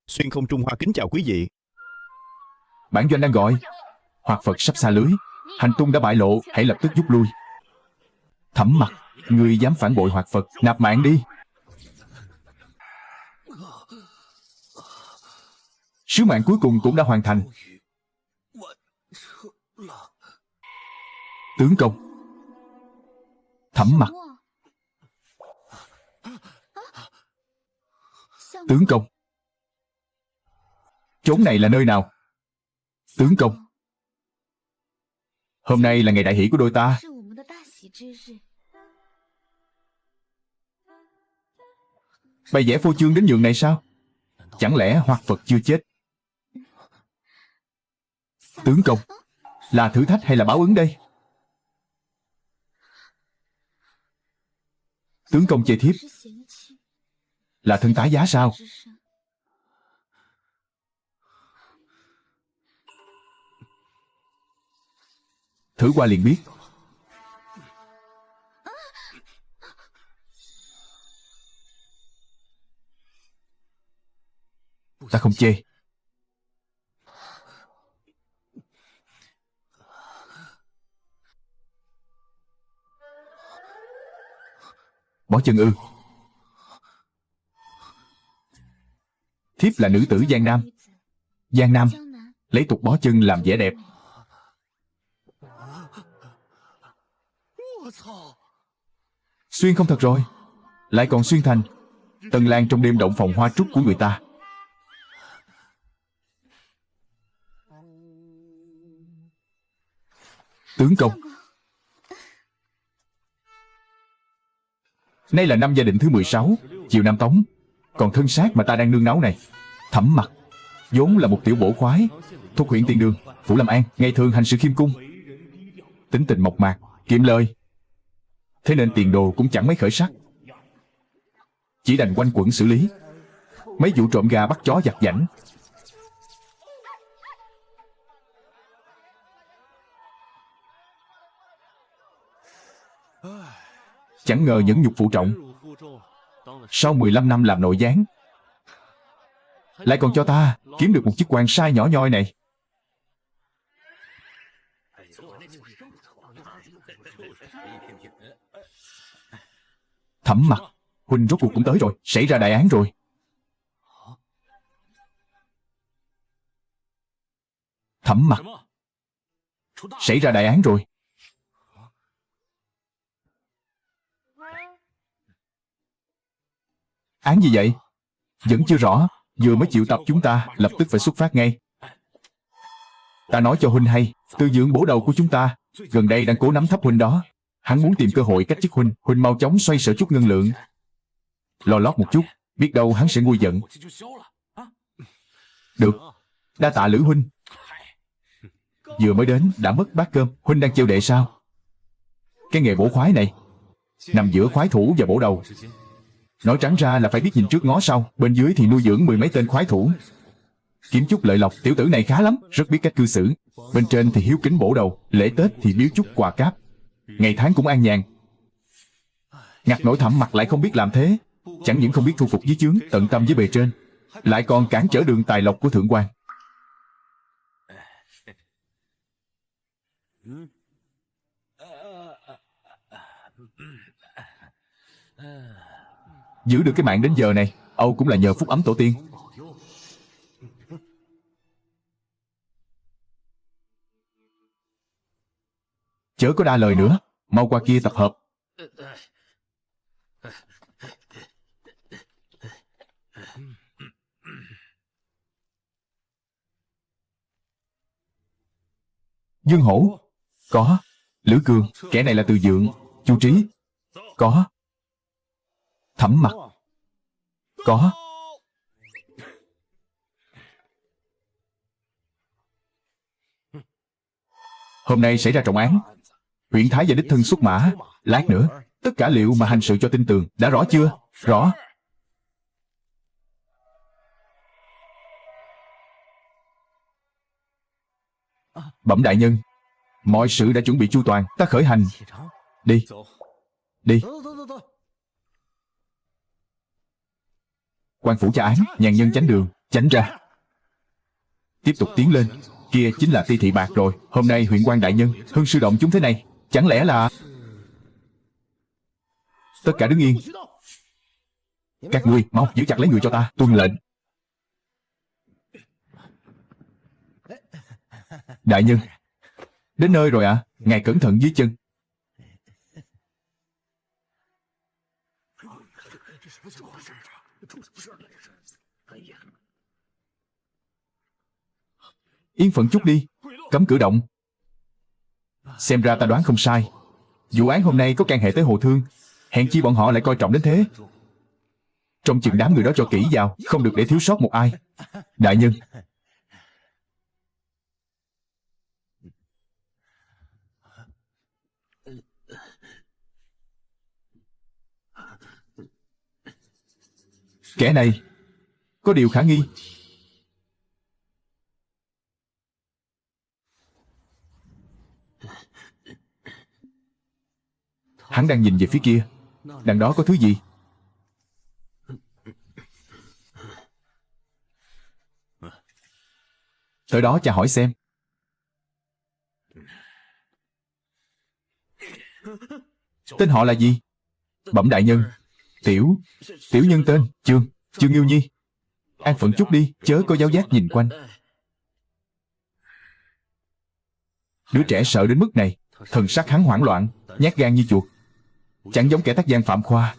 Xuyên Không Trung Hoa kính chào quý vị. Bản doanh đang gọi. Hoạt Phật sắp xa lưới, hành tung đã bại lộ, hãy lập tức rút lui. Thẩm Mặc, ngươi dám phản bội Hoạt Phật, nạp mạng đi. Sứ mạng cuối cùng cũng đã hoàn thành. Tướng công. Thẩm Mặc. Tướng công. Chốn này là nơi nào? Tướng công. Hôm nay là ngày đại hỷ của đôi ta. Bày vẽ phô trương đến nhường này sao? Chẳng lẽ Hoạt Phật chưa chết? Tướng công, là thử thách hay là báo ứng đây? Tướng công chê thiếp là thân tái giá sao? Thử qua liền biết. Ta không chê. Bó chân ư? Thiếp là nữ tử Giang Nam. Giang Nam lấy tục bó chân làm vẻ đẹp. Xuyên không thật rồi. Lại còn xuyên thành Tân Lang trong đêm động phòng hoa trúc của người ta. Tướng công, nay là năm gia định thứ 16, chiều Nam Tống. Còn thân xác mà ta đang nương náu này, Thẩm Mặc, vốn là một tiểu bổ khoái, thuộc huyện Tiền Đường, phủ Lâm An, ngày thường hành sự khiêm cung, tính tình mộc mạc, kiệm lời. Thế nên tiền đồ cũng chẳng mấy khởi sắc, chỉ đành quanh quẩn xử lý mấy vụ trộm gà bắt chó giặt giảnh. Chẳng ngờ nhẫn nhục phụ trọng, sau 15 năm làm nội gián, lại còn cho ta kiếm được một chiếc quan sai nhỏ nhoi này. Thẩm Mặc, huynh rốt cuộc cũng tới rồi, xảy ra đại án rồi. Thẩm Mặc, xảy ra đại án rồi. Án gì vậy? Vẫn chưa rõ, vừa mới chịu tập chúng ta lập tức phải xuất phát ngay. Ta nói cho huynh hay, Tư Dưỡng bổ đầu của chúng ta gần đây đang cố nắm thấp huynh đó. Hắn muốn tìm cơ hội cách chức huynh, huynh mau chóng xoay sở chút ngân lượng, lo lót một chút, biết đâu hắn sẽ nguôi giận. Được, đa tạ Lữ huynh. Vừa mới đến đã mất bát cơm, huynh đang trêu đệ sao? Cái nghề bổ khoái này nằm giữa khoái thủ và bổ đầu. Nói trắng ra là phải biết nhìn trước ngó sau, bên dưới thì nuôi dưỡng 10 mấy tên khoái thủ, kiếm chút lợi lộc. Tiểu tử này khá lắm, rất biết cách cư xử. Bên trên thì hiếu kính bổ đầu, lễ Tết thì biếu chút quà cáp, ngày tháng cũng an nhàn. Ngặt nổi Thẩm Mặc lại không biết làm thế, chẳng những không biết thu phục dưới chướng, tận tâm với bề trên, lại còn cản trở đường tài lộc của thượng quan. Giữ được cái mạng đến giờ này, Âu cũng là nhờ phúc ấm tổ tiên. Chớ có đa lời nữa, mau qua kia tập hợp. Dương Hổ, có. Lữ Cường, kẻ này là Từ Dượng. Chu Trí, có. Thẩm Mặc, có. Hôm nay xảy ra trọng án, huyện Thái và đích thân xuất mã. Lát nữa, tất cả liệu mà hành sự cho tin tường. Đã rõ chưa? Rõ. Bẩm đại nhân, mọi sự đã chuẩn bị chu toàn, ta khởi hành. Đi. Đi. Quan phủ tra án, nhàn nhân chánh đường. Tránh ra. Tiếp tục tiến lên. Kia chính là Ti Thị Bạc rồi. Hôm nay huyện quan đại nhân, Hưng sư động chúng thế này, chẳng lẽ là... Tất cả đứng yên. Các ngươi mau giữ chặt lấy người cho ta. Tuân lệnh. Đại nhân, đến nơi rồi ạ. Ngài cẩn thận dưới chân. Yên phận chút đi. Cấm cử động. Xem ra ta đoán không sai. Vụ án hôm nay có can hệ tới Hồ Thương. Hèn chi bọn họ lại coi trọng đến thế. Trông chừng đám người đó cho kỹ vào, không được để thiếu sót một ai. Đại nhân. Kẻ này có điều khả nghi. Hắn đang nhìn về phía kia. Đằng đó có thứ gì? Tới đó cha hỏi xem. Tên họ là gì? Bẩm đại nhân. Tiểu nhân tên Chương Yêu Nhi. An phận chút đi, chớ có giáo giác nhìn quanh. Đứa trẻ sợ đến mức này. Thần sắc hắn hoảng loạn, nhát gan như chuột. Chẳng giống kẻ tác gian phạm khoa.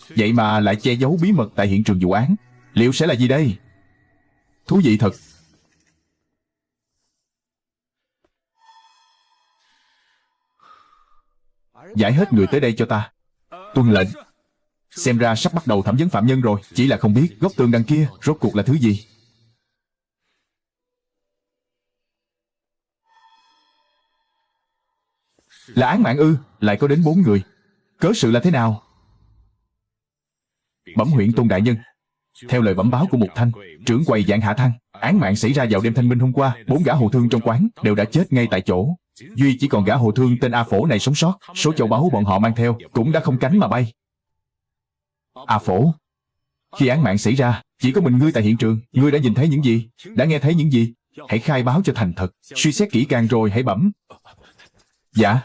Vậy mà lại che giấu bí mật tại hiện trường vụ án. Liệu sẽ là gì đây? Thú vị thật. Giải hết người tới đây cho ta. Tuân lệnh. Xem ra sắp bắt đầu thẩm vấn phạm nhân rồi. Chỉ là không biết góc tường đằng kia rốt cuộc là thứ gì. Là án mạng ư? Lại có đến 4 người. Cớ sự là thế nào? Bẩm huyện Tôn đại nhân, theo lời bẩm báo của Mục Thanh, trưởng quầy Vạn Hạ Thăng, án mạng xảy ra vào đêm thanh minh hôm qua. 4 gã hồ thương trong quán đều đã chết ngay tại chỗ. Duy chỉ còn gã hồ thương tên A Phổ này sống sót. Số châu báu bọn họ mang theo cũng đã không cánh mà bay. A Phổ, khi án mạng xảy ra, chỉ có mình ngươi tại hiện trường. Ngươi đã nhìn thấy những gì? Đã nghe thấy những gì? Hãy khai báo cho thành thật. Suy xét kỹ càng rồi hãy bẩm. Dạ.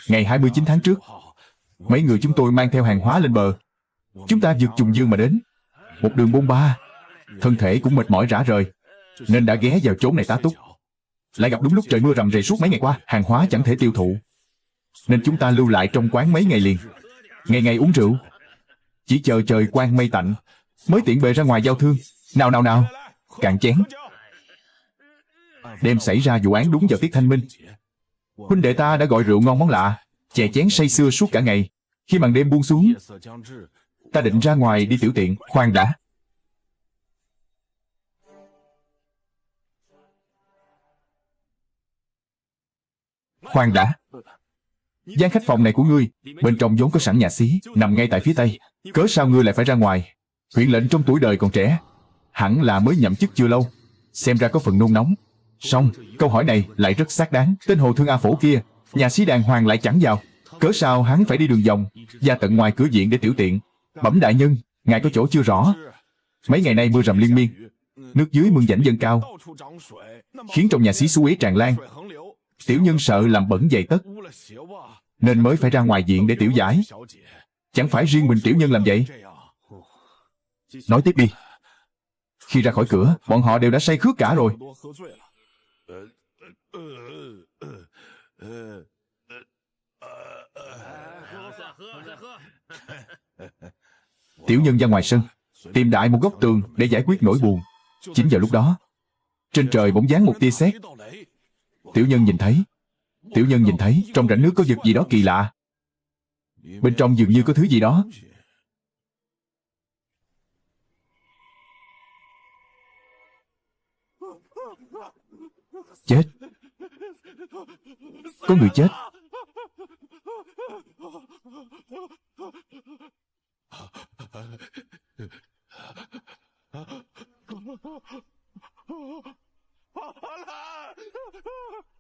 Ngày 29 tháng trước, mấy người chúng tôi mang theo hàng hóa lên bờ. Chúng ta vượt Trùng Dương mà đến. Một đường bôn ba, thân thể cũng mệt mỏi rã rời, nên đã ghé vào chốn này tá túc. Lại gặp đúng lúc trời mưa rầm rề suốt mấy ngày qua, hàng hóa chẳng thể tiêu thụ, nên chúng ta lưu lại trong quán mấy ngày liền. Ngày ngày uống rượu, chỉ chờ trời quang mây tạnh mới tiện bề ra ngoài giao thương. Nào, cạn chén. Đêm xảy ra vụ án đúng vào tiết thanh minh. Huynh đệ ta đã gọi rượu ngon món lạ, chè chén say sưa suốt cả ngày. Khi màn đêm buông xuống, ta định ra ngoài đi tiểu tiện. Khoan đã. Khoan đã. Gian khách phòng này của ngươi, bên trong vốn có sẵn nhà xí, nằm ngay tại phía tây. Cớ sao ngươi lại phải ra ngoài? Huyện lệnh trong tuổi đời còn trẻ, hẳn là mới nhậm chức chưa lâu, xem ra có phần nôn nóng. Song câu hỏi này lại rất xác đáng. Tên hồ thương A Phổ kia, nhà xí đàng hoàng lại chẳng vào. Cớ sao hắn phải đi đường vòng ra tận ngoài cửa viện để tiểu tiện? Bẩm đại nhân, ngài có chỗ chưa rõ. Mấy ngày nay mưa rầm liên miên, nước dưới mương rãnh dâng cao, khiến trong nhà xí xú uế tràn lan. Tiểu nhân sợ làm bẩn giày tất, nên mới phải ra ngoài viện để tiểu giải. Chẳng phải riêng mình tiểu nhân làm vậy. Nói tiếp đi. Khi ra khỏi cửa, bọn họ đều đã say khướt cả rồi. Tiểu nhân ra ngoài sân, tìm đại một góc tường để giải quyết nỗi buồn. Chính vào lúc đó, trên trời bỗng giáng một tia sét. Tiểu nhân nhìn thấy trong rãnh nước có vật gì đó kỳ lạ. Bên trong dường như có thứ gì đó. Chết. Có người chết.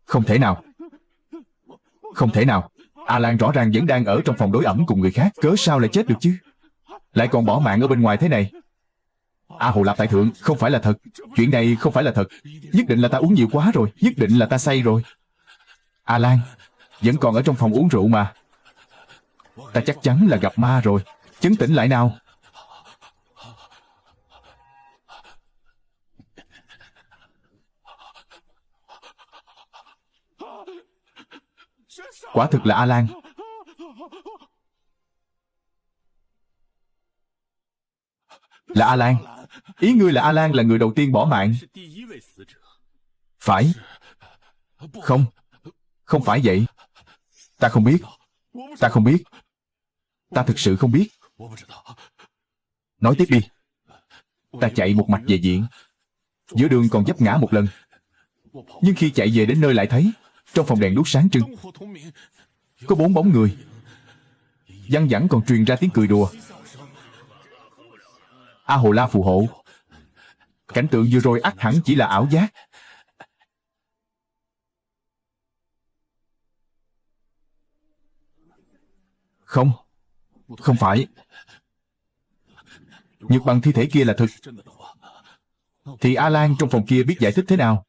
Không thể nào. Không thể nào. A Lan rõ ràng vẫn đang ở trong phòng đối ẩm cùng người khác. Cớ sao lại chết được chứ? Lại còn bỏ mạng ở bên ngoài thế này. Hồ Lạp Tại Thượng, không phải là thật. Chuyện này không phải là thật. Nhất định là ta uống nhiều quá rồi. Nhất định là ta say rồi. A Lan vẫn còn ở trong phòng uống rượu mà. Ta chắc chắn là gặp ma rồi. Chấn tĩnh lại nào. Quả thực là A Lan. Là A Lan. Ý ngươi là A Lan là người đầu tiên bỏ mạng? Phải. Không. Không phải vậy. Ta không biết. Ta không biết. Ta thực sự không biết. Nói tiếp đi. Ta chạy một mạch về viện. Giữa đường còn vấp ngã một lần. Nhưng khi chạy về đến nơi lại thấy trong phòng đèn đuốc sáng trưng. Có 4 bóng người. Văng vẳng còn truyền ra tiếng cười đùa. A Hồ La phù hộ. Cảnh tượng vừa rồi ắt hẳn chỉ là ảo giác. Không. Không phải. Nhược Bằng thi thể kia là thực. Thì A Lan trong phòng kia biết giải thích thế nào?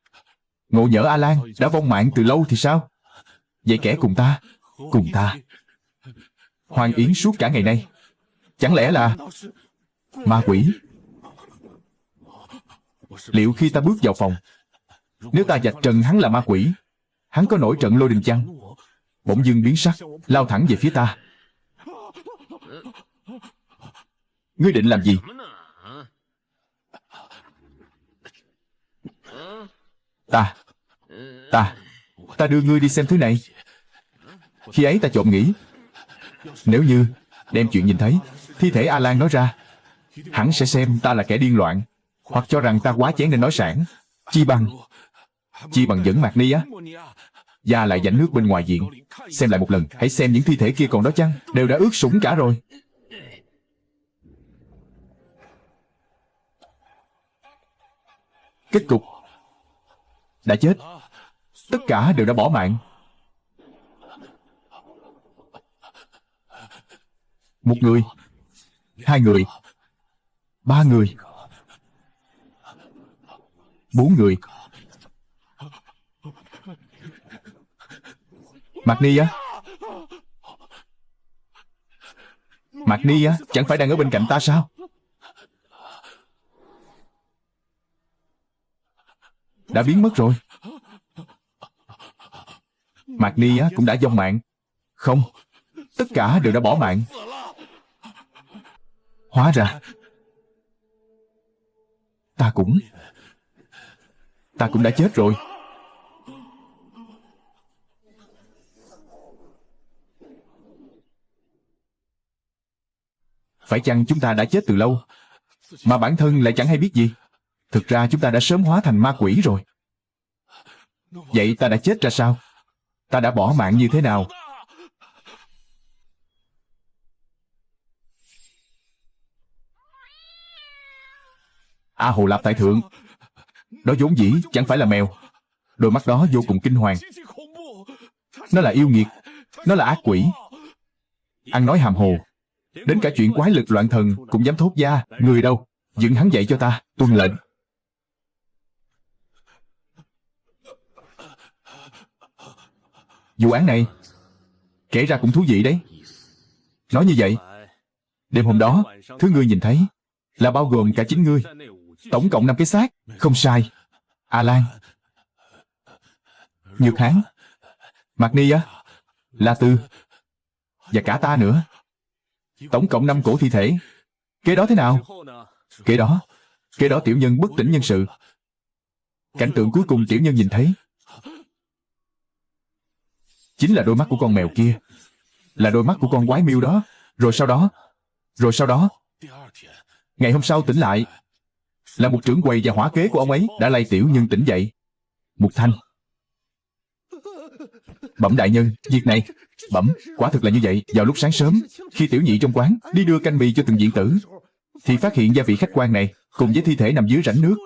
Ngộ nhỡ A Lan đã vong mạng từ lâu thì sao? Vậy kẻ cùng ta. Cùng ta Hoàng Yến suốt cả ngày nay, chẳng lẽ là ma quỷ? Liệu khi ta bước vào phòng, nếu ta vạch trần hắn là ma quỷ, hắn có nổi trận lôi đình chăng? Bỗng dưng biến sắc, lao thẳng về phía ta. Ngươi định làm gì? Ta đưa ngươi đi xem thứ này. Khi ấy ta trộm nghĩ, nếu như đem chuyện nhìn thấy thi thể A Lan nói ra, hắn sẽ xem ta là kẻ điên loạn, hoặc cho rằng ta quá chén nên nói sảng. Chi bằng dẫn Mạc Ni á ra lại rãnh nước bên ngoài viện, xem lại một lần. Hãy xem những thi thể kia còn đó chăng? Đều đã ướt sũng cả rồi. Kết cục đã chết. Tất cả đều đã bỏ mạng. Một người, 2 người, 3 người, 4 người. Mạc Ni á? Mạc Ni á, chẳng phải đang ở bên cạnh ta sao? Đã biến mất rồi. Mạc Ni á cũng đã vong mạng. Không, tất cả đều đã bỏ mạng. Hóa ra ta cũng đã chết rồi. Phải chăng chúng ta đã chết từ lâu, mà bản thân lại chẳng hay biết gì? Thực ra chúng ta đã sớm hóa thành ma quỷ rồi. Vậy ta đã chết ra sao? Ta đã bỏ mạng như thế nào? A Hồ Lạp Tại Thượng, đó vốn dĩ chẳng phải là mèo. Đôi mắt đó vô cùng kinh hoàng. Nó là yêu nghiệt. Nó là ác quỷ. Ăn nói hàm hồ. Đến cả chuyện quái lực loạn thần cũng dám thốt ra. Người đâu? Dựng hắn dậy cho ta. Tuân lệnh. Vụ án này kể ra cũng thú vị đấy. Nói như vậy, đêm hôm đó thứ ngươi nhìn thấy là bao gồm cả chính ngươi. Tổng cộng 5 cái xác. Không sai. A Lan, Nhược Hán, Mạc Ni á, La Tư và cả ta nữa. Tổng cộng 5 cổ thi thể. Kế đó thế nào? Kế đó tiểu nhân bất tỉnh nhân sự. Cảnh tượng cuối cùng tiểu nhân nhìn thấy chính là đôi mắt của con mèo kia, là đôi mắt của con quái miêu đó. Rồi sau đó ngày hôm sau tỉnh lại, là một trưởng quầy và hỏa kế của ông ấy đã lay tiểu nhân tỉnh dậy. Mục Thanh. Bẩm đại nhân, việc này. Bẩm, quả thực là như vậy. Vào lúc sáng sớm, khi tiểu nhị trong quán đi đưa canh mì cho từng viện tử, thì phát hiện gia vị khách quan này cùng với thi thể nằm dưới rãnh nước.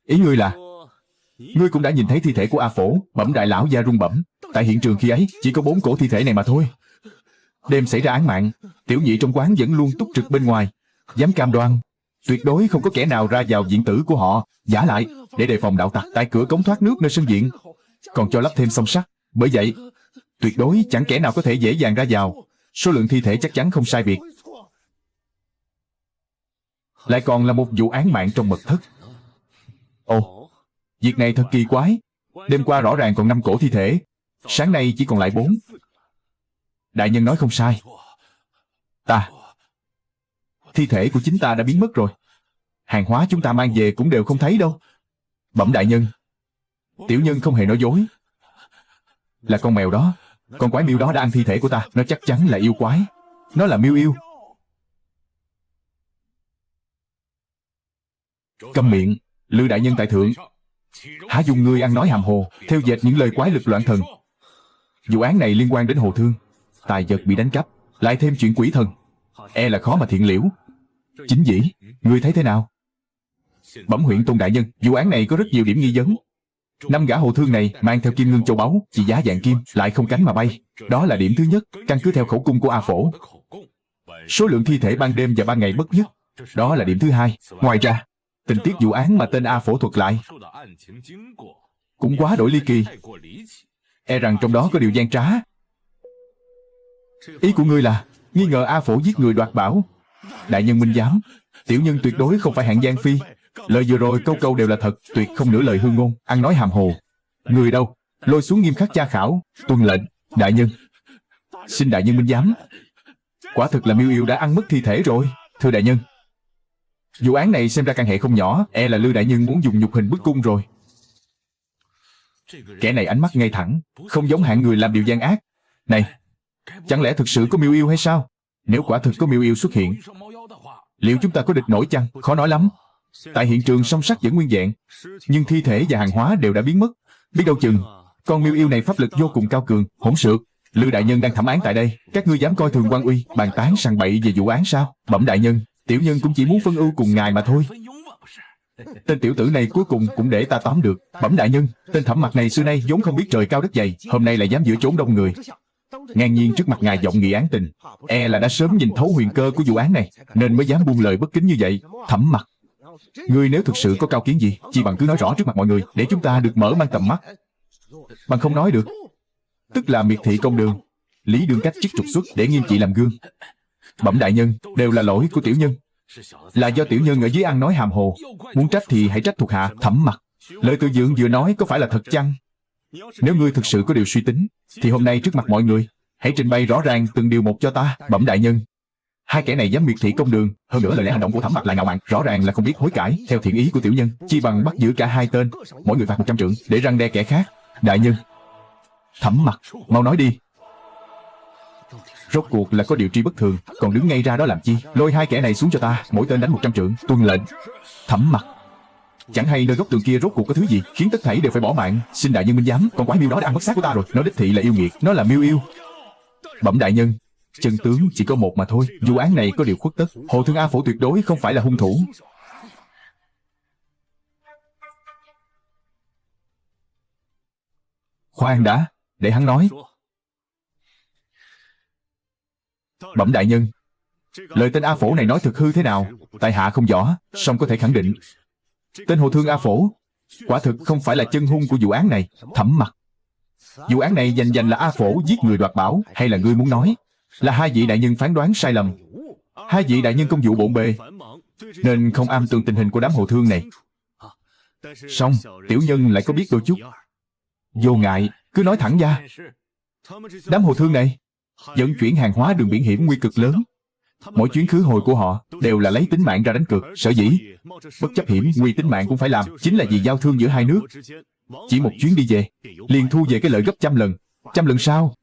Ý ngươi là ngươi cũng đã nhìn thấy thi thể của A Phổ? Bẩm đại lão gia run bẩm. Tại hiện trường khi ấy chỉ có 4 cổ thi thể này mà thôi. Đêm xảy ra án mạng, tiểu nhị trong quán vẫn luôn túc trực bên ngoài, dám cam đoan Tuyệt đối không có kẻ nào ra vào viện tử của họ. Giả lại, để đề phòng đạo tặc tại cửa cống thoát nước nơi sân viện, còn cho lắp thêm song sắt. Bởi vậy, tuyệt đối chẳng kẻ nào có thể dễ dàng ra vào. Số lượng thi thể chắc chắn không sai biệt. Lại còn là một vụ án mạng trong mật thất. Ồ, việc này thật kỳ quái. Đêm qua rõ ràng còn 5 cổ thi thể, sáng nay chỉ còn lại 4. Đại nhân nói không sai. Thi thể của chính ta đã biến mất rồi. Hàng hóa chúng ta mang về cũng đều không thấy đâu. Bẩm đại nhân, tiểu nhân không hề nói dối. Là con mèo đó, con quái miêu đó đã ăn thi thể của ta. Nó chắc chắn là yêu quái. Nó là miêu yêu. Câm miệng, Lư đại nhân tại thượng. Há dùng ngươi ăn nói hàm hồ, theo dệt những lời quái lực loạn thần. Vụ án này liên quan đến Hồ Thương. Tài vật bị đánh cắp, lại thêm chuyện quỷ thần, e là khó mà thiện liễu. Chính dĩ, ngươi thấy thế nào? Bẩm huyện tôn đại nhân, vụ án này có rất nhiều điểm nghi vấn. 5 gã Hồ Thương này mang theo kim ngân châu báu, trị giá vạn kim, lại không cánh mà bay. Đó là điểm thứ nhất, căn cứ theo khẩu cung của A Phổ. Số lượng thi thể ban đêm và ban ngày bất nhất. Đó là điểm thứ hai. Ngoài ra, tình tiết vụ án mà tên A Phổ thuật lại cũng quá đổi ly kỳ. E rằng trong đó có điều gian trá. Ý của ngươi là nghi ngờ A Phổ giết người đoạt bảo. Đại nhân minh giám, tiểu nhân tuyệt đối không phải hạng gian phi. Lời vừa rồi câu câu đều là thật, tuyệt không nửa lời hư ngôn, ăn nói hàm hồ. Người đâu? Lôi xuống nghiêm khắc tra khảo. Tuân lệnh. Đại nhân. Xin đại nhân minh giám. Quả thực là miêu yêu đã ăn mất thi thể rồi. Thưa đại nhân, vụ án này xem ra căn hệ không nhỏ, e là Lư đại nhân muốn dùng nhục hình bức cung rồi. Kẻ này ánh mắt ngay thẳng, không giống hạng người làm điều gian ác. Này, chẳng lẽ thực sự có miêu yêu hay sao? Nếu quả thực có miêu yêu xuất hiện, liệu chúng ta có địch nổi chăng? Khó nói lắm. Tại hiện trường song sắt vẫn nguyên vẹn, nhưng thi thể và hàng hóa đều đã biến mất. Biết đâu chừng con miêu yêu này pháp lực vô cùng cao cường. Hỗn xược, Lư đại nhân đang thẩm án tại đây, các ngươi dám coi thường quan uy, bàn tán sằng bậy về vụ án sao? Bẩm đại nhân, tiểu nhân cũng chỉ muốn phân ưu cùng ngài mà thôi. Tên tiểu tử này cuối cùng cũng để ta tóm được. Bẩm đại nhân, tên thẩm mặt này xưa nay vốn không biết trời cao đất dày, hôm nay lại dám giữa chốn đông người, ngang nhiên trước mặt ngài giọng nghị án tình. E là đã sớm nhìn thấu huyền cơ của vụ án này, nên mới dám buông lời bất kính như vậy. Thẩm mặt, ngươi nếu thực sự có cao kiến gì, chi bằng cứ nói rõ trước mặt mọi người, để chúng ta được mở mang tầm mắt. Bằng không nói được, tức là miệt thị công đường. Lý đương cách chức trục xuất để nghiêm trị làm gương. Bẩm đại nhân, đều là lỗi của tiểu nhân, là do tiểu nhân ở dưới ăn nói hàm hồ. Muốn trách thì hãy trách thuộc hạ. Thẩm mặt, lời Từ Dượng vừa nói có phải là thật chăng? Nếu ngươi thực sự có điều suy tính, thì hôm nay trước mặt mọi người, hãy trình bày rõ ràng từng điều một cho ta. Bẩm đại nhân, hai kẻ này dám miệt thị công đường, hơn nữa lời lẽ hành động của Thẩm mặt lại ngạo mạn, rõ ràng là không biết hối cải. Theo thiện ý của tiểu nhân, chi bằng bắt giữ cả hai tên, mỗi người phạt 100 trượng để răn đe kẻ khác. Đại nhân. Thẩm mặt, mau nói đi. Rốt cuộc là có điều tri bất thường, còn đứng ngay ra đó làm chi? Lôi hai kẻ này xuống cho ta, mỗi tên đánh 100 trượng. Tuân lệnh. Thẩm mặt, chẳng hay nơi góc tường kia rốt cuộc có thứ gì khiến tất thảy đều phải bỏ mạng. Xin đại nhân minh giám, con quái miêu đó đã ăn mất xác của ta rồi. Nó đích thị là yêu nghiệt, nó là miêu yêu. Bẩm đại nhân, chân tướng chỉ có một mà thôi. Vụ án này có điều khuất tất, Hồ Thương A Phổ tuyệt đối không phải là hung thủ. Khoan đã, để hắn nói. Bẩm đại nhân, lời tên A Phổ này nói thực hư thế nào, tại hạ không rõ, song có thể khẳng định tên Hồ Thương A Phổ quả thực không phải là chân hung của vụ án này. Thẩm mặt, vụ án này dành là A Phổ giết người đoạt bảo, hay là ngươi muốn nói là hai vị đại nhân phán đoán sai lầm? Hai vị đại nhân công vụ bộn bề, nên không am tường tình hình của đám Hồ Thương này. Song tiểu nhân lại có biết đôi chút. Vô ngại, cứ nói thẳng ra. Đám Hồ Thương này vận chuyển hàng hóa đường biển hiểm nguy cực lớn. Mỗi chuyến khứ hồi của họ đều là lấy tính mạng ra đánh cược. Sở dĩ bất chấp hiểm nguy tính mạng cũng phải làm, chính là vì giao thương giữa hai nước. Chỉ một chuyến đi về liền thu về cái lợi gấp 100 lần. 100 lần sao?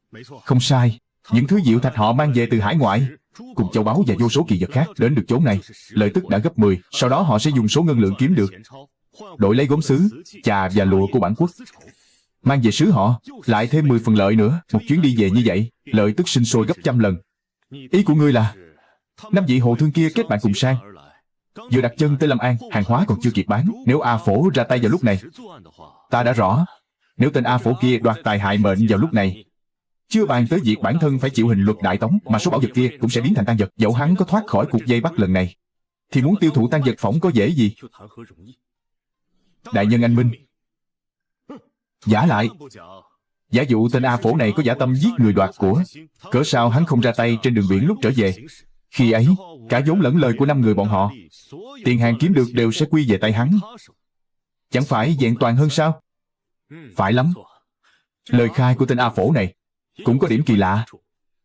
Không sai. Những thứ diệu thạch họ mang về từ hải ngoại, cùng châu báu và vô số kỳ vật khác, đến được chốn này, lợi tức đã gấp 10. Sau đó họ sẽ dùng số ngân lượng kiếm được, đổi lấy gốm sứ, trà và lụa của bản quốc, mang về xứ họ, lại thêm 10 phần lợi nữa. Một chuyến đi về như vậy, lợi tức sinh sôi gấp 100 lần. Ý của ngươi là 5 vị Hồ Thương kia kết bạn cùng sang, vừa đặt chân tới Lâm An, hàng hóa còn chưa kịp bán. Nếu A Phổ ra tay vào lúc này, ta đã rõ. Nếu tên A Phổ kia đoạt tài hại mệnh vào lúc này, chưa bàn tới việc bản thân phải chịu hình luật Đại Tống, mà số bảo vật kia cũng sẽ biến thành tang vật. Dẫu hắn có thoát khỏi cuộc vây bắt lần này, thì muốn tiêu thụ tăng vật phỏng có dễ gì. Đại nhân anh minh. Giả lại, giả dụ tên A Phổ này có giả tâm giết người đoạt của, cớ sao hắn không ra tay trên đường biển lúc trở về? Khi ấy, cả vốn lẫn lời của 5 người bọn họ, tiền hàng kiếm được đều sẽ quy về tay hắn. Chẳng phải vẹn toàn hơn sao? Phải lắm. Lời khai của tên A Phổ này cũng có điểm kỳ lạ.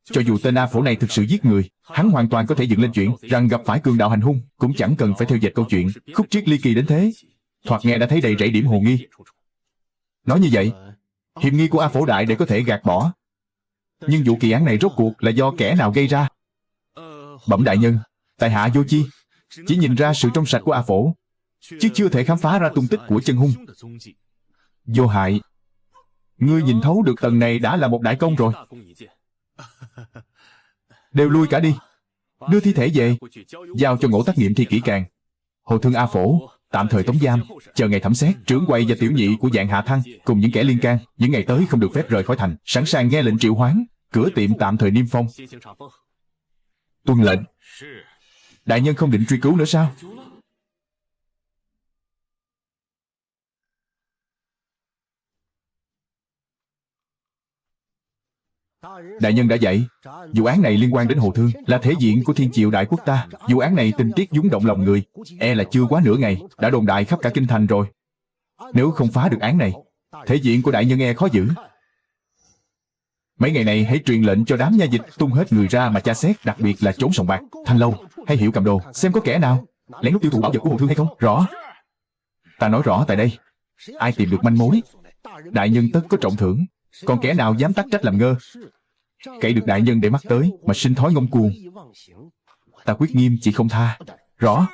Cho dù tên A Phổ này thực sự giết người, hắn hoàn toàn có thể dựng lên chuyện rằng gặp phải cường đạo hành hung, cũng chẳng cần phải theo dệt câu chuyện khúc triết ly kỳ đến thế. Thoạt nghe đã thấy đầy rẫy điểm hồ nghi. Nói như vậy, hiểm nghi của A Phổ đại để có thể gạt bỏ. Nhưng vụ kỳ án này rốt cuộc là do kẻ nào gây ra? Bẩm đại nhân, tại hạ vô chi, chỉ nhìn ra sự trong sạch của A Phổ, chứ chưa thể khám phá ra tung tích của chân hung. Vô hại, ngươi nhìn thấu được tầng này đã là một đại công rồi. Đều lui cả đi, đưa thi thể về, giao cho Ngỗ Tác nghiệm thi kỹ càng. Hồ thương A Phổ tạm thời tống giam, chờ ngày thẩm xét. Trưởng quầy và tiểu nhị của Vạn Hạ Thăng cùng những kẻ liên can những ngày tới không được phép rời khỏi thành, sẵn sàng nghe lệnh triệu hoán. Cửa tiệm tạm thời niêm phong. Tuân lệnh. Đại nhân không định truy cứu nữa sao? Đại nhân đã dạy, vụ án này liên quan đến Hồ Thương, là thể diện của thiên triều đại quốc ta. Vụ án này tình tiết rúng động lòng người, e là chưa quá nửa ngày đã đồn đại khắp cả kinh thành rồi. Nếu không phá được án này, thể diện của đại nhân e khó giữ. Mấy ngày này hãy truyền lệnh cho đám nha dịch tung hết người ra mà tra xét, đặc biệt là trốn sòng bạc, Thanh Lâu hay Hiệu Cầm Đồ, xem có kẻ nào lén lút tiêu thụ bảo vật của Hồ Thương hay không. Rõ. Ta nói rõ tại đây, ai tìm được manh mối, đại nhân tất có trọng thưởng. Còn kẻ nào dám tắc trách làm ngơ, cậy được đại nhân để mắt tới mà sinh thói ngông cuồng, ta quyết nghiêm chỉ không tha. Rõ.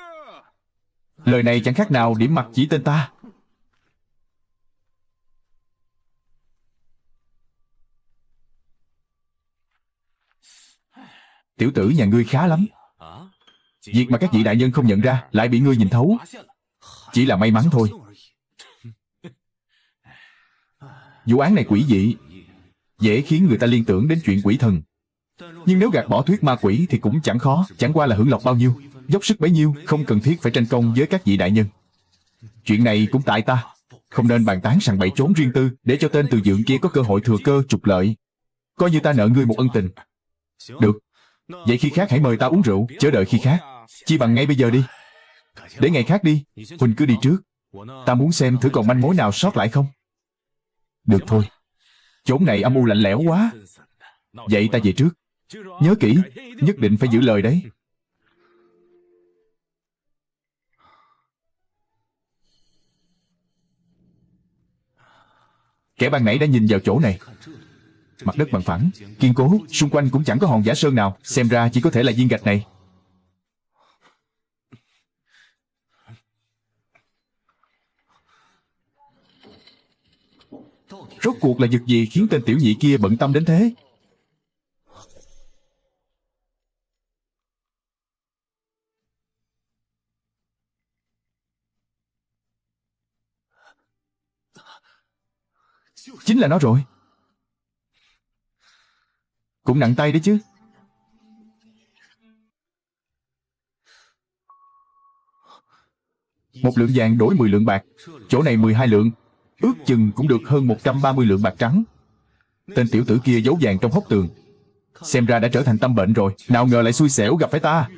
Lời này chẳng khác nào điểm mặt chỉ tên ta. Tiểu tử nhà ngươi khá lắm. Việc mà các vị đại nhân không nhận ra lại bị ngươi nhìn thấu, chỉ là may mắn thôi. Vụ án này quỷ dị, dễ khiến người ta liên tưởng đến chuyện quỷ thần. Nhưng nếu gạt bỏ thuyết ma quỷ thì cũng chẳng khó, chẳng qua là hưởng lộc bao nhiêu, dốc sức bấy nhiêu, không cần thiết phải tranh công với các vị đại nhân. Chuyện này cũng tại ta, không nên bàn tán sằng bậy trốn riêng tư, để cho tên từ dượng kia có cơ hội thừa cơ trục lợi. Coi như ta nợ ngươi một ân tình. Được, vậy khi khác hãy mời ta uống rượu, chớ đợi khi khác. Chi bằng ngay bây giờ đi. Để ngày khác đi, Huỳnh cứ đi trước. Ta muốn xem thử còn manh mối nào sót lại không. Được thôi. Chốn này âm u lạnh lẽo quá. Vậy ta về trước. Nhớ kỹ, nhất định phải giữ lời đấy. Kẻ ban nãy đã nhìn vào chỗ này. Mặt đất bằng phẳng, kiên cố, xung quanh cũng chẳng có hòn giả sơn nào. Xem ra chỉ có thể là viên gạch này. Rốt cuộc là việc gì khiến tên tiểu nhị kia bận tâm đến thế? Chính là nó rồi. Cũng nặng tay đấy chứ. Một lượng vàng đổi 10 lượng bạc. Chỗ này 12 lượng, ước chừng cũng được hơn 130 lượng bạc trắng. Tên tiểu tử kia giấu vàng trong hốc tường, xem ra đã trở thành tâm bệnh rồi. Nào ngờ lại xui xẻo gặp phải ta.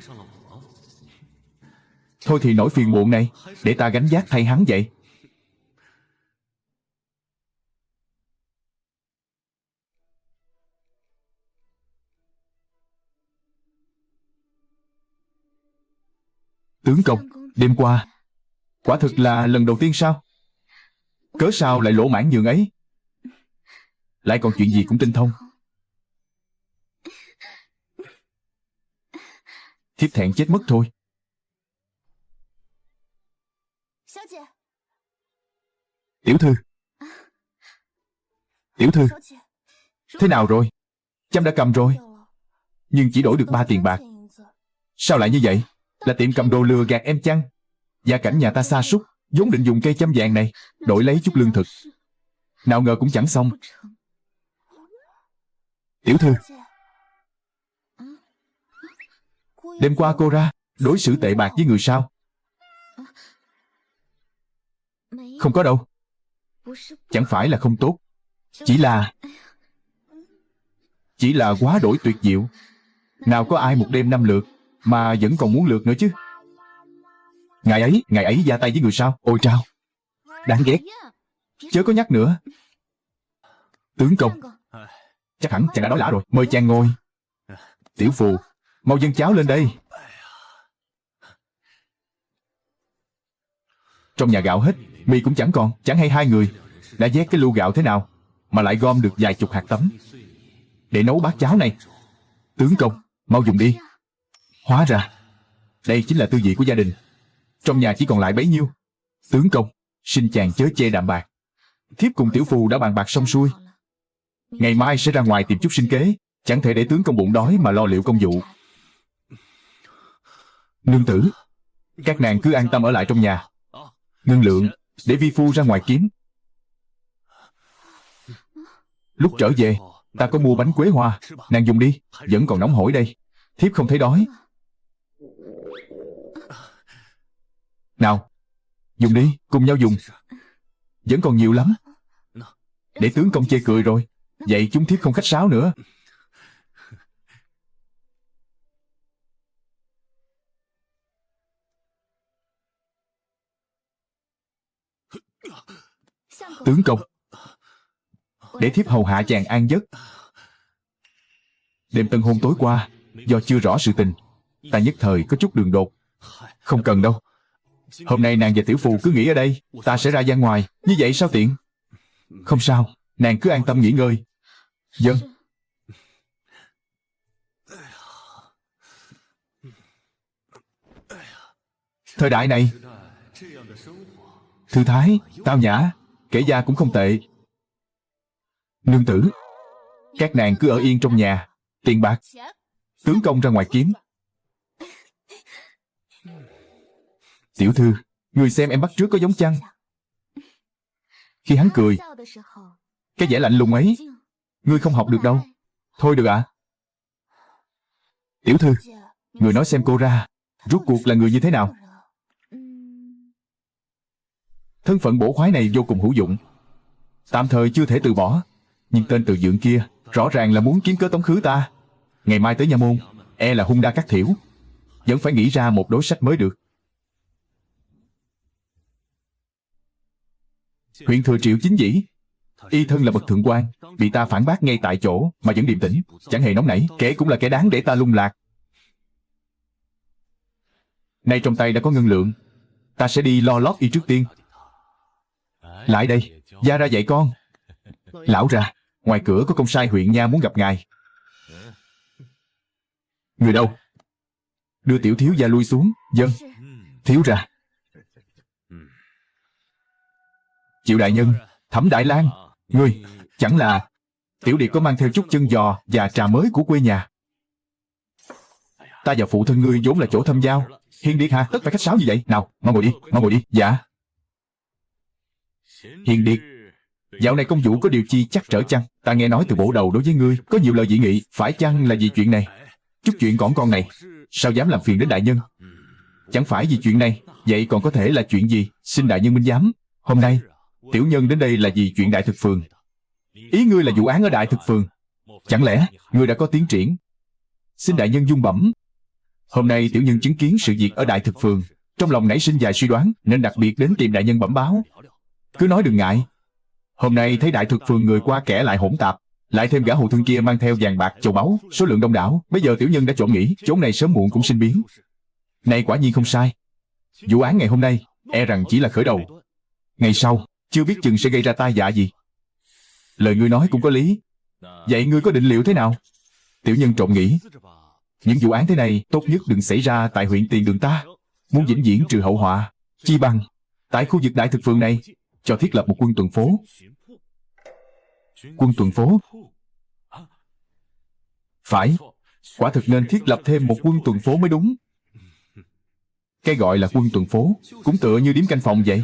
Thôi thì nỗi phiền muộn này để ta gánh vác thay hắn vậy. Tướng công, đêm qua quả thực là lần đầu tiên sao? Cớ sao lại lỗ mãn nhường ấy? Lại còn chuyện gì cũng tinh thông. Thiếp thẹn chết mất thôi. Tiểu thư. Tiểu thư, thế nào rồi? Chăm đã cầm rồi, nhưng chỉ đổi được 3 tiền bạc. Sao lại như vậy? Là tiệm cầm đồ lừa gạt em chăng? Gia cảnh nhà ta sa sút, vốn định dùng cây châm vàng này đổi lấy chút lương thực, nào ngờ cũng chẳng xong. Tiểu thư, đêm qua cô ra đối xử tệ bạc với người sao? Không có đâu. Chẳng phải là không tốt, chỉ là quá đổi tuyệt diệu. Nào có ai một đêm 5 lượt mà vẫn còn muốn lượt nữa chứ. Ngài ấy ra tay với người sao? Ôi trao, đáng ghét. Chớ có nhắc nữa. Tướng công, chắc hẳn chàng đã đói lả rồi. Mời chàng ngồi. Tiểu phù, mau dâng cháo lên đây. Trong nhà gạo hết, mì cũng chẳng còn. Chẳng hay hai người đã vét cái lu gạo thế nào mà lại gom được vài chục hạt tấm để nấu bát cháo này. Tướng công, mau dùng đi. Hóa ra đây chính là tư vị của gia đình. Trong nhà chỉ còn lại bấy nhiêu. Tướng công, xin chàng chớ chê đạm bạc. Thiếp cùng tiểu phù đã bàn bạc xong xuôi. Ngày mai sẽ ra ngoài tìm chút sinh kế. Chẳng thể để tướng công bụng đói mà lo liệu công vụ. Nương tử, các nàng cứ an tâm ở lại trong nhà. Ngân lượng để vi phu ra ngoài kiếm. Lúc trở về, ta có mua bánh quế hoa. Nàng dùng đi, vẫn còn nóng hổi đây. Thiếp không thấy đói. Nào, dùng đi, cùng nhau dùng. Vẫn còn nhiều lắm. Để tướng công chê cười rồi. Vậy chúng thiếp không khách sáo nữa. Tướng công, để thiếp hầu hạ chàng an giấc. Đêm tân hôn tối qua, do chưa rõ sự tình, ta nhất thời có chút đường đột. Không cần đâu. Hôm nay nàng và tiểu phù cứ nghỉ ở đây, ta sẽ ra gian ngoài. Như vậy sao tiện? Không sao, nàng cứ an tâm nghỉ ngơi. Vâng. Thời đại này, thư thái, tao nhã, kể ra cũng không tệ. Nương tử, các nàng cứ ở yên trong nhà. Tiền bạc, tướng công ra ngoài kiếm. Tiểu thư, người xem em bắt trước có giống chăng? Khi hắn cười, cái vẻ lạnh lùng ấy, ngươi không học được đâu. Thôi được ạ. Tiểu thư, người nói xem cô ra, rốt cuộc là người như thế nào? Thân phận bổ khoái này vô cùng hữu dụng, tạm thời chưa thể từ bỏ. Nhưng tên từ dượng kia rõ ràng là muốn kiếm cớ tống khứ ta. Ngày mai tới nha môn, e là hung đa cắt thiểu. Vẫn phải nghĩ ra một đối sách mới được. Huyện thừa Triệu chính dĩ, y thân là bậc thượng quan, bị ta phản bác ngay tại chỗ mà vẫn điềm tĩnh, chẳng hề nóng nảy. Kẻ cũng là kẻ đáng để ta lung lạc. Nay trong tay đã có ngân lượng, ta sẽ đi lo lót y trước tiên. Lại đây, gia ra dạy con. Lão ra, ngoài cửa có công sai huyện nha muốn gặp ngài. Người đâu? Đưa tiểu thiếu gia lui xuống. Vâng. Thiếu ra. Triệu đại nhân, Thẩm Đại Lang, ngươi, chẳng là tiểu điệp có mang theo chút chân giò và trà mới của quê nhà. Ta và phụ thân ngươi vốn là chỗ thâm giao. Hiền điệt hả? Tất phải khách sáo như vậy. Nào, mau ngồi đi, mau ngồi đi. Dạ. Hiền điệt, dạo này công vụ có điều chi chắc trở chăng? Ta nghe nói từ bổ đầu đối với ngươi có nhiều lời dị nghị. Phải chăng là vì chuyện này? Chút chuyện cỏn con này, sao dám làm phiền đến đại nhân? Chẳng phải vì chuyện này, vậy còn có thể là chuyện gì? Xin đại nhân minh giám. Hôm nay tiểu nhân đến đây là vì chuyện Đại Thực Phường. Ý ngươi là vụ án ở Đại Thực Phường? Chẳng lẽ ngươi đã có tiến triển? Xin đại nhân dung bẩm. Hôm nay tiểu nhân chứng kiến sự việc ở Đại Thực Phường, trong lòng nảy sinh vài suy đoán, nên đặc biệt đến tìm đại nhân bẩm báo. Cứ nói đừng ngại. Hôm nay thấy Đại Thực Phường người qua kẻ lại hỗn tạp, lại thêm gã hầu thương kia mang theo vàng bạc châu báu, số lượng đông đảo. Bây giờ tiểu nhân đã trộm nghĩ chốn này sớm muộn cũng sinh biến. Này quả nhiên không sai. Vụ án ngày hôm nay e rằng chỉ là khởi đầu. Ngày sau chưa biết chừng sẽ gây ra tai vạ gì. Lời ngươi nói cũng có lý. Vậy ngươi có định liệu thế nào? Tiểu nhân trộm nghĩ, những vụ án thế này tốt nhất đừng xảy ra tại huyện tiền đường ta. Muốn vĩnh viễn trừ hậu họa, chi bằng tại khu vực Đại Thực Phường này cho thiết lập một quân tuần phố. Quân tuần phố? Phải, quả thực nên thiết lập thêm một quân tuần phố mới đúng. Cái gọi là quân tuần phố cũng tựa như điếm canh phòng vậy.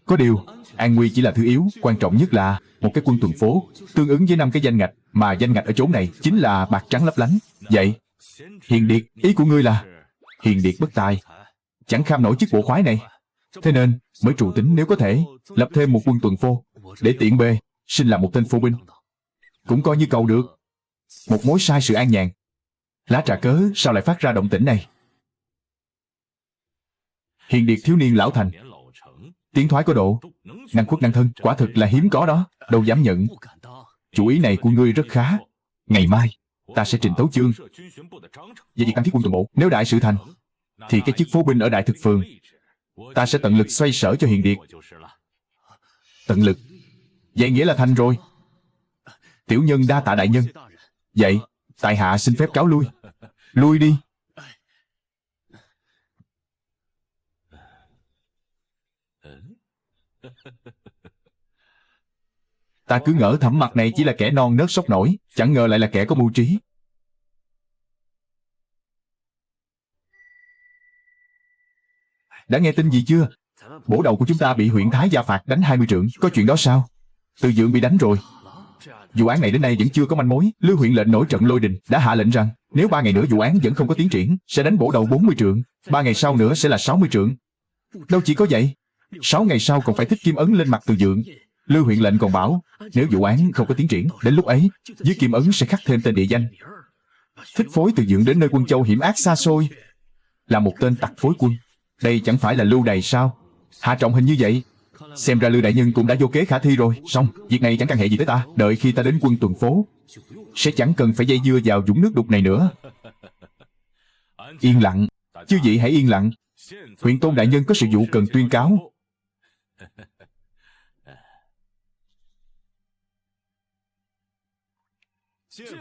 Có điều, an nguy chỉ là thứ yếu, quan trọng nhất là một cái quân tuần phố tương ứng với 5 cái danh ngạch, mà danh ngạch ở chốn này chính là bạc trắng lấp lánh. Vậy, Hiền điệt, ý của ngươi là hiền điệt bất tài, chẳng kham nổi chức bộ khoái này. Thế nên mới trù tính nếu có thể lập thêm một quân tuần phô, để tiện bề sinh làm một tên phô binh, cũng coi như cầu được một mối sai sự an nhàn. Lá trà cớ sao lại phát ra động tĩnh này? Hiền điệt thiếu niên lão thành, tiến thoái có độ, năng khuất năng thân, quả thực là hiếm có đó. Đâu dám nhận. Chủ ý này của ngươi rất khá. Ngày mai ta sẽ trình tấu chương về việc tăng thiết quân tuần bộ. Nếu đại sự thành thì cái chức phó binh ở đại thực phường ta sẽ tận lực xoay sở cho hiền điệt. Tận lực? Vậy nghĩa là thành rồi. Tiểu nhân đa tạ đại nhân. Vậy tại hạ xin phép cáo lui. Lui đi. Ta cứ ngỡ Thẩm Mặc này chỉ là kẻ non nớt sốc nổi, chẳng ngờ lại là kẻ có mưu trí. Đã nghe tin gì chưa? Bổ đầu của chúng ta bị huyện Thái gia phạt đánh 20 trượng. Có chuyện đó sao? Từ Dượng bị đánh rồi. Vụ án này đến nay vẫn chưa có manh mối. Lưu huyện lệnh nổi trận lôi đình đã hạ lệnh rằng nếu 3 ngày nữa vụ án vẫn không có tiến triển, sẽ đánh bổ đầu 40 trượng. 3 ngày sau nữa sẽ là 60 trượng. Đâu chỉ có vậy, 6 ngày sau còn phải thích kim ấn lên mặt Từ Dượng. Lưu huyện lệnh còn bảo nếu vụ án không có tiến triển, đến lúc ấy dưới kim ấn sẽ khắc thêm tên địa danh. Thích phối Từ Dượng đến nơi Quân Châu hiểm ác xa xôi, là một tên tặc phối quân. Đây chẳng phải là Lưu Đày sao? Hạ trọng hình như vậy. Xem ra Lưu đại nhân cũng đã vô kế khả thi rồi. Xong, việc này chẳng căn hệ gì tới ta. Đợi khi ta đến quân tuần phố, sẽ chẳng cần phải dây dưa vào vũng nước đục này nữa. Yên lặng. Chư vị hãy yên lặng. Huyện Tôn đại nhân có sự vụ cần tuyên cáo.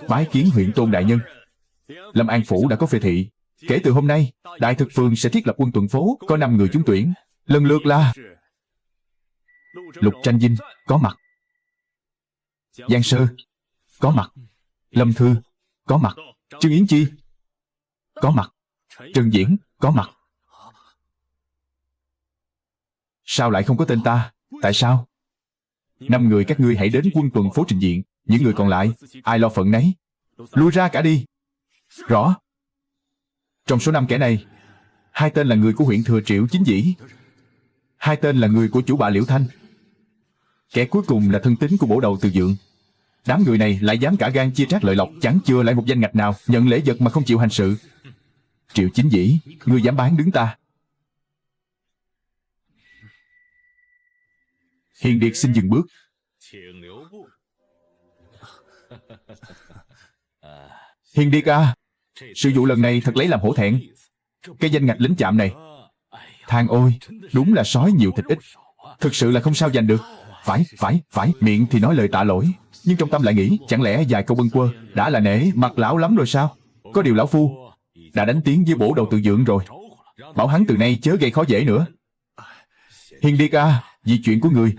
Bái kiến huyện Tôn đại nhân. Lâm An phủ đã có phê thị, kể từ hôm nay đại thực phường sẽ thiết lập quân tuần phố. Có 5 người trúng tuyển, lần lượt là Lục Tranh Vinh có mặt, Giang Sơ có mặt, Lâm Thư có mặt, Trương Yến Chi có mặt, Trần Diễn có mặt. Sao lại không có tên ta? Tại sao? 5 người các ngươi hãy đến quân tuần phố trình diện. Những người còn lại ai lo phận nấy, lui ra cả đi. Rõ. Trong số 5 kẻ này, 2 tên là người của huyện Thừa Triệu Chính Dĩ, 2 tên là người của chủ bạ Liễu Thanh. Kẻ cuối cùng là thân tín của bổ đầu Từ Dượng. Đám người này lại dám cả gan chia trác lợi lộc, chẳng chừa lại một danh ngạch nào, nhận lễ vật mà không chịu hành sự. Triệu Chính Dĩ, ngươi dám bán đứng ta? Hiền điệt xin dừng bước. Hiền điệt à, sự vụ lần này thật lấy làm hổ thẹn. Cái danh ngạch lính chạm này, than ôi, đúng là sói nhiều thịt ít. Thực sự là không sao giành được. Phải, miệng thì nói lời tạ lỗi, nhưng trong tâm lại nghĩ, chẳng lẽ vài câu bâng quơ đã là nể mặt lão lắm rồi sao? Có điều lão phu đã đánh tiếng với bổ đầu Từ Dượng rồi, bảo hắn từ nay chớ gây khó dễ nữa. Hiền điệt à, vì chuyện của người,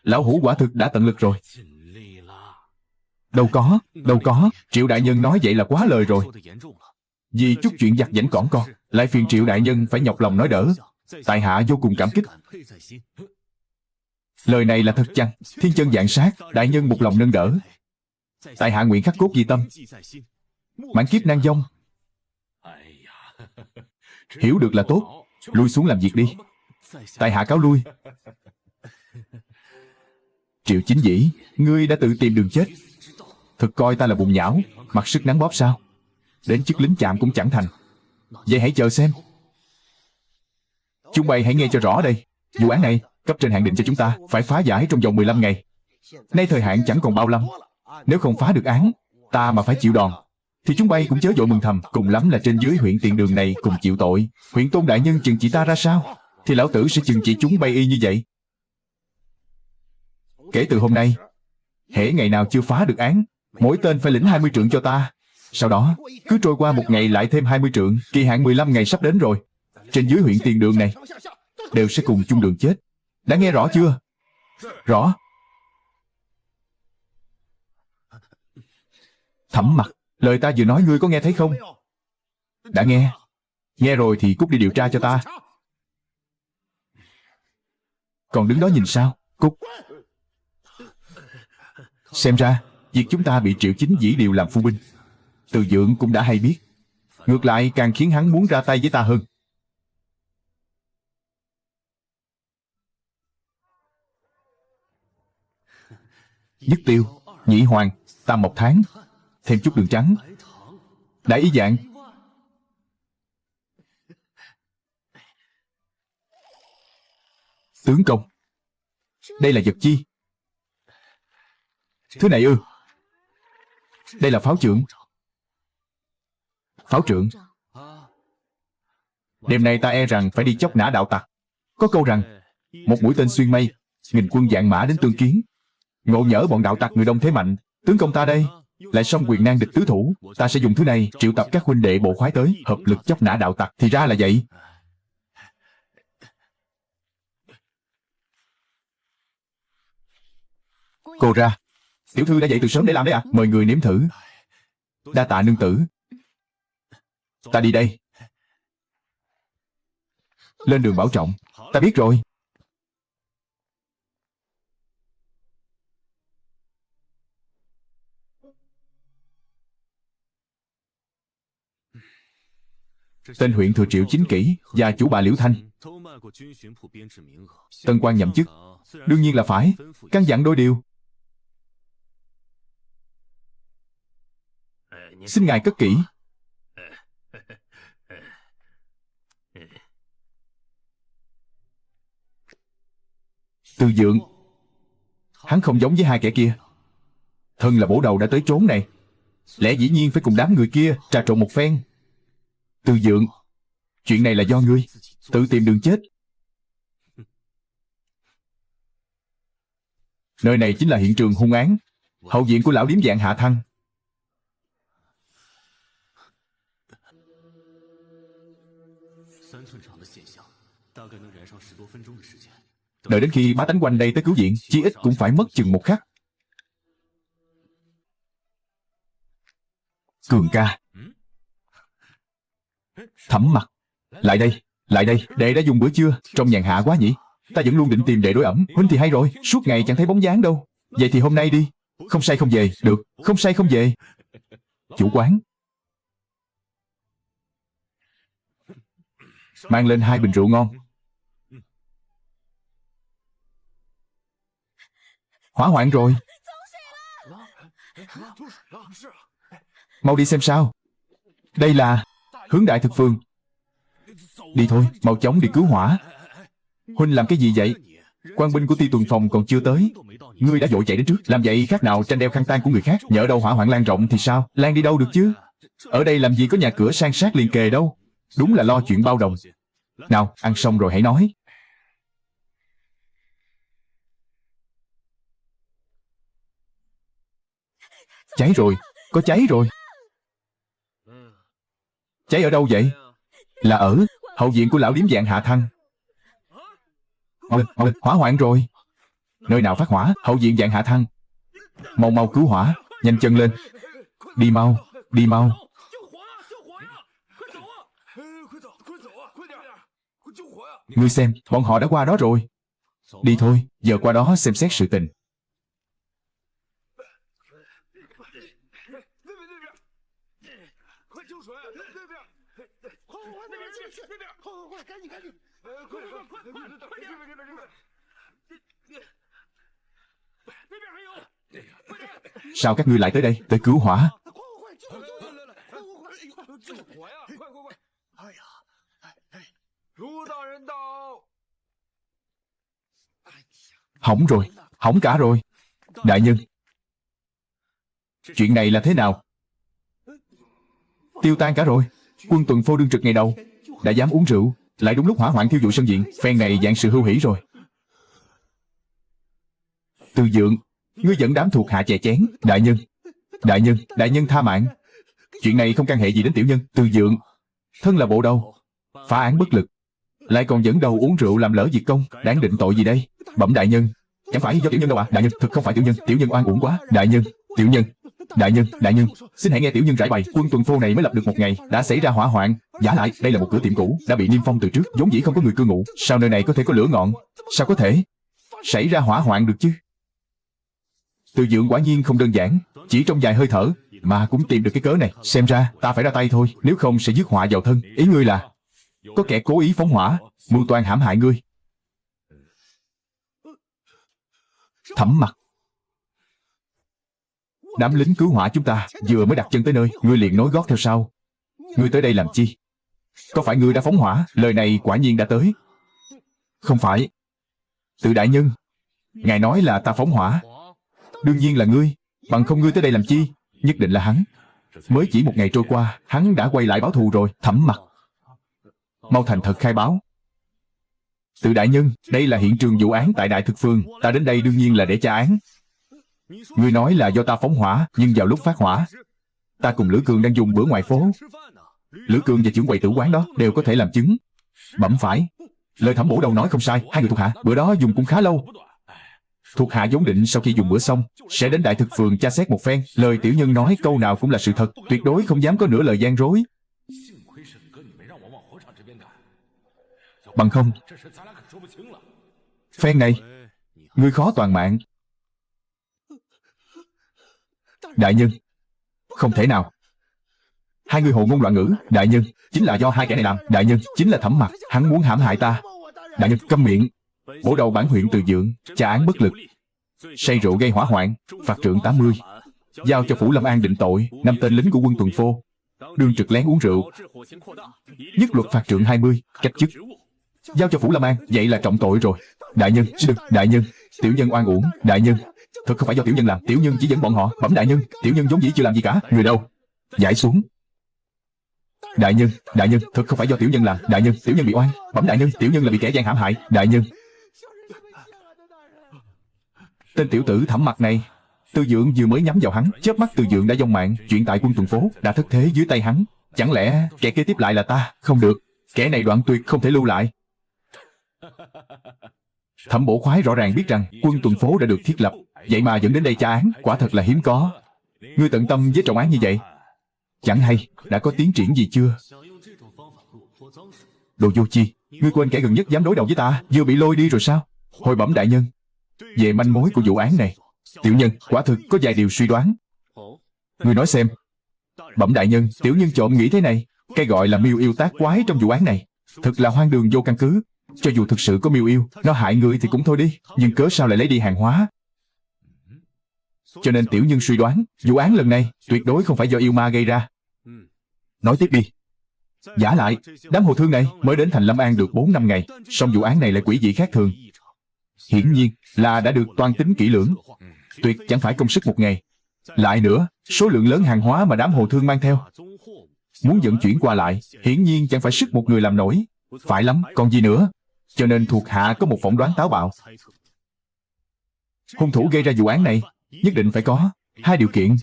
lão hủ quả thực đã tận lực rồi. Đâu có, Triệu đại nhân nói vậy là quá lời rồi. Vì chút chuyện vặt vãnh cỏn con, lại phiền Triệu đại nhân phải nhọc lòng nói đỡ. Tại hạ vô cùng cảm kích. Lời này là thật chăng? Thiên chân vạn sát, đại nhân một lòng nâng đỡ. Tại hạ nguyện khắc cốt ghi tâm, mãn kiếp nan vong. Hiểu được là tốt, lui xuống làm việc đi. Tại hạ cáo lui. Triệu Chính Dĩ, ngươi đã tự tìm đường chết. Thực coi ta là bùn nhão, mặc sức nắng bóp sao? Đến chức lính chạm cũng chẳng thành. Vậy hãy chờ xem. Chúng bay hãy nghe cho rõ đây. Vụ án này, cấp trên hạn định cho chúng ta phải phá giải trong vòng 15 ngày. Nay thời hạn chẳng còn bao lâm. Nếu không phá được án, ta mà phải chịu đòn, thì chúng bay cũng chớ vội mừng thầm. Cùng lắm là trên dưới huyện tiền đường này cùng chịu tội. Huyện Tôn đại nhân chừng trị ta ra sao, thì lão tử sẽ chừng trị chúng bay y như vậy. Kể từ hôm nay, hễ ngày nào chưa phá được án, mỗi tên phải lĩnh 20 trượng cho ta. Sau đó, cứ trôi qua một ngày lại thêm 20 trượng. Kỳ hạn 15 ngày sắp đến rồi. Trên dưới huyện tiền đường này đều sẽ cùng chung đường chết. Đã nghe rõ chưa? Rõ. Thẩm Mặc, lời ta vừa nói ngươi có nghe thấy không? Đã nghe. Nghe rồi thì cút đi điều tra cho ta. Còn đứng đó nhìn sao? Cút. Xem ra việc chúng ta bị Triệu Chính Dĩ điều làm phu binh, Từ Dượng cũng đã hay biết. ngược lại càng khiến hắn muốn ra tay với ta hơn. Dứt tiêu, nhị hoàng, tam mộc tháng, thêm chút đường trắng. Đại ý dạng. Tướng công, đây là vật chi? Thứ này ư? Đây là pháo trượng. Pháo trượng. Đêm nay ta e rằng phải đi chóc nã đạo tặc. Có câu rằng, một mũi tên xuyên mây, nghìn quân vạn mã đến tương kiến. Ngộ nhỡ bọn đạo tặc người đông thế mạnh, tướng công ta đây lại song quyền nan địch tứ thủ. Ta sẽ dùng thứ này triệu tập các huynh đệ bộ khoái tới, hợp lực chóc nã đạo tặc. Thì ra là vậy. Cô ra. Tiểu thư đã dậy từ sớm để làm đấy à? Mời người nếm thử. Đa tạ nương tử. Ta đi đây. Lên đường bảo trọng. Ta biết rồi. Tên huyện thừa Triệu chính kỷ và chủ bà Liễu Thanh, tân quan nhậm chức, đương nhiên là phải căn dặn đôi điều. Xin ngài cất kỹ. Từ Dượng, hắn không giống với hai kẻ kia. Thân là bổ đầu đã tới chốn này, lẽ dĩ nhiên phải cùng đám người kia trà trộn một phen. Từ Dượng, chuyện này là do ngươi tự tìm đường chết. Nơi này chính là hiện trường hung án, hậu viện của lão điếm dạng Hạ Thăng. Đợi đến khi bá tánh quanh đây tới cứu viện, chí ít cũng phải mất chừng một khắc. Cường ca. Thẩm Mặc, lại đây, lại đây. Đệ đã dùng bữa trưa, trông nhàn hạ quá nhỉ? Ta vẫn luôn định tìm đệ đối ẩm. Huynh thì hay rồi, suốt ngày chẳng thấy bóng dáng đâu. Vậy thì hôm nay đi. Không say không về. Được, không say không về. Chủ quán, mang lên 2 bình rượu ngon. Hỏa hoạn rồi. Mau đi xem sao. Đây là Hướng Đại Thực Phường. Đi thôi, mau chóng đi cứu hỏa. Huynh làm cái gì vậy? Quan binh của Ti tuần phòng còn chưa tới, ngươi đã vội chạy đến trước. Làm vậy khác nào tranh đeo khăn tang của người khác. Nhỡ đâu hỏa hoạn lan rộng thì sao? Lan đi đâu được chứ? Ở đây làm gì có nhà cửa san sát liền kề đâu. Đúng là lo chuyện bao đồng. Nào, ăn xong rồi hãy nói. Cháy rồi, có cháy rồi. Cháy ở đâu vậy? Là ở hậu viện của lão điếm dạng Hạ Thăng. Hỏa hoạn rồi. Nơi nào phát hỏa? Hậu viện dạng Hạ Thăng. Mau mau cứu hỏa, nhanh chân lên. Đi mau, đi mau. Ngươi xem, bọn họ đã qua đó rồi. Đi thôi, giờ qua đó xem xét sự tình. Sao các ngươi lại tới đây? Tới cứu hỏa. Hỏng rồi, hỏng cả rồi. Đại nhân, chuyện này là thế nào? Tiêu tan cả rồi. Quân tuần phô đương trực ngày đầu đã dám uống rượu, lại đúng lúc hỏa hoạn thiêu dụi sân viện. Phen này dạng sự hưu hỷ rồi. Từ Dượng, ngươi dẫn đám thuộc hạ chè chén. Đại nhân, đại nhân, đại nhân tha mạng. Chuyện này không can hệ gì đến tiểu nhân. Từ Dượng, thân là bộ đầu, phá án bất lực, lại còn dẫn đầu uống rượu làm lỡ việc công, đáng định tội gì đây? Bẩm đại nhân, chẳng phải do tiểu nhân đâu ạ. Đại nhân, thực không phải tiểu nhân, tiểu nhân oan uổng quá. Đại nhân, tiểu nhân, đại nhân, xin hãy nghe tiểu nhân giải bày. Quân tuần phô này mới lập được một ngày, đã xảy ra hỏa hoạn. Giả lại, đây là một cửa tiệm cũ, đã bị niêm phong từ trước, vốn dĩ không có người cư ngụ. Sao nơi này có thể có lửa ngọn? Sao có thể xảy ra hỏa hoạn được chứ? Từ Dượng quả nhiên không đơn giản, Chỉ trong vài hơi thở mà cũng tìm được cái cớ này. Xem ra ta phải ra tay thôi, nếu không sẽ rước họa vào thân. Ý ngươi là có kẻ cố ý phóng hỏa, mưu toan hãm hại ngươi. Thẩm Mặc, đám lính cứu hỏa chúng ta vừa mới đặt chân tới nơi, ngươi liền nối gót theo sau. Ngươi tới đây làm chi? Có phải ngươi đã phóng hỏa? Lời này quả nhiên đã tới. Không phải. Tự đại nhân, ngài nói là ta phóng hỏa. Đương nhiên là ngươi. Bằng không ngươi tới đây làm chi? Nhất định là hắn. Mới chỉ một ngày trôi qua, hắn đã quay lại báo thù rồi. Thẩm Mặc, mau thành thật khai báo. Tự đại nhân, đây là hiện trường vụ án tại Đại Thực Phường. Ta đến đây đương nhiên là để tra án. Ngươi nói là do ta phóng hỏa, nhưng vào lúc phát hỏa, ta cùng Lữ Cường đang dùng bữa ngoài phố. Lữ Cường và trưởng quầy tử quán đó đều có thể làm chứng. Bẩm phải. Lời Thẩm Bổ Đầu nói không sai. Hai người thuộc hạ bữa đó dùng cũng khá lâu. Thuộc hạ vốn định sau khi dùng bữa xong sẽ đến Đại Thực Phường tra xét một phen. Lời tiểu nhân nói câu nào cũng là sự thật, tuyệt đối không dám có nửa lời gian dối. Bằng không, phen này ngươi khó toàn mạng. Đại nhân, không thể nào. Hai người hồ ngôn loạn ngữ. Đại nhân, chính là do hai kẻ này làm. Đại nhân, chính là Thẩm Mặc, hắn muốn hãm hại ta. Đại nhân, câm miệng. Bổ đầu bản huyện Từ Dượng, tra án bất lực, say rượu gây hỏa hoạn, phạt trượng 80. Giao cho Phủ Lâm An định tội 5 tên lính của quân tuần phô, đương trực lén uống rượu. Nhất luật phạt trượng 20, cách chức. Giao cho Phủ Lâm An, vậy là trọng tội rồi. Đại nhân, đừng. Đại nhân, tiểu nhân oan uổng. Đại nhân, thật không phải do tiểu nhân làm. Tiểu nhân chỉ dẫn bọn họ. Bẩm đại nhân, tiểu nhân vốn dĩ chưa làm gì cả. Người đâu? Giải xuống. Đại nhân, thật không phải do tiểu nhân làm. Đại nhân, tiểu nhân bị oan. Bẩm đại nhân, tiểu nhân là bị kẻ gian hãm hại. Đại nhân. Tên tiểu tử Thẩm Mặc này, Từ Dượng vừa mới nhắm vào hắn, chớp mắt Từ Dượng đã vong mạng. Chuyện tại quân tuần phố đã thất thế dưới tay hắn. Chẳng lẽ kẻ kế tiếp lại là ta? Không được, kẻ này đoạn tuyệt không thể lưu lại. Thẩm Bổ Khoái rõ ràng biết rằng quân tuần phố đã được thiết lập, vậy mà vẫn đến đây tra án, quả thật là hiếm có. Ngươi tận tâm với trọng án như vậy, chẳng hay đã có tiến triển gì chưa? Đồ vô chi, ngươi quên kẻ gần nhất dám đối đầu với ta vừa bị lôi đi rồi sao? Hồi bẩm đại nhân, về manh mối của vụ án này, tiểu nhân quả thực có vài điều suy đoán. Ngươi nói xem. Bẩm đại nhân, tiểu nhân trộm nghĩ thế này, cái gọi là miêu yêu tác quái trong vụ án này thật là hoang đường vô căn cứ. Cho dù thực sự có miêu yêu, nó hại người thì cũng thôi đi, nhưng cớ sao lại lấy đi hàng hóa? Cho nên tiểu nhân suy đoán, vụ án lần này tuyệt đối không phải do yêu ma gây ra. Nói tiếp đi. Giả lại, đám hồ thương này mới đến thành Lâm An được 4-5 ngày, song vụ án này lại quỷ dị khác thường. Hiển nhiên là đã được toan tính kỹ lưỡng, tuyệt chẳng phải công sức một ngày. Lại nữa, số lượng lớn hàng hóa mà đám hồ thương mang theo, muốn vận chuyển qua lại, hiển nhiên chẳng phải sức một người làm nổi. Phải lắm, còn gì nữa? Cho nên thuộc hạ có một phỏng đoán táo bạo. Hung thủ gây ra vụ án này nhất định phải có 2 điều kiện.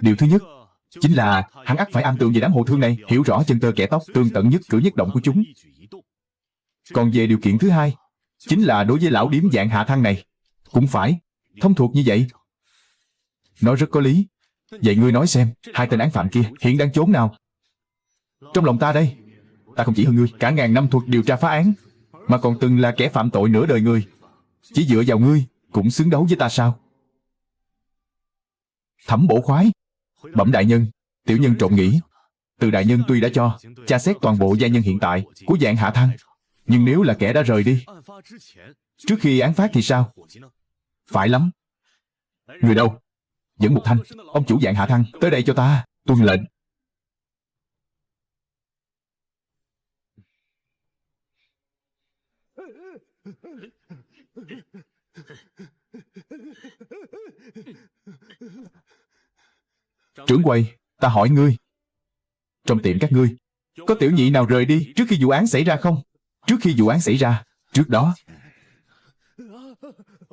Điều thứ nhất chính là hắn ắt phải am tường về đám hồ thương này, hiểu rõ chân tơ kẻ tóc, tường tận nhất cử nhất động của chúng. Còn về điều kiện thứ hai, chính là đối với lão điếm dạng Hạ Thăng này cũng phải thông thuộc như vậy. Nói rất có lý. Vậy ngươi nói xem, 2 tên án phạm kia hiện đang trốn nào? Trong lòng ta đây, ta không chỉ hơn ngươi cả ngàn năm thuật điều tra phá án, mà còn từng là kẻ phạm tội nửa đời người. Chỉ dựa vào ngươi cũng xứng đấu với ta sao? Thẩm Bổ Khoái. Bẩm đại nhân, tiểu nhân trộm nghĩ, Từ đại nhân tuy đã cho tra xét toàn bộ gia nhân hiện tại của dạng Hạ Thăng, nhưng nếu là kẻ đã rời đi trước khi án phát thì sao? Phải lắm. Người đâu? Dẫn Mục Thanh, ông chủ dạng Hạ Thăng tới đây cho ta. Tuân lệnh. Trưởng quầy, ta hỏi ngươi, trong tiệm các ngươi có tiểu nhị nào rời đi trước khi vụ án xảy ra không? Trước khi vụ án xảy ra, trước đó.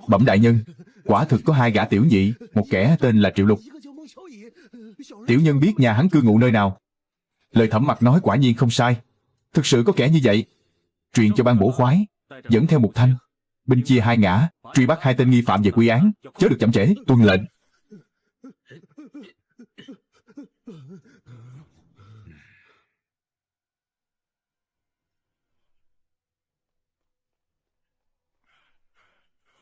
Bẩm đại nhân, quả thực có 2 gã tiểu nhị, một kẻ tên là Triệu Lục. Tiểu nhân biết nhà hắn cư ngụ nơi nào. Lời Thẩm Mặc nói quả nhiên không sai, thực sự có kẻ như vậy. Truyền cho ban Bổ Khoái dẫn theo Mục Thanh, binh chia 2 ngã, truy bắt 2 tên nghi phạm về quy án, chớ được chậm trễ. Tuân lệnh.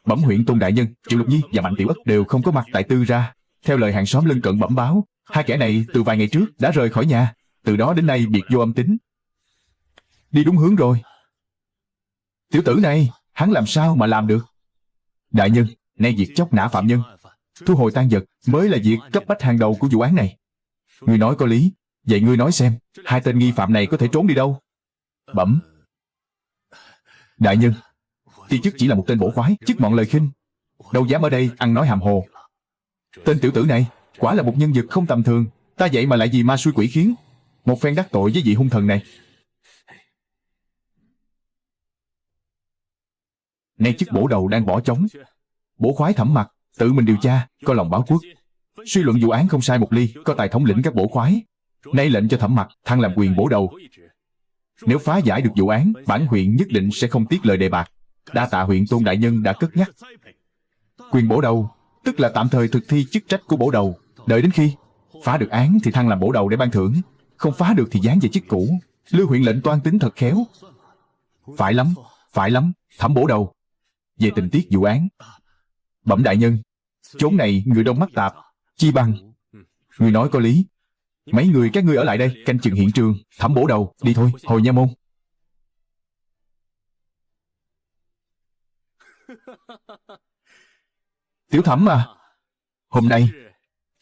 Bẩm huyện Tôn đại nhân, Triệu Lục Nhi và Mạnh Tiểu Ất đều không có mặt tại Tư ra. Theo lời hàng xóm lân cận bẩm báo, hai kẻ này từ vài ngày trước đã rời khỏi nhà, từ đó đến nay biệt vô âm tính. Đi đúng hướng rồi. Tiểu tử này, hắn làm sao mà làm được? Đại nhân, nay việc chóc nã phạm nhân, thu hồi tang vật mới là việc cấp bách hàng đầu của vụ án này. Ngươi nói có lý. Vậy ngươi nói xem, hai tên nghi phạm này có thể trốn đi đâu? Bẩm đại nhân, ti chức chỉ là một tên bổ khoái, chức mọn lời khinh, đâu dám ở đây ăn nói hàm hồ. Tên tiểu tử này quả là một nhân vật không tầm thường, ta vậy mà lại vì ma xui quỷ khiến, một phen đắc tội với vị hung thần này. Nay chức bổ đầu đang bỏ trống, bổ khoái Thẩm Mặc tự mình điều tra, có lòng báo quốc, suy luận vụ án không sai một ly, có tài thống lĩnh các bổ khoái. Nay lệnh cho Thẩm Mặc thăng làm quyền bổ đầu. Nếu phá giải được vụ án, bản huyện nhất định sẽ không tiếc lời đề bạc. Đa tạ huyện Tôn đại nhân đã cất nhắc. Quyền bổ đầu tức là tạm thời thực thi chức trách của bổ đầu, đợi đến khi phá được án thì thăng làm bổ đầu để ban thưởng, không phá được thì giáng về chức cũ. Lưu huyện lệnh toan tính thật khéo. Phải lắm, Thẩm bổ đầu. Về tình tiết vụ án, bẩm đại nhân, chốn này người đông mắt tạp, chi bằng người nói có lý. Mấy người các ngươi ở lại đây canh chừng hiện trường. Thẩm bổ đầu, đi thôi, hồi nha môn. Tiểu Thẩm à, hôm nay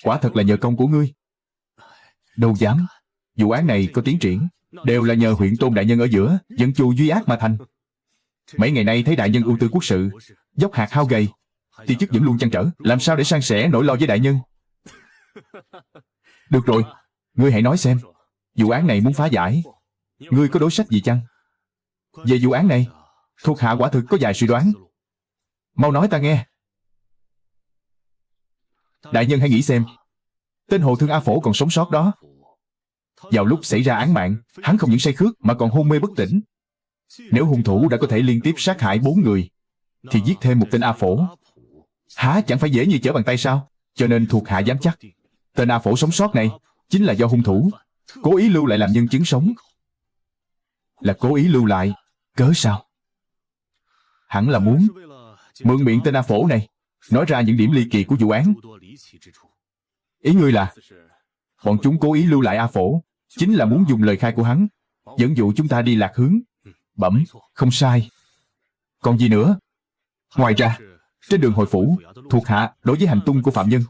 quả thật là nhờ công của ngươi. Đâu dám, vụ án này có tiến triển đều là nhờ huyện Tôn đại nhân ở giữa dẫn chu duy ác mà thành. Mấy ngày nay thấy đại nhân ưu tư quốc sự, dốc hạt hao gầy, ti chức vẫn luôn trăn trở làm sao để san sẻ nỗi lo với đại nhân. Được rồi, ngươi hãy nói xem, vụ án này muốn phá giải, ngươi có đối sách gì chăng? Về vụ án này, thuộc hạ quả thực có vài suy đoán. Mau nói ta nghe. Đại nhân hãy nghĩ xem, tên Hồ Thương A Phổ còn sống sót đó, vào lúc xảy ra án mạng, hắn không những say khướt mà còn hôn mê bất tỉnh. Nếu hung thủ đã có thể liên tiếp sát hại 4 người, thì giết thêm một tên A Phổ há chẳng phải dễ như trở bàn tay sao? Cho nên thuộc hạ dám chắc, tên A Phổ sống sót này chính là do hung thủ cố ý lưu lại làm nhân chứng sống. Là cố ý lưu lại, cớ sao? Hẳn là muốn mượn miệng tên A Phổ này nói ra những điểm ly kỳ của vụ án. Ý ngươi là bọn chúng cố ý lưu lại A Phổ chính là muốn dùng lời khai của hắn dẫn dụ chúng ta đi lạc hướng. Bẩm, không sai. Còn gì nữa? Ngoài ra, trên đường hồi phủ, thuộc hạ đối với hành tung của phạm nhân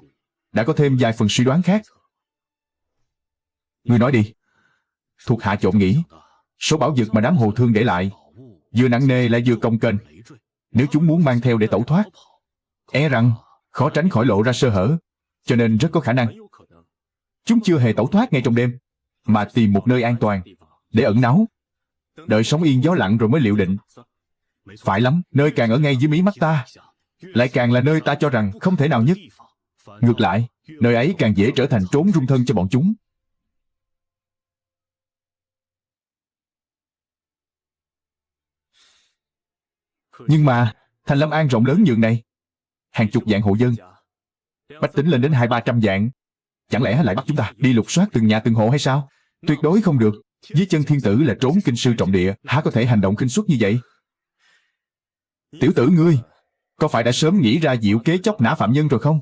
đã có thêm vài phần suy đoán khác. Ngươi nói đi. Thuộc hạ trộm nghĩ, số bảo vật mà đám Hồ Thương để lại vừa nặng nề lại vừa cồng kềnh. Nếu chúng muốn mang theo để tẩu thoát, e rằng khó tránh khỏi lộ ra sơ hở, cho nên rất có khả năng chúng chưa hề tẩu thoát ngay trong đêm, mà tìm một nơi an toàn để ẩn náu, đợi sóng yên gió lặng rồi mới liệu định. Phải lắm, nơi càng ở ngay dưới mí mắt ta lại càng là nơi ta cho rằng không thể nào nhất. Ngược lại, nơi ấy càng dễ trở thành trốn rung thân cho bọn chúng. Nhưng mà thành Lâm An rộng lớn nhường này, hàng chục vạn hộ dân, bách tính lên đến 200-300 vạn, chẳng lẽ lại bắt chúng ta đi lục soát từng nhà từng hộ hay sao? Tuyệt đối không được. Dưới chân thiên tử là trốn kinh sư trọng địa, há có thể hành động khinh suất như vậy? Tiểu tử ngươi, có phải đã sớm nghĩ ra diệu kế chóc nã phạm nhân rồi không?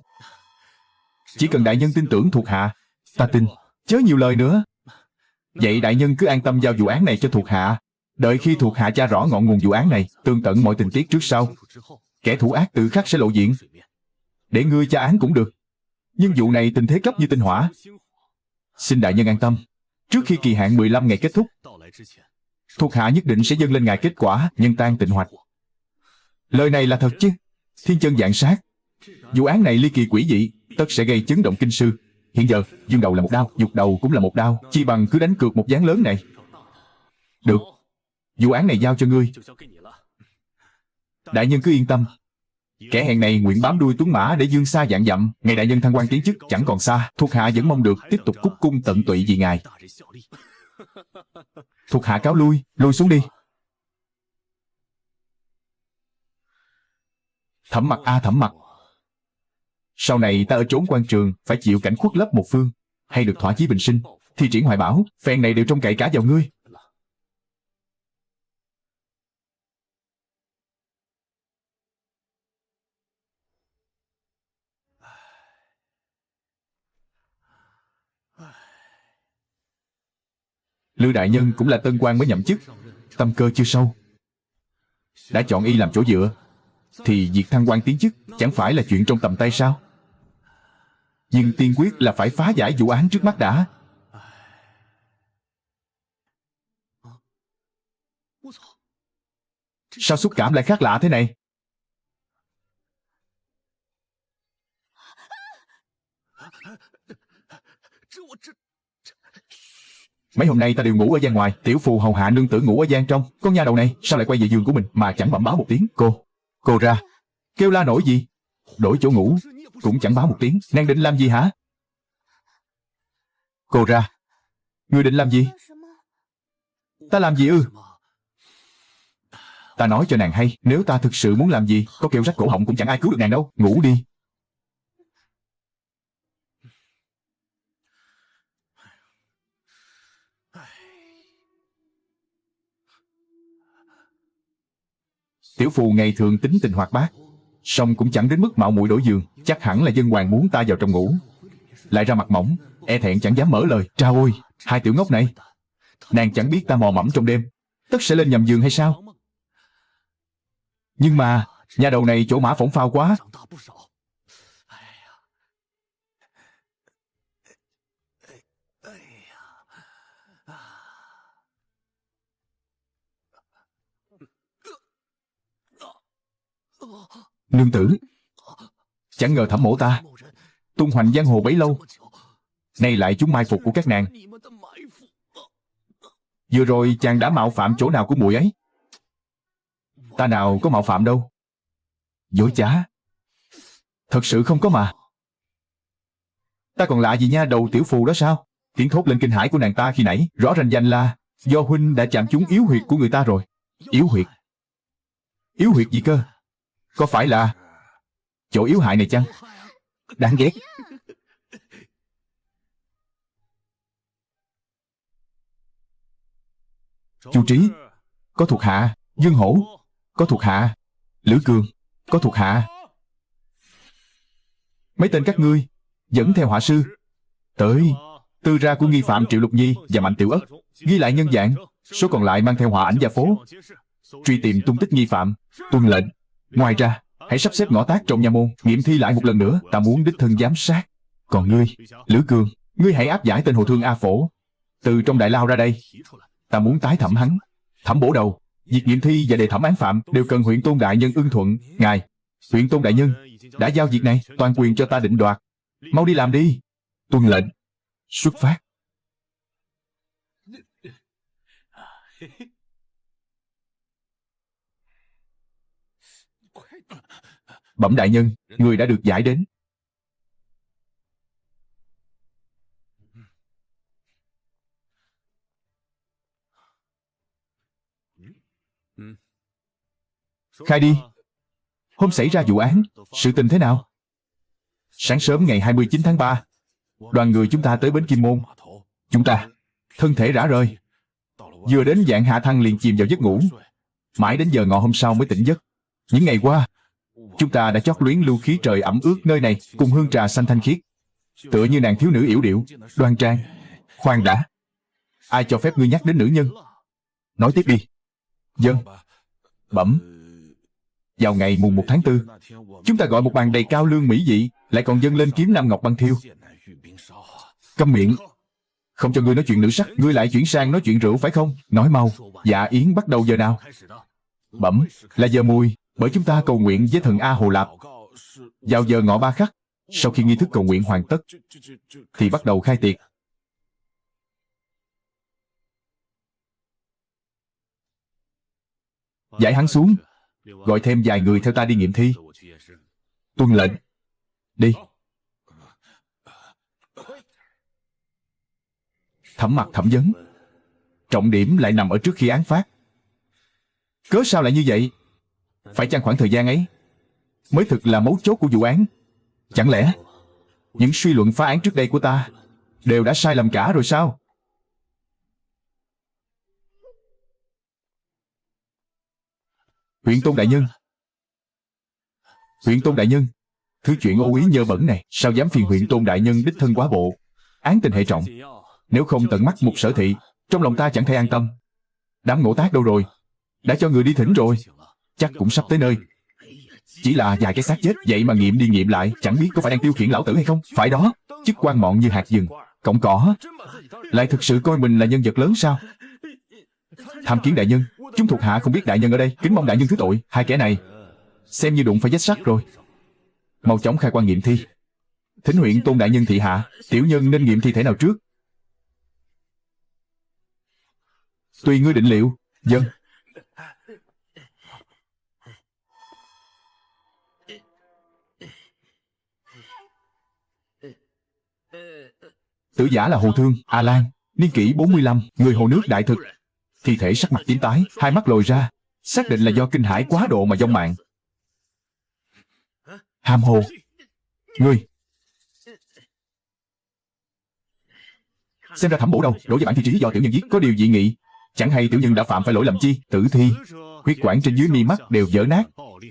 Chỉ cần đại nhân tin tưởng thuộc hạ, ta tin, chớ nhiều lời nữa. Vậy đại nhân cứ an tâm giao vụ án này cho thuộc hạ, đợi khi thuộc hạ tra rõ ngọn nguồn vụ án này, tường tận mọi tình tiết trước sau, kẻ thủ ác tự khắc sẽ lộ diện. Để ngươi tra án cũng được, nhưng vụ này tình thế cấp như tinh hỏa. Xin đại nhân an tâm, trước khi kỳ hạn 15 ngày kết thúc, thuộc hạ nhất định sẽ dâng lên ngài kết quả nhân tang tịnh hoạch. Lời này là thật chứ? Thiên chân vạn sát, vụ án này ly kỳ quỷ dị, tất sẽ gây chấn động kinh sư. Hiện giờ dương đầu là một đao, dục đầu cũng là một đao, chi bằng cứ đánh cược một ván lớn này. Được, vụ án này giao cho ngươi. Đại nhân cứ yên tâm, kẻ hèn này nguyện bám đuôi tuấn mã để dương xa vạn dặm. Ngày đại nhân thăng quan tiến chức chẳng còn xa, thuộc hạ vẫn mong được tiếp tục cúc cung tận tụy vì ngài. Thuộc hạ cáo lui, lui xuống đi. Thẩm Mặc a Thẩm Mặc, sau này ta ở trốn quan trường phải chịu cảnh khuất lấp một phương, hay được thỏa chí bình sinh, thi triển hoài bão, phen này đều trông cậy cả vào ngươi. Lư đại nhân cũng là tân quan mới nhậm chức, tâm cơ chưa sâu. Đã chọn y làm chỗ dựa, thì việc thăng quan tiến chức chẳng phải là chuyện trong tầm tay sao? Nhưng tiên quyết là phải phá giải vụ án trước mắt đã. Sao xúc cảm lại khác lạ thế này? Mấy hôm nay ta đều ngủ ở gian ngoài, tiểu phù hầu hạ nương tử ngủ ở gian trong. Con nha đầu này sao lại quay về giường của mình mà chẳng bẩm báo một tiếng? Cô ra. Kêu la nổi gì? Đổi chỗ ngủ cũng chẳng báo một tiếng. Nàng định làm gì hả? Cô ra. Ngươi định làm gì? Ta làm gì ư? Ta nói cho nàng hay, nếu ta thực sự muốn làm gì, có kêu rách cổ họng cũng chẳng ai cứu được nàng đâu. Ngủ đi. Tiểu phù ngày thường tính tình hoạt bát, song cũng chẳng đến mức mạo muội đổi giường. Chắc hẳn là dân hoàng muốn ta vào trong ngủ, lại ra mặt mỏng, e thẹn chẳng dám mở lời. Trao ôi, hai tiểu ngốc này, nàng chẳng biết ta mò mẫm trong đêm, tất sẽ lên nhầm giường hay sao? Nhưng mà nhà đầu này chỗ mã phỏng phao quá. Nương tử, chẳng ngờ thẩm mổ ta tung hoành giang hồ bấy lâu, nay lại trúng mai phục của các nàng. Vừa rồi chàng đã mạo phạm chỗ nào của muội ấy? Ta nào có mạo phạm đâu. Dối trá. Thật sự không có mà. Ta còn lạ gì nha đầu tiểu phù đó sao? Tiếng thốt lên kinh hãi của nàng ta khi nãy rõ rành rành là do huynh đã chạm trúng yếu huyệt của người ta rồi. Yếu huyệt? Yếu huyệt gì cơ? Có phải là chỗ yếu hại này chăng? Đáng ghét. Chu Trí có thuộc hạ, Dương Hổ có thuộc hạ, Lữ Cường có thuộc hạ. Mấy tên các ngươi dẫn theo họa sư tới tư ra của nghi phạm Triệu Lục Nhi và Mạnh Tiểu Ất, ghi lại nhân dạng, số còn lại mang theo họa ảnh gia phố, truy tìm tung tích nghi phạm. Tuân lệnh. Ngoài ra hãy sắp xếp ngõ tát trong nha môn nghiệm thi lại một lần nữa. Ta muốn đích thân giám sát. Còn ngươi, Lữ Cường, ngươi hãy áp giải tên hồ thương A Phổ từ trong đại lao ra đây. Ta muốn tái thẩm hắn. Thẩm bổ đầu, việc nghiệm thi và đề thẩm án phạm đều cần huyện tôn đại nhân ưng thuận. Ngài, huyện tôn đại nhân đã giao việc này toàn quyền cho ta định đoạt. Mau đi làm đi. Tuân lệnh. Xuất phát. Bẩm đại nhân, người đã được giải đến. Khai đi. Hôm xảy ra vụ án, sự tình thế nào? Sáng sớm ngày 29 tháng 3, đoàn người chúng ta tới bến Kim Môn. Chúng ta thân thể rã rời, vừa đến Vạn Hạ Thăng liền chìm vào giấc ngủ, mãi đến giờ ngọ hôm sau mới tỉnh giấc. Những ngày qua, chúng ta đã chót luyến lưu khí trời ẩm ướt nơi này cùng hương trà xanh thanh khiết, tựa như nàng thiếu nữ yểu điệu, đoan trang. Khoan đã, ai cho phép ngươi nhắc đến nữ nhân? Nói tiếp đi. Vâng. Bẩm. Vào ngày mùng 1 tháng 4, chúng ta gọi một bàn đầy cao lương mỹ vị, lại còn dâng lên kiếm nam ngọc băng thiêu. Câm miệng. Không cho ngươi nói chuyện nữ sắc, ngươi lại chuyển sang nói chuyện rượu phải không? Nói mau, dạ yến bắt đầu giờ nào? Bẩm, là giờ mùi, bởi chúng ta cầu nguyện với thần A Hồ Lạp. Vào giờ ngọ 3 khắc, sau khi nghi thức cầu nguyện hoàn tất, thì bắt đầu khai tiệc. Giải hắn xuống, gọi thêm vài người theo ta đi nghiệm thi. Tuân lệnh. Đi. Thẩm mặt thẩm vấn, trọng điểm lại nằm ở trước khi án phát. Cớ sao lại như vậy? Phải chăng khoảng thời gian ấy mới thực là mấu chốt của vụ án? Chẳng lẽ những suy luận phá án trước đây của ta đều đã sai lầm cả rồi sao? Huyện tôn đại nhân, huyện tôn đại nhân, thứ chuyện ô uế nhơ bẩn này sao dám phiền huyện tôn đại nhân đích thân quá bộ. Án tình hệ trọng, nếu không tận mắt một sở thị Trong lòng ta chẳng thể an tâm. Đám Ngộ Tác đâu rồi? Đã cho người đi thỉnh rồi. Chắc cũng sắp tới nơi. Chỉ là vài cái xác chết, vậy mà nghiệm đi nghiệm lại, chẳng biết có phải đang tiêu khiển lão tử hay không. Phải đó, chức quan mọn như hạt vừng, cọng cỏ, lại thực sự coi mình là nhân vật lớn sao? Tham kiến đại nhân, chúng thuộc hạ không biết đại nhân ở đây, kính mong đại nhân thứ tội. Hai kẻ này xem như đụng phải vết sắt rồi. Mau chóng khai quan nghiệm thi. Thỉnh huyện Tôn đại nhân thị hạ, tiểu nhân nên nghiệm thi thể nào trước? Tùy ngươi định liệu. Vâng. Tử giả là Hồ Thương, A Lan, niên kỷ 45, người Hồ nước đại thực. Thi thể sắc mặt tím tái, hai mắt lồi ra, xác định là do kinh hãi quá độ mà vong mạng. Hàm hồ. Ngươi xem ra Thẩm Bổ đâu đối với bản thi trí do tiểu nhân giết có điều dị nghị. Chẳng hay tiểu nhân đã phạm phải lỗi lầm chi? Tử thi, huyết quản trên dưới mi mắt đều vỡ nát,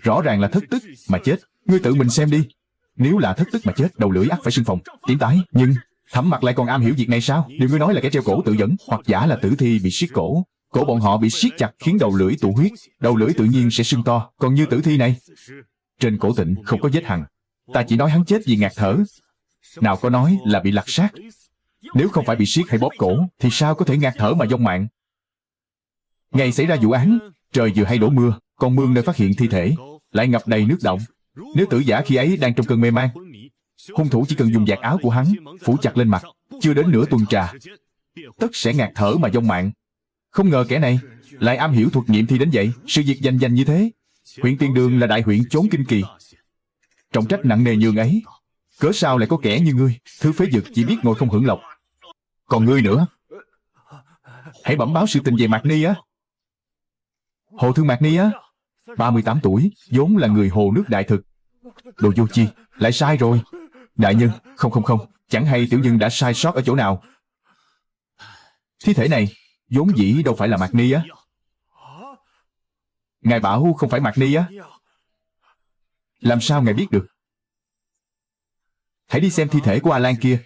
rõ ràng là thất tức mà chết. Ngươi tự mình xem đi. Nếu là thất tức mà chết, đầu lưỡi ắt phải sưng phồng, tím tái. Nhưng Thẩm Mặc lại còn am hiểu việc này sao? Điều ngươi nói là kẻ treo cổ tự dẫn, hoặc giả là tử thi bị siết cổ. Cổ bọn họ bị siết chặt khiến đầu lưỡi tụ huyết, đầu lưỡi tự nhiên sẽ sưng to. Còn như tử thi này, trên cổ Tịnh không có vết hằn. Ta chỉ nói hắn chết vì ngạt thở, nào có nói là bị lặt sát. Nếu không phải bị siết hay bóp cổ, thì sao có thể ngạt thở mà vong mạng? Ngày xảy ra vụ án, trời vừa hay đổ mưa, con mương nơi phát hiện thi thể lại ngập đầy nước đọng. Nếu tử giả khi ấy đang trong cơn mê man, hung thủ chỉ cần dùng vạt áo của hắn phủ chặt lên mặt, chưa đến nửa tuần trà, tất sẽ ngạt thở mà vong mạng. Không ngờ kẻ này lại am hiểu thuật nghiệm thi đến vậy. Sự việc danh như thế. Huyện Tiền Đường là đại huyện chốn kinh kỳ, trọng trách nặng nề nhường ấy, cớ sao lại có kẻ như ngươi, thứ phế vật chỉ biết ngồi không hưởng lộc. Còn ngươi nữa, hãy bẩm báo sự tình về Mạc Ni á. Hồ Thương Mạc Ni á, 38 tuổi, vốn là người Hồ nước đại thực. Đồ vô chi, lại sai rồi. Đại nhân, không, chẳng hay tiểu nhân đã sai sót ở chỗ nào. Thi thể này vốn dĩ đâu phải là Mạc Ni á. Ngài bảo không phải Mạc Ni á? Làm sao ngài biết được? Hãy đi xem thi thể của A Lan kia.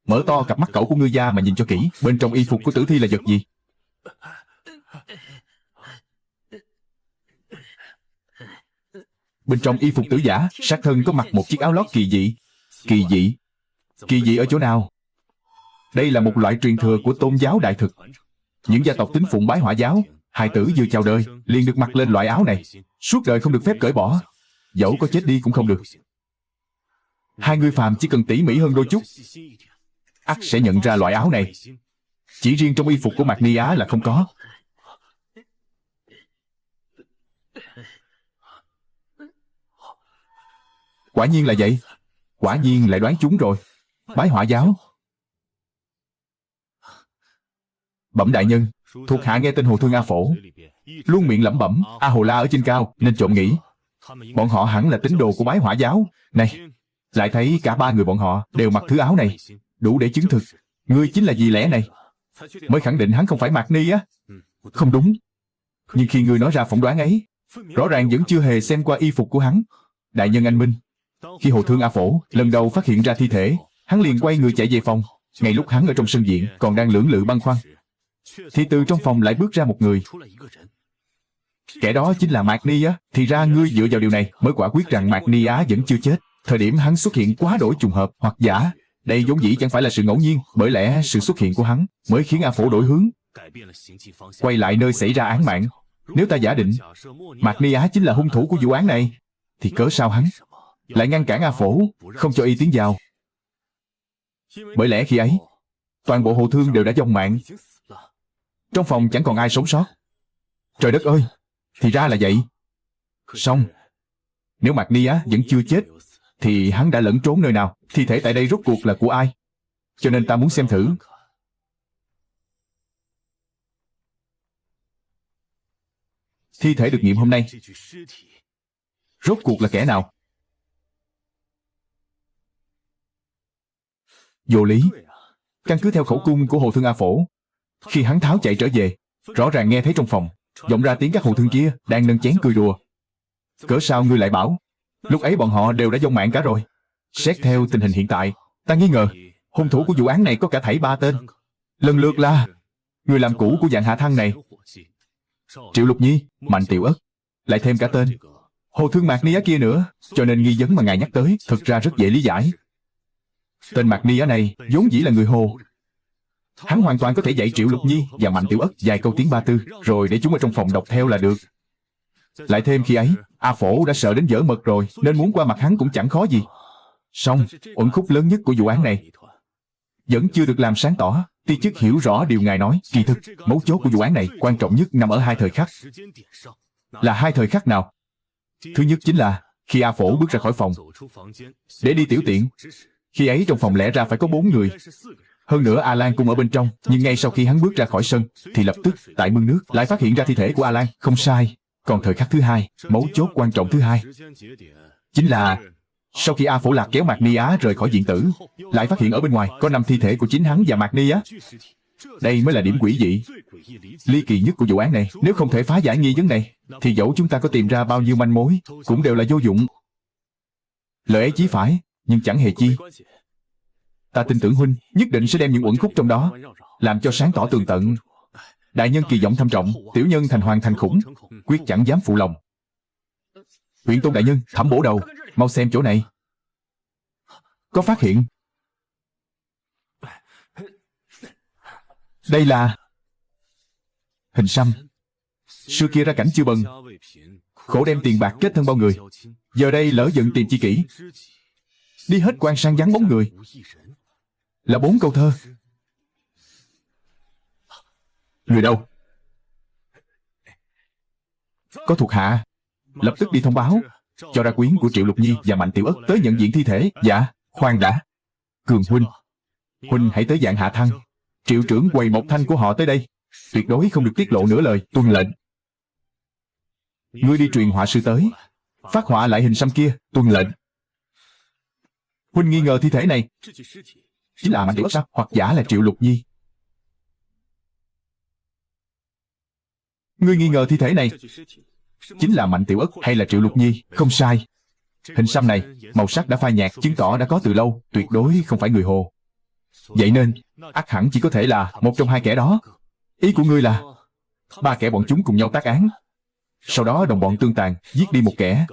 Mở to cặp mắt cẩu của ngươi ra mà nhìn cho kỹ. Bên trong y phục của tử thi là vật gì? Bên trong y phục tử giả, sát thân có mặc một chiếc áo lót kỳ dị. Kỳ dị? Kỳ dị ở chỗ nào? Đây là một loại truyền thừa của tôn giáo đại thực. Những gia tộc tín phụng Bái Hỏa giáo, hài tử vừa chào đời liền được mặc lên loại áo này, suốt đời không được phép cởi bỏ, dẫu có chết đi cũng không được. Hai người phàm chỉ cần tỉ mỉ hơn đôi chút, ắt sẽ nhận ra loại áo này. Chỉ riêng trong y phục của Mạc Ni Á là không có. Quả nhiên là vậy. Quả nhiên lại đoán trúng rồi. Bái Hỏa giáo. Bẩm đại nhân, thuộc hạ nghe tên Hồ Thương A Phổ luôn miệng lẩm bẩm A Hồ La ở trên cao, nên trộm nghĩ bọn họ hẳn là tín đồ của Bái Hỏa giáo. Này, lại thấy cả ba người bọn họ đều mặc thứ áo này, đủ để chứng thực ngươi chính là vì lẽ này mới khẳng định hắn không phải Mạc Ni á. Không đúng. Nhưng khi ngươi nói ra phỏng đoán ấy, rõ ràng vẫn chưa hề xem qua y phục của hắn. Đại nhân anh minh. Khi Hồ Thương A Phổ lần đầu phát hiện ra thi thể, hắn liền quay người chạy về phòng. Ngay lúc hắn ở trong sân viện còn đang lưỡng lự băn khoăn, thì từ trong phòng lại bước ra một người. Kẻ đó chính là Mạc Ni á. Thì ra ngươi dựa vào điều này mới quả quyết rằng Mạc Ni Á vẫn chưa chết. Thời điểm hắn xuất hiện quá đổi trùng hợp, hoặc giả đây vốn dĩ chẳng phải là sự ngẫu nhiên. Bởi lẽ sự xuất hiện của hắn mới khiến A Phổ đổi hướng, quay lại nơi xảy ra án mạng. Nếu ta giả định Mạc Ni Á chính là hung thủ của vụ án này, thì cớ sao hắn lại ngăn cản A Phổ, không cho y tiến vào? Bởi lẽ khi ấy toàn bộ Hồ Thương đều đã vong mạng, trong phòng chẳng còn ai sống sót. Trời đất ơi, thì ra là vậy. Xong, nếu Mạc Ni Á vẫn chưa chết, thì hắn đã lẫn trốn nơi nào? Thi thể tại đây rốt cuộc là của ai? Cho nên ta muốn xem thử. Thi thể được nghiệm hôm nay rốt cuộc là kẻ nào? Vô lý. Căn cứ theo khẩu cung của Hồ Thương A Phổ, khi hắn tháo chạy trở về, rõ ràng nghe thấy trong phòng vọng ra tiếng các Hồ Thương kia đang nâng chén cười đùa. Cớ sao ngươi lại bảo lúc ấy bọn họ đều đã vong mạng cả rồi? Xét theo tình hình hiện tại, ta nghi ngờ hung thủ của vụ án này có cả thảy 3 tên, lần lượt là Người làm cũ của dạng hạ thăng này, Triệu Lục Nhi, Mạnh Tiểu Ất, lại thêm cả tên Hồ Thương Mạc Ni Á kia nữa, cho nên nghi vấn mà ngài nhắc tới thực ra rất dễ lý giải. Tên Mạc Ni Á này vốn dĩ là người Hồ. Hắn hoàn toàn có thể dạy Triệu Lục Nhi và Mạnh Tiểu Ất vài câu tiếng Ba Tư, rồi để chúng ở trong phòng đọc theo là được. Lại thêm khi ấy, A Phổ đã sợ đến dở mật rồi, nên muốn qua mặt hắn cũng chẳng khó gì. Song, uẩn khúc lớn nhất của vụ án này vẫn chưa được làm sáng tỏ. Ti chức hiểu rõ điều ngài nói. Kỳ thực, mấu chốt của vụ án này quan trọng nhất nằm ở hai thời khắc. Là hai thời khắc nào? Thứ nhất chính là khi A Phổ bước ra khỏi phòng để đi tiểu tiện. Khi ấy trong phòng lẽ ra phải có 4 người. Hơn nữa A Lan cũng ở bên trong. Nhưng ngay sau khi hắn bước ra khỏi sân thì lập tức tại mương nước lại phát hiện ra thi thể của A Lan. Không sai. Còn thời khắc thứ hai, mấu chốt quan trọng thứ hai chính là sau khi A Phổ Lạc kéo Mạc Ni Á rời khỏi viện tử, lại phát hiện ở bên ngoài có 5 thi thể của chính hắn và Mạc Ni Á. Đây mới là điểm quỷ dị, ly kỳ nhất của vụ án này. Nếu không thể phá giải nghi vấn này, thì dẫu chúng ta có tìm ra bao nhiêu manh mối cũng đều là vô dụng. Lời ấy chí phải, nhưng chẳng hề chi. Ta tin tưởng huynh nhất định sẽ đem những uẩn khúc trong đó làm cho sáng tỏ tường tận. Đại nhân kỳ vọng thâm trọng, tiểu nhân thành hoàng thành khủng, quyết chẳng dám phụ lòng. Huyện Tôn đại nhân, Thẩm Bổ Đầu, mau xem chỗ này. Có phát hiện. Đây là hình xăm. Xưa kia ra cảnh chưa bần, khổ đem tiền bạc kết thân bao người. Giờ đây lỡ giận tìm chi kỷ, đi hết quan sang vắng bóng người. Là 4 câu thơ. Người đâu? Có thuộc hạ lập tức đi thông báo cho ra quyến của Triệu Lục Nhi và Mạnh Tiểu Ất tới nhận diện thi thể. Dạ, khoan đã. Cường huynh, huynh hãy tới dạng hạ thăng. Triệu trưởng quầy một thanh của họ tới đây, tuyệt đối không được tiết lộ nửa lời. Tuân lệnh. Ngươi đi truyền họa sư tới, phát họa lại hình xăm kia. Tuân lệnh. Huynh nghi ngờ thi thể này chính là Mạnh Tiểu Ất sao? Hoặc giả là Triệu Lục Nhi? Ngươi nghi ngờ thi thể này chính là Mạnh Tiểu Ất hay là Triệu Lục Nhi? Không sai. Hình xăm này màu sắc đã phai nhạt, chứng tỏ đã có từ lâu, tuyệt đối không phải người Hồ. Vậy nên ắt hẳn chỉ có thể là một trong hai kẻ đó. Ý của ngươi là 3 kẻ bọn chúng cùng nhau tác án, sau đó đồng bọn tương tàn giết đi một kẻ.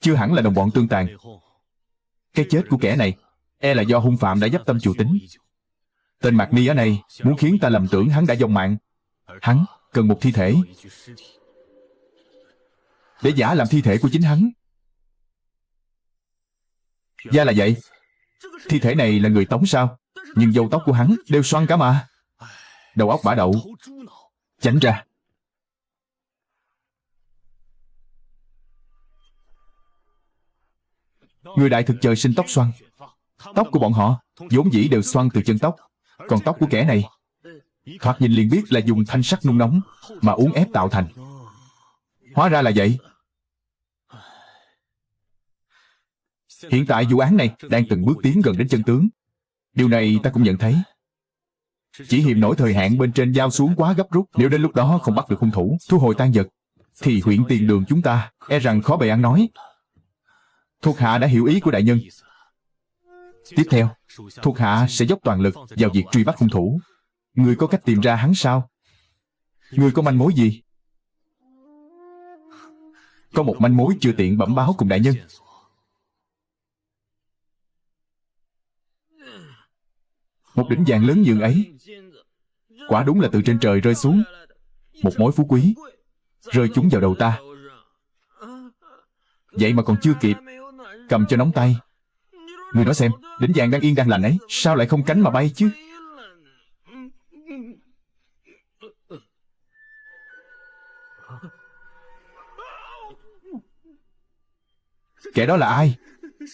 Chưa hẳn là đồng bọn tương tàn. Cái chết của kẻ này e là do hung phạm đã dấp tâm chủ tính. Tên Mạc Ni Á này muốn khiến ta lầm tưởng hắn đã vong mạng. Hắn cần một thi thể để giả làm thi thể của chính hắn. Ra là vậy. Thi thể này là người Tống sao? Nhưng râu tóc của hắn đều xoăn cả mà. Đầu óc bả đậu. Chánh ra. Người đại thực trời sinh tóc xoăn. Tóc của bọn họ vốn dĩ đều xoăn từ chân tóc. Còn tóc của kẻ này thoạt nhìn liền biết là dùng thanh sắt nung nóng mà uốn ép tạo thành. Hóa ra là vậy. Hiện tại vụ án này đang từng bước tiến gần đến chân tướng. Điều này ta cũng nhận thấy. Chỉ hiềm nổi thời hạn bên trên giao xuống quá gấp rút. Nếu đến lúc đó không bắt được hung thủ, thu hồi tang vật, thì huyện tiền đường chúng ta e rằng khó bề ăn nói. Thuộc hạ đã hiểu ý của đại nhân. Tiếp theo, thuộc hạ sẽ dốc toàn lực vào việc truy bắt hung thủ. Người có cách tìm ra hắn sao? Người có manh mối gì? Có một manh mối chưa tiện bẩm báo cùng đại nhân. Một đỉnh vàng lớn nhường ấy, quả đúng là từ trên trời rơi xuống. Một mối phú quý rơi trúng vào đầu ta. Vậy mà còn chưa kịp cầm cho nóng tay. Người nói xem, đỉnh vàng đang yên đang lành ấy, sao lại không cánh mà bay chứ? Kẻ đó là ai?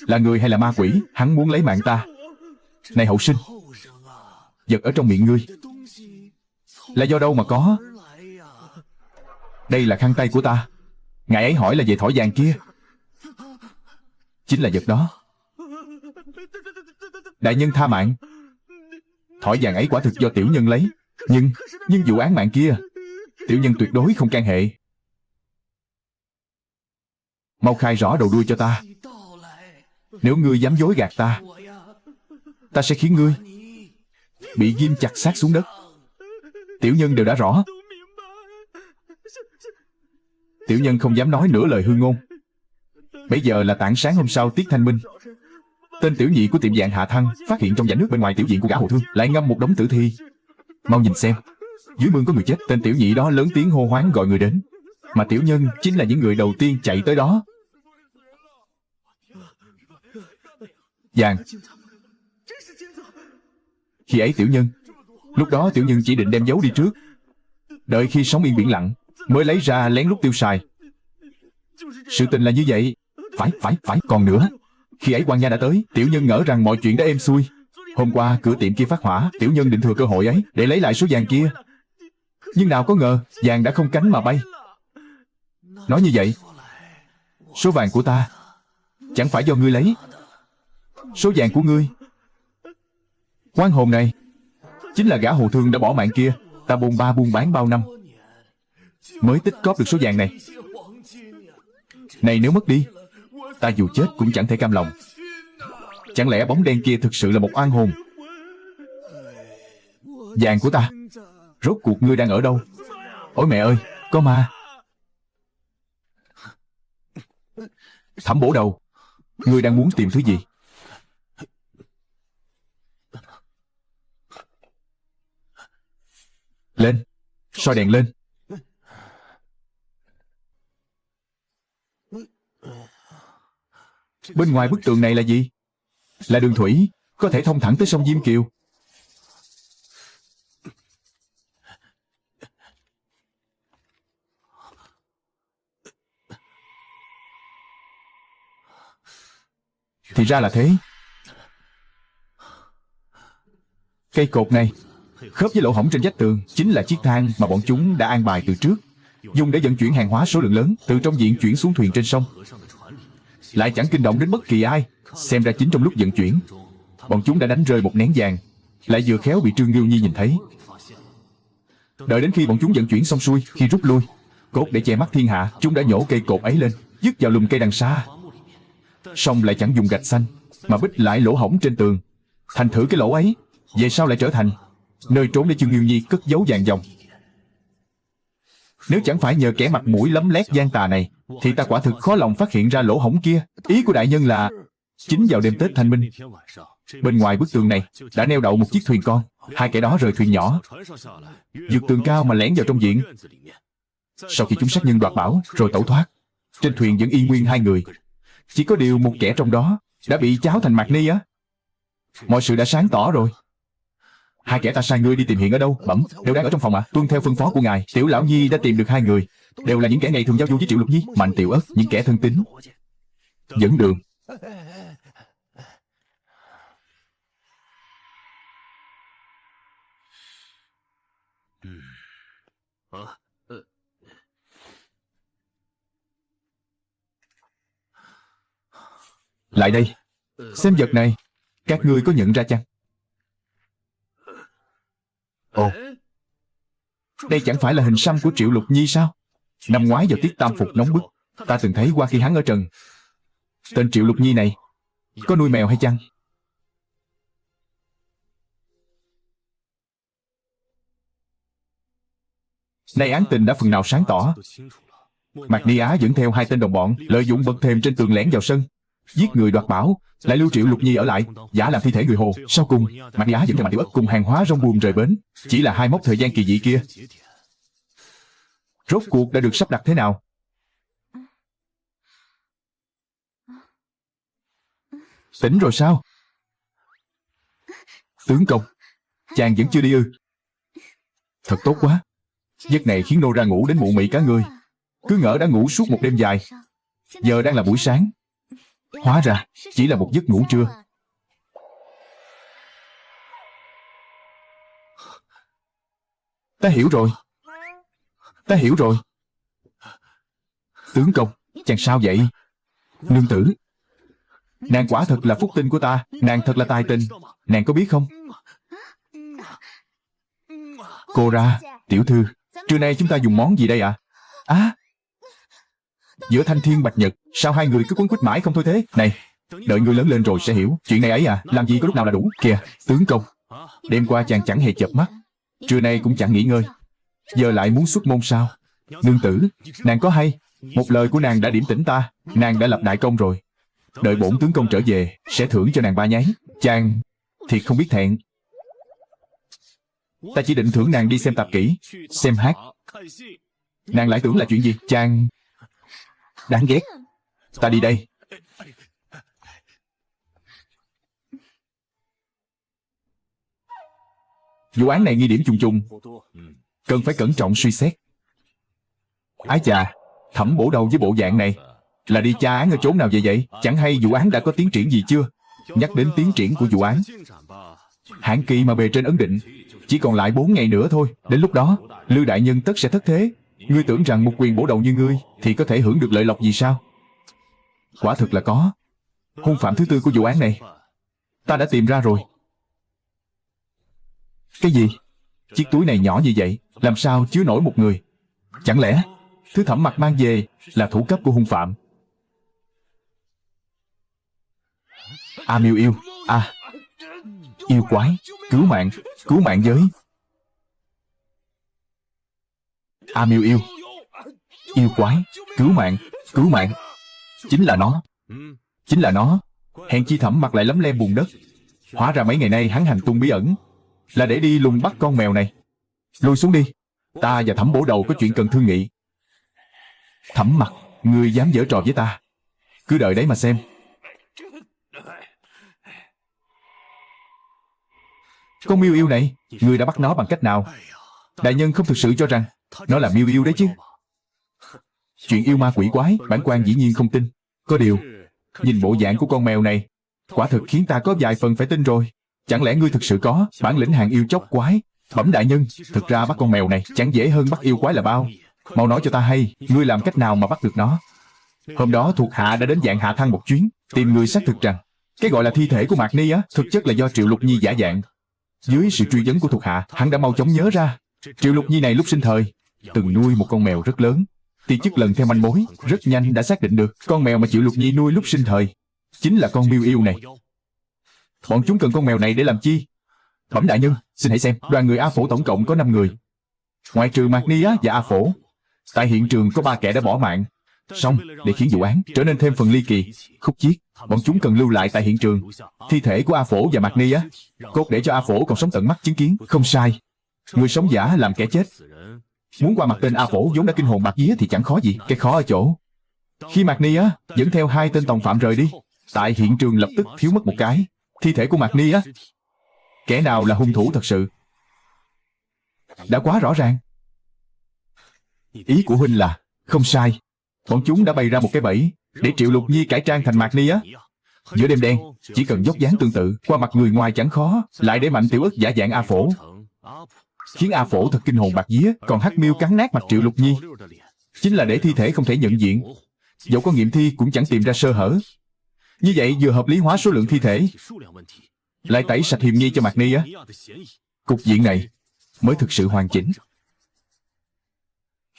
Là người hay là ma quỷ? Hắn muốn lấy mạng ta. Này hậu sinh, vật ở trong miệng ngươi là do đâu mà có? Đây là khăn tay của ta. Ngài ấy hỏi là về thỏi vàng kia. Chính là vật đó. Đại nhân tha mạng. Thỏi vàng ấy quả thực do tiểu nhân lấy. Nhưng vụ án mạng kia tiểu nhân tuyệt đối không can hệ. Mau khai rõ đầu đuôi cho ta. Nếu ngươi dám dối gạt ta, ta sẽ khiến ngươi bị ghim chặt xác xuống đất. tiểu nhân đều đã rõ. Tiểu nhân không dám nói nửa lời hư ngôn. Bây giờ là tảng sáng hôm sau tiết thanh minh. Tên tiểu nhị của tiệm vàng Hạ Thăng phát hiện trong vại nước bên ngoài tiểu viện của gã hồ thương lại ngâm một đống tử thi. Mau nhìn xem, dưới mương có người chết. Tên tiểu nhị đó lớn tiếng hô hoáng gọi người đến, mà tiểu nhân chính là những người đầu tiên chạy tới đó. Vàng. Khi ấy lúc đó tiểu nhân chỉ định đem giấu đi trước, đợi khi sóng yên biển lặng mới lấy ra lén lút tiêu xài. Sự tình là như vậy. Phải, còn nữa. Khi ấy quan gia đã tới, tiểu nhân ngỡ rằng mọi chuyện đã êm xuôi. Hôm qua cửa tiệm kia phát hỏa, tiểu nhân định thừa cơ hội ấy để lấy lại số vàng kia. Nhưng nào có ngờ, vàng đã không cánh mà bay. Nói như vậy, số vàng của ta chẳng phải do ngươi lấy. Số vàng của ngươi, oan hồn này, chính là gã hồ thương đã bỏ mạng kia. Ta bôn ba buôn bán bao năm mới tích cóp được số vàng này. Này nếu mất đi, ta dù chết cũng chẳng thể cam lòng. Chẳng lẽ bóng đen kia thực sự là một oan hồn? Vàng của ta, rốt cuộc ngươi đang ở đâu? Ôi mẹ ơi, có ma! Thẩm bổ đầu, ngươi đang muốn tìm thứ gì? Lên, soi đèn lên. Bên ngoài bức tường này là gì? Là đường thủy, có thể thông thẳng tới sông Diêm Kiều. Thì ra là thế. Cây cột này khớp với lỗ hổng trên vách tường chính là chiếc thang mà bọn chúng đã an bài từ trước, dùng để vận chuyển hàng hóa số lượng lớn từ trong viện chuyển xuống thuyền trên sông, lại chẳng kinh động đến bất kỳ ai. Xem ra chính trong lúc vận chuyển, bọn chúng đã đánh rơi một nén vàng, lại vừa khéo bị Trương Ngưu Nhi nhìn thấy. Đợi đến khi bọn chúng vận chuyển xong xuôi, khi rút lui, cốt để che mắt thiên hạ, chúng đã nhổ cây cột ấy lên, dứt vào lùm cây đằng xa. Xong lại chẳng dùng gạch xanh, mà bích lại lỗ hổng trên tường. Thành thử cái lỗ ấy về sau lại trở thành nơi trốn để Trương Ngưu Nhi cất giấu vàng dòng. Nếu chẳng phải nhờ kẻ mặt mũi lấm lét gian tà này, thì ta quả thực khó lòng phát hiện ra lỗ hổng kia. Ý của đại nhân là chính vào đêm Tết Thanh Minh, bên ngoài bức tường này đã neo đậu một chiếc thuyền con. Hai kẻ đó rời thuyền nhỏ, vượt tường cao mà lẻn vào trong viện. Sau khi chúng sát nhân đoạt bảo rồi tẩu thoát, trên thuyền vẫn y nguyên hai người. Chỉ có điều một kẻ trong đó đã bị cháo thành mạc ni á. Mọi sự đã sáng tỏ rồi. Hai kẻ ta sai ngươi đi tìm hiện ở đâu? Bẩm, đều đang ở trong phòng ạ. Tuân theo phân phó của ngài, Tiểu Lão Nhi đã tìm được hai người, đều là những kẻ ngày thường giao du với Triệu Lục Nhi, Mạnh Tiểu Ất, những kẻ thân tín. Dẫn đường. Lại đây, xem vật này, các ngươi có nhận ra chăng? Ồ, đây chẳng phải là hình xăm của Triệu Lục Nhi sao? Năm ngoái vào tiết tam phục nóng bức, ta từng thấy qua khi hắn ở trần. Tên Triệu Lục Nhi này có nuôi mèo hay chăng? Nay án tình đã phần nào sáng tỏ. Mạc Ni Á dẫn theo hai tên đồng bọn, lợi dụng bậc thềm trên tường lẻn vào sân, giết người đoạt bảo, lại lưu Triệu Lục Nhi ở lại, giả làm thi thể người hồ. Sau cùng, Mạc Ni Á dẫn theo Mạnh Tiểu Ất cùng hàng hóa rong buồm rời bến. Chỉ là hai mốc thời gian kỳ dị kia, rốt cuộc đã được sắp đặt thế nào? Tỉnh rồi sao? Tướng công, chàng vẫn chưa đi ư? Thật tốt quá. Giấc này khiến nô ra ngủ đến mụ mị cả người. Cứ ngỡ đã ngủ suốt một đêm dài, giờ đang là buổi sáng. Hóa ra chỉ là một giấc ngủ trưa. Ta hiểu rồi. Ta hiểu rồi. Tướng công, chàng sao vậy? Nương tử, nàng quả thật là phúc tinh của ta. Nàng thật là tài tình. Nàng có biết không? Cô ra, tiểu thư, trưa nay chúng ta dùng món gì đây ạ? Giữa thanh thiên bạch nhật, sao hai người cứ quấn quýt mãi không thôi thế? Này, đợi ngươi lớn lên rồi sẽ hiểu. Chuyện này ấy à, làm gì có lúc nào là đủ. Kìa, tướng công, đêm qua chàng chẳng hề chợp mắt, Trưa nay cũng chẳng nghỉ ngơi, giờ lại muốn xuất môn sao? Nương tử, nàng có hay? Một lời của nàng đã điểm tỉnh ta. Nàng đã lập đại công rồi. Đợi bổn tướng công trở về, sẽ thưởng cho nàng 3 nháy. Chàng thiệt không biết thẹn. Ta chỉ định thưởng nàng đi xem tạp kỹ, xem hát. Nàng lại tưởng là chuyện gì? Chàng đáng ghét. Ta đi đây. Vụ án này nghi điểm trùng trùng, cần phải cẩn trọng suy xét. Ái chà, Thẩm Bổ Đầu với bộ dạng này là đi tra án ở chốn nào vậy? Chẳng hay vụ án đã có tiến triển gì chưa? Nhắc đến tiến triển của vụ án, hạn kỳ mà bề trên ấn định chỉ còn lại 4 ngày nữa thôi. Đến lúc đó, Lư đại nhân tất sẽ thất thế. Ngươi tưởng rằng một quyền bổ đầu như ngươi thì có thể hưởng được lợi lộc gì sao? Quả thực là có. Hung phạm thứ tư của vụ án này ta đã tìm ra rồi. Cái gì? Chiếc túi này nhỏ như vậy, làm sao chứa nổi một người? Chẳng lẽ thứ Thẩm Mặc mang về là thủ cấp của hung phạm? Miêu yêu, yêu quái, cứu mạng với. Miêu yêu, yêu quái, cứu mạng. Chính là nó. Hèn chi Thẩm Mặc lại lấm lem bùn đất. Hóa ra mấy ngày nay hắn hành tung bí ẩn là để đi lùng bắt con mèo này. Lùi xuống đi, ta và Thẩm Bổ Đầu có chuyện cần thương nghị. Thẩm Mặc, ngươi dám giở trò với ta? Cứ đợi đấy mà xem. Con miêu yêu này, ngươi đã bắt nó bằng cách nào? Đại nhân không thực sự cho rằng nó là miêu yêu đấy chứ? Chuyện yêu ma quỷ quái, bản quan dĩ nhiên không tin. Có điều, nhìn bộ dạng của con mèo này, quả thực khiến ta có vài phần phải tin rồi. Chẳng lẽ ngươi thực sự có bản lĩnh hàng yêu chóc quái? Bẩm đại nhân, thực ra bắt con mèo này chẳng dễ hơn bắt yêu quái là bao. Mau nói cho ta hay, ngươi làm cách nào mà bắt được nó? Hôm đó thuộc hạ đã đến Vạn Hạ Thăng một chuyến, tìm người xác thực rằng cái gọi là thi thể của Mạc Ni thực chất là do Triệu Lục Nhi giả dạng. Dưới sự truy vấn của thuộc hạ, hắn đã mau chóng nhớ ra Triệu Lục Nhi này lúc sinh thời từng nuôi một con mèo rất lớn. Ti chức lần theo manh mối, rất nhanh đã xác định được con mèo mà Triệu Lục Nhi nuôi lúc sinh thời chính là con miêu yêu này. Bọn chúng cần con mèo này để làm chi? Bẩm đại nhân, xin hãy xem, đoàn người A Phổ tổng cộng có 5 người. Ngoại trừ Mạc Ni và A Phổ, tại hiện trường có 3 kẻ đã bỏ mạng. Song, để khiến vụ án trở nên thêm phần ly kỳ, khúc chiết, bọn chúng cần lưu lại tại hiện trường thi thể của A Phổ và Mạc Ni cốt để cho A Phổ còn sống tận mắt chứng kiến. Không sai, người sống giả làm kẻ chết. Muốn qua mặt tên A Phổ vốn đã kinh hồn bạt vía thì chẳng khó gì. Cái khó ở chỗ, khi Mạc Ni dẫn theo 2 tên tòng phạm rời đi, tại hiện trường lập tức thiếu mất một cái thi thể của Mạc Ni Kẻ nào là hung thủ thật sự đã quá rõ ràng. Ý của huynh là không sai. Bọn chúng đã bày ra một cái bẫy để Triệu Lục Nhi cải trang thành Mạc Ni Giữa đêm đen, chỉ cần dốc dáng tương tự, qua mặt người ngoài chẳng khó. Lại để Mạnh Tiểu Ức giả dạng A Phổ, khiến A Phổ thật kinh hồn bạt vía. Còn Hắc Miêu cắn nát mặt Triệu Lục Nhi, chính là để thi thể không thể nhận diện. Dẫu có nghiệm thi cũng chẳng tìm ra sơ hở. Như vậy vừa hợp lý hóa số lượng thi thể, lại tẩy sạch hiểm nghi cho Mạc Ni Cục diện này mới thực sự hoàn chỉnh.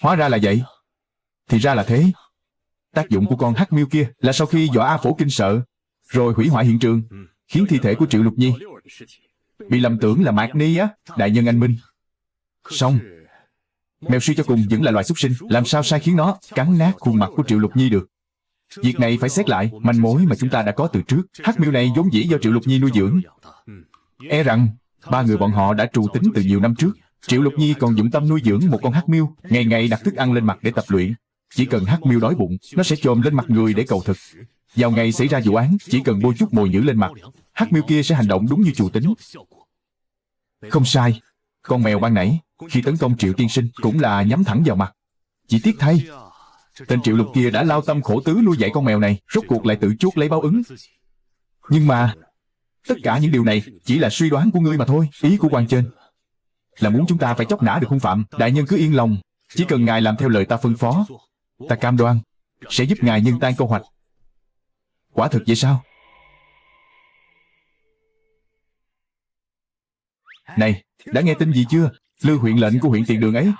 Hóa ra là vậy. Thì ra là thế. Tác dụng của con Hắc Miêu kia là sau khi dọa A Phổ kinh sợ, rồi hủy hoại hiện trường, khiến thi thể của Triệu Lục Nhi bị lầm tưởng là Mạc Ni Đại nhân anh minh. Xong, mèo suy cho cùng vẫn là loài súc sinh, làm sao sai khiến nó cắn nát khuôn mặt của Triệu Lục Nhi được? Việc này phải xét lại manh mối mà chúng ta đã có từ trước. Hắc Miêu này vốn dĩ do Triệu Lục Nhi nuôi dưỡng. E rằng 3 người bọn họ đã trù tính từ nhiều năm trước. Triệu Lục Nhi còn dụng tâm nuôi dưỡng một con Hắc Miêu, ngày ngày đặt thức ăn lên mặt để tập luyện. Chỉ cần Hắc Miêu đói bụng, nó sẽ chồm lên mặt người để cầu thực. Vào ngày xảy ra vụ án, chỉ cần bôi chút mồi nhử lên mặt, Hắc Miêu kia sẽ hành động đúng như trù tính. Không sai, con mèo ban nãy khi tấn công Triệu tiên sinh cũng là nhắm thẳng vào mặt. Chỉ tiếc thay, tên Triệu Lục kia đã lao tâm khổ tứ nuôi dạy con mèo này, rốt cuộc lại tự chuốc lấy báo ứng. Nhưng mà tất cả những điều này chỉ là suy đoán của ngươi mà thôi. Ý của quan trên là muốn chúng ta phải chóc nã được hung phạm. Đại nhân cứ yên lòng, chỉ cần ngài làm theo lời ta phân phó, ta cam đoan sẽ giúp ngài nhân tan câu hoạch. Quả thực vậy sao? Này, đã nghe tin gì chưa? Lư huyện lệnh của huyện Tiền Đường ấy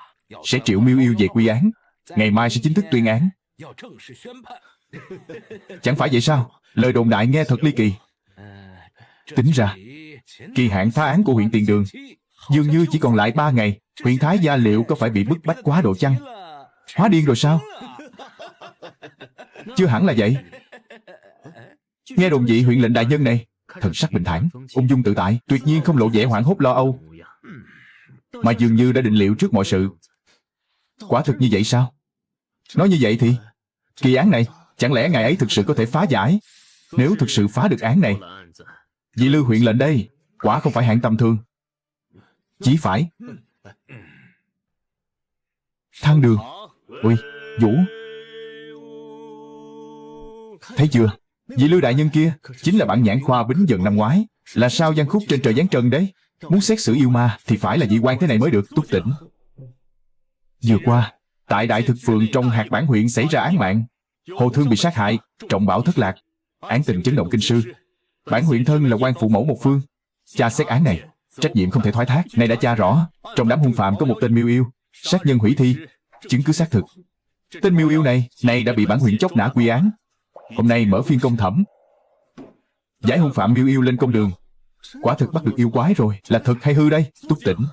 sẽ triệu miêu yêu về quy án, ngày mai sẽ chính thức tuyên án. Chẳng phải vậy sao? Lời đồn đại nghe thật ly kỳ. Tính ra, kỳ hạn phá án của huyện Tiền Đường Dường như chỉ còn lại 3 ngày. Huyện Thái gia liệu có phải bị bức bách quá độ chăng? Hóa điên rồi sao? Chưa hẳn là vậy. Nghe đồn vị huyện lệnh đại nhân này thần sắc bình thản, ung dung tự tại, tuyệt nhiên không lộ vẻ hoảng hốt lo âu, mà dường như đã định liệu trước mọi sự. Quả thực như vậy sao? Nói như vậy thì kỳ án này, chẳng lẽ ngài ấy thực sự có thể phá giải? Nếu thực sự phá được án này, vị Lưu huyện lệnh đây quả không phải hạng tầm thường. Chỉ phải Thang Đường. Ui, Vũ, thấy chưa? Vị Lưu đại nhân kia chính là bản nhãn khoa Bính Dần năm ngoái. Là sao giăng khúc trên trời giáng trần đấy. Muốn xét xử yêu ma thì phải là vị quan thế này mới được. Túc Tĩnh. Vừa qua, tại Đại Thực Phường trong hạt bản huyện xảy ra án mạng. Hồ Thương bị sát hại, trọng bảo thất lạc. Án tình chấn động kinh sư. Bản huyện thân là quan phụ mẫu một phương. Tra xét án này, trách nhiệm không thể thoái thác. Nay đã tra rõ, trong đám hung phạm có một tên Miêu Yêu, sát nhân hủy thi, chứng cứ xác thực. Tên Miêu Yêu này đã bị bản huyện chóc nã quy án. Hôm nay mở phiên công thẩm, giải hung phạm Miêu Yêu lên công đường. Quả thực bắt được yêu quái rồi. Là thật hay hư đây? Túc Tĩnh.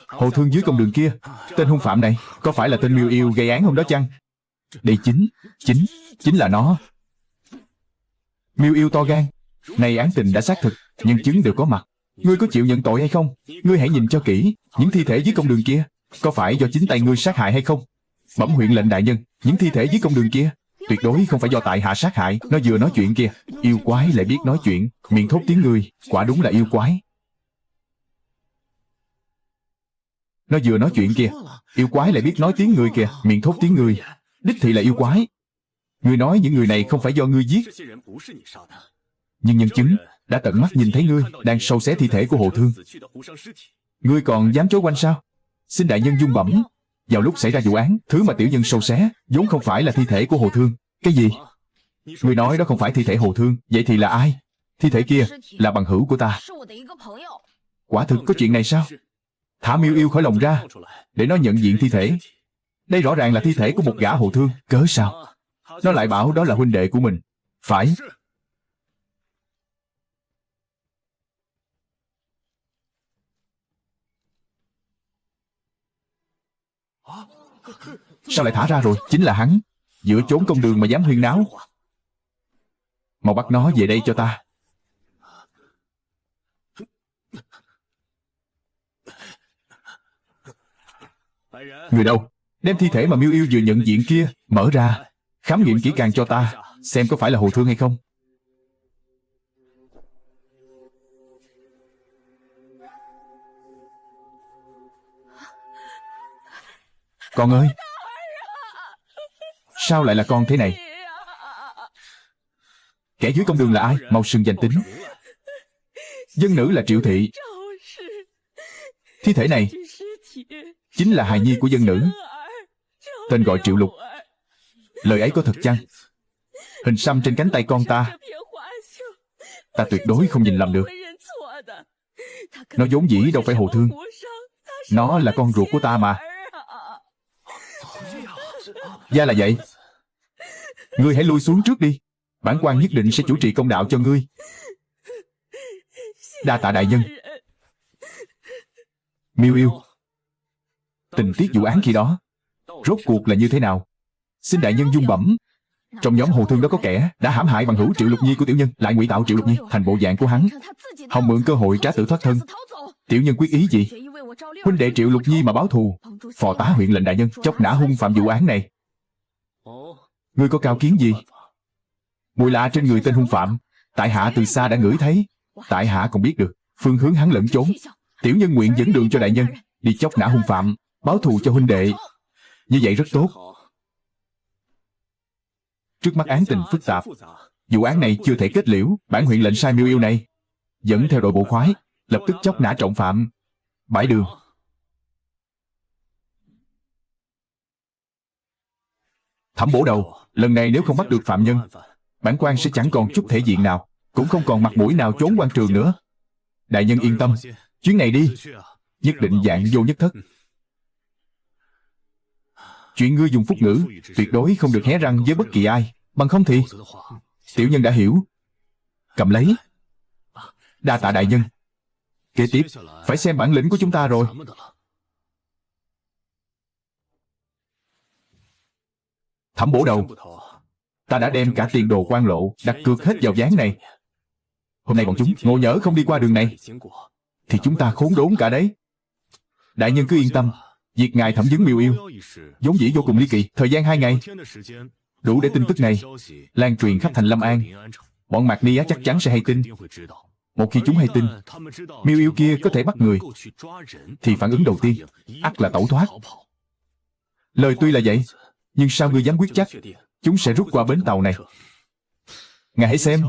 Hồ Thương dưới công đường kia, tên hung phạm này có phải là tên Miêu Yêu gây án hôm đó chăng? Đây chính là nó. Miêu Yêu to gan. Này án tình đã xác thực, nhân chứng đều có mặt. Ngươi có chịu nhận tội hay không? Ngươi hãy nhìn cho kỹ, những thi thể dưới công đường kia có phải do chính tay ngươi sát hại hay không? Bẩm huyện lệnh đại nhân, những thi thể dưới công đường kia tuyệt đối không phải do tại hạ sát hại. Nó vừa nói chuyện kia, yêu quái lại biết nói chuyện, miệng thốt tiếng người, quả đúng là yêu quái. Nó vừa nói chuyện kia, yêu quái lại biết nói tiếng người kìa, miệng thốt tiếng người, đích thị là yêu quái. Ngươi nói những người này không phải do ngươi giết, nhưng nhân chứng đã tận mắt nhìn thấy ngươi đang sâu xé thi thể của Hồ Thương. Ngươi còn dám chối quanh sao? Xin đại nhân dung bẩm, vào lúc xảy ra vụ án, thứ mà tiểu nhân sâu xé vốn không phải là thi thể của Hồ Thương. Cái gì? Ngươi nói đó không phải thi thể Hồ Thương, vậy thì là ai? Thi thể kia là bằng hữu của ta. Quả thực có chuyện này sao? Thả Miêu Yêu khỏi lòng ra, để nó nhận diện thi thể. Đây rõ ràng là thi thể của một gã Hồ Thương. Cớ sao? Nó lại bảo đó là huynh đệ của mình. Phải. Sao lại thả ra rồi? Chính là hắn. Giữa chốn công đường mà dám huyên náo. Mau bắt nó về đây cho ta. Người đâu? Đem thi thể mà Miêu Yêu vừa nhận diện kia mở ra, khám nghiệm kỹ càng cho ta, xem có phải là Hồ Thương hay không. Con ơi! Sao lại là con thế này? Kẻ dưới công đường là ai? Mau xưng danh tính. Dân nữ là Triệu Thị. Thi thể này chính là hài nhi của dân nữ, tên gọi Triệu Lục. Lời ấy có thật chăng? Hình xăm trên cánh tay con ta tuyệt đối không nhìn lầm được. Nó vốn dĩ đâu phải Hồ Thương. Nó là con ruột của ta mà. Ra là vậy. Ngươi hãy lui xuống trước đi. Bản quan nhất định sẽ chủ trì công đạo cho ngươi. Đa tạ đại nhân. Miêu Yêu, tình tiết vụ án khi đó rốt cuộc là như thế nào? Xin đại nhân dung bẩm. Trong nhóm Hồ Thương đó có kẻ đã hãm hại bằng hữu Triệu Lục Nhi của tiểu nhân, lại ngụy tạo Triệu Lục Nhi thành bộ dạng của hắn, hòng mượn cơ hội trá tử thoát thân. Tiểu nhân quyết ý gì? Huynh đệ Triệu Lục Nhi mà báo thù, phò tá huyện lệnh đại nhân chóc nã hung phạm vụ án này. Ngươi có cao kiến gì? Mùi lạ trên người tên hung phạm, tại hạ từ xa đã ngửi thấy. Tại hạ còn biết được phương hướng hắn lẫn trốn. Tiểu nhân nguyện dẫn đường cho đại nhân đi chóc nã hung phạm, báo thù cho huynh đệ. Như vậy rất tốt. Trước mắt án tình phức tạp, vụ án này chưa thể kết liễu. Bản huyện lệnh sai Miêu Yêu này dẫn theo đội bộ khoái lập tức chóc nã trọng phạm. Bãi đường. Thẩm bổ đầu, lần này nếu không bắt được phạm nhân, bản quan sẽ chẳng còn chút thể diện nào, cũng không còn mặt mũi nào trốn quan trường nữa. Đại nhân yên tâm, chuyến này đi nhất định vạn vô nhất thất. Chuyện ngươi dùng phúc ngữ, tuyệt đối không được hé răng với bất kỳ ai. Bằng không thì... Tiểu nhân đã hiểu. Cầm lấy. Đa tạ đại nhân. Kế tiếp, phải xem bản lĩnh của chúng ta rồi. Thẩm bổ đầu, ta đã đem cả tiền đồ quan lộ đặt cược hết vào ván này. Hôm nay bọn chúng ngộ nhỡ không đi qua đường này thì chúng ta khốn đốn cả đấy. Đại nhân cứ yên tâm, việc ngài thẩm vấn Miêu Yêu vốn dĩ vô cùng ly kỳ. Thời gian 2 ngày đủ để tin tức này lan truyền khắp thành Lâm An. Bọn Mạc Ni Á chắc chắn sẽ hay tin. Một khi chúng hay tin Miêu Yêu kia có thể bắt người thì phản ứng đầu tiên ắt là tẩu thoát. Lời tuy là vậy, nhưng sao ngươi dám quyết chắc chúng sẽ rút qua bến tàu này? Ngài hãy xem,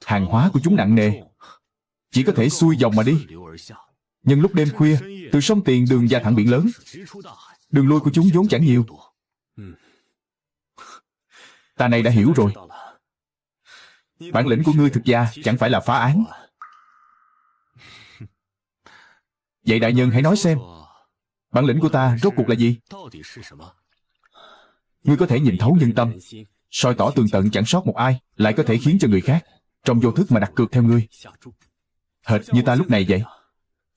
hàng hóa của chúng nặng nề, chỉ có thể xuôi dòng mà đi. Nhưng lúc đêm khuya, từ sông Tiền đường ra thẳng biển lớn, đường lui của chúng vốn chẳng nhiều. Ta này đã hiểu rồi. Bản lĩnh của ngươi thực ra chẳng phải là phá án. Vậy đại nhân hãy nói xem, bản lĩnh của ta rốt cuộc là gì? Ngươi có thể nhìn thấu nhân tâm, soi tỏ tường tận chẳng sót một ai, lại có thể khiến cho người khác trong vô thức mà đặt cược theo ngươi. Hệt như ta lúc này vậy.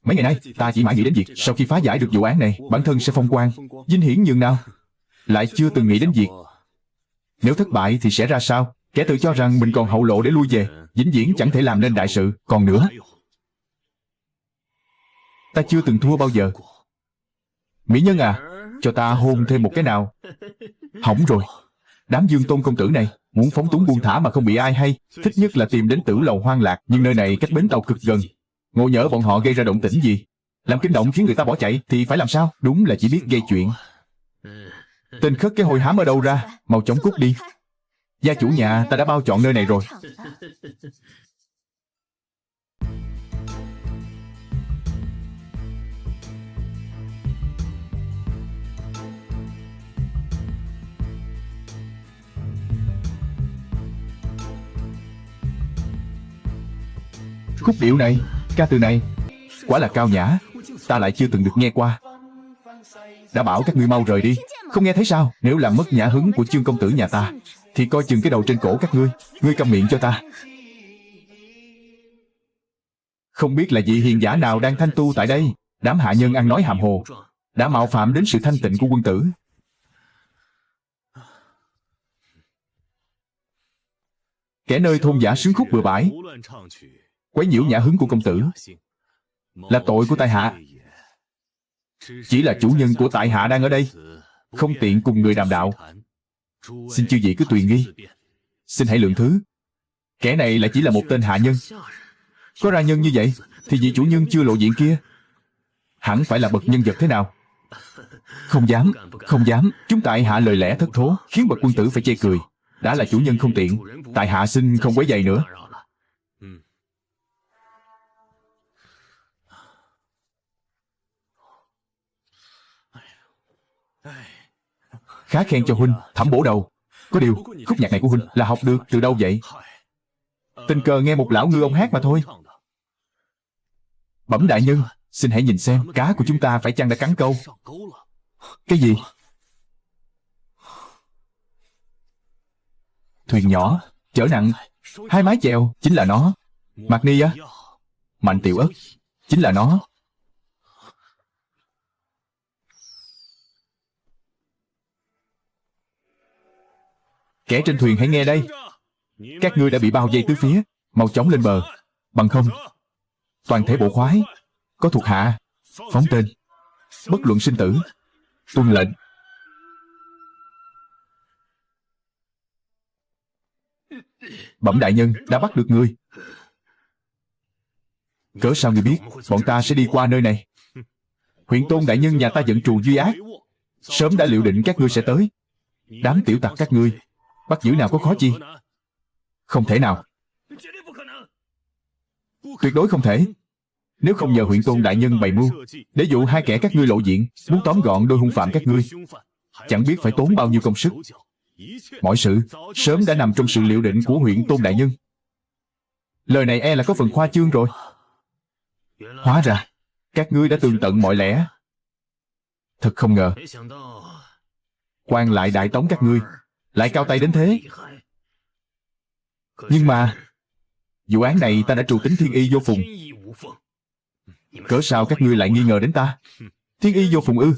Mấy ngày nay ta chỉ mãi nghĩ đến việc sau khi phá giải được vụ án này, bản thân sẽ phong quang, vinh hiển nhường nào, lại chưa từng nghĩ đến việc nếu thất bại thì sẽ ra sao. Kẻ tự cho rằng mình còn hậu lộ để lui về, vĩnh viễn chẳng thể làm nên đại sự. Còn nữa, ta chưa từng thua bao giờ. Mỹ nhân à, cho ta hôn thêm một cái nào. Hỏng rồi. Đám Dương Tôn công tử này muốn phóng túng buông thả mà không bị ai hay, thích nhất là tìm đến tử lầu hoang lạc. Nhưng nơi này cách bến tàu cực gần, ngộ nhỡ bọn họ gây ra động tĩnh gì, làm kinh động khiến người ta bỏ chạy thì phải làm sao? Đúng là chỉ biết gây chuyện. Tên khất cái hồi hám ở đâu ra? Mau chóng cút đi. Gia chủ nhà ta đã bao chọn nơi này rồi. Khúc điệu này, ca từ này, quả là cao nhã, ta lại chưa từng được nghe qua. Đã bảo các ngươi mau rời đi, không nghe thấy sao? Nếu làm mất nhã hứng của Chương công tử nhà ta thì coi chừng cái đầu trên cổ các ngươi. Ngươi câm miệng cho ta. Không biết là vị hiền giả nào đang thanh tu tại đây. Đám hạ nhân ăn nói hàm hồ đã mạo phạm đến sự thanh tịnh của quân tử. Kẻ nơi thôn giả sướng khúc bừa bãi, quấy nhiễu nhã hứng của công tử, là tội của tại hạ. Chỉ là chủ nhân của tại hạ đang ở đây, không tiện cùng người đàm đạo. Xin chư vị cứ tùy nghi. Xin hãy lượng thứ. Kẻ này lại chỉ là một tên hạ nhân. Có ra nhân như vậy thì vị chủ nhân chưa lộ diện kia hẳn phải là bậc nhân vật thế nào? Không dám, không dám. Chúng tại hạ lời lẽ thất thố, khiến bậc quân tử phải chê cười. Đã là chủ nhân không tiện, tại hạ xin không quấy rầy nữa. Khá khen cho huynh, Thẩm bổ đầu. Có điều, khúc nhạc này của huynh là học được từ đâu vậy? Tình cờ nghe một lão ngư ông hát mà thôi. Bẩm đại nhân, xin hãy nhìn xem cá của chúng ta phải chăng đã cắn câu. Cái gì? Thuyền nhỏ, chở nặng, 2 mái chèo, chính là nó. Mạc Ni á, Mạnh Tiểu Ất, chính là nó. Kẻ trên thuyền hãy nghe đây. Các ngươi đã bị bao vây tứ phía, mau chóng lên bờ. Bằng không, toàn thể bộ khoái có thuộc hạ phóng tên, bất luận sinh tử. Tuân lệnh. Bẩm đại nhân, đã bắt được ngươi. Cớ sao ngươi biết bọn ta sẽ đi qua nơi này? Huyện Tôn đại nhân nhà ta giận trù duy ác, sớm đã liệu định các ngươi sẽ tới. Đám tiểu tặc các ngươi bắt giữ nào có khó chi? Không thể nào. Tuyệt đối không thể. Nếu không nhờ huyện Tôn đại nhân bày mưu để dụ 2 kẻ các ngươi lộ diện, muốn tóm gọn đôi hung phạm các ngươi, chẳng biết phải tốn bao nhiêu công sức. Mọi sự sớm đã nằm trong sự liệu định của huyện Tôn đại nhân. Lời này e là có phần khoa trương rồi. Hóa ra các ngươi đã tường tận mọi lẽ. Thật không ngờ quan lại đại tống các ngươi lại cao tay đến thế. Nhưng mà vụ án này ta đã trù tính thiên y vô phùng. Cớ sao các ngươi lại nghi ngờ đến ta? Thiên y vô phùng ư?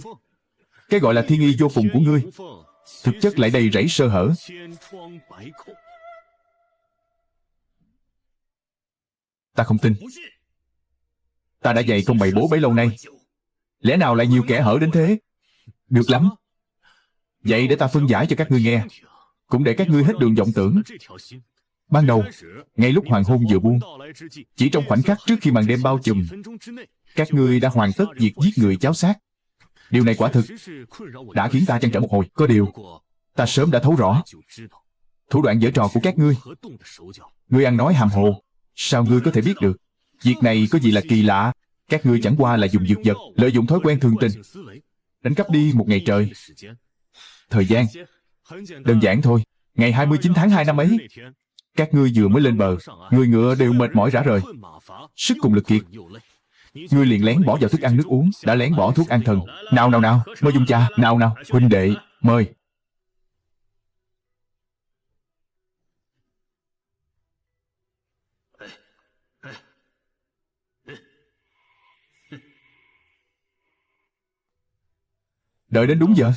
Cái gọi là thiên y vô phùng của ngươi thực chất lại đầy rẫy sơ hở. Ta không tin. Ta đã dày công bày bố bấy lâu nay, lẽ nào lại nhiều kẽ hở đến thế? Được lắm. Vậy để ta phân giải cho các ngươi nghe, cũng để các ngươi hết đường vọng tưởng. Ban đầu, ngay lúc hoàng hôn vừa buông, chỉ trong khoảnh khắc trước khi màn đêm bao trùm, các ngươi đã hoàn tất việc giết người cháo xác. Điều này quả thực đã khiến ta trăn trở một hồi. Có điều, ta sớm đã thấu rõ thủ đoạn giở trò của các ngươi. Ngươi ăn nói hàm hồ, sao ngươi có thể biết được? Việc này có gì là kỳ lạ? Các ngươi chẳng qua là dùng dược vật, lợi dụng thói quen thường tình, đánh cắp đi một ngày trời. Thời gian đơn giản thôi. Ngày 29 tháng 2 năm ấy, các ngươi vừa mới lên bờ, người ngựa đều mệt mỏi rã rời, sức cùng lực kiệt. Ngươi liền lén bỏ vào thức ăn nước uống, đã lén bỏ thuốc an thần. Nào, mời dùng trà. Nào, huynh đệ, mời. Đợi đến đúng giờ,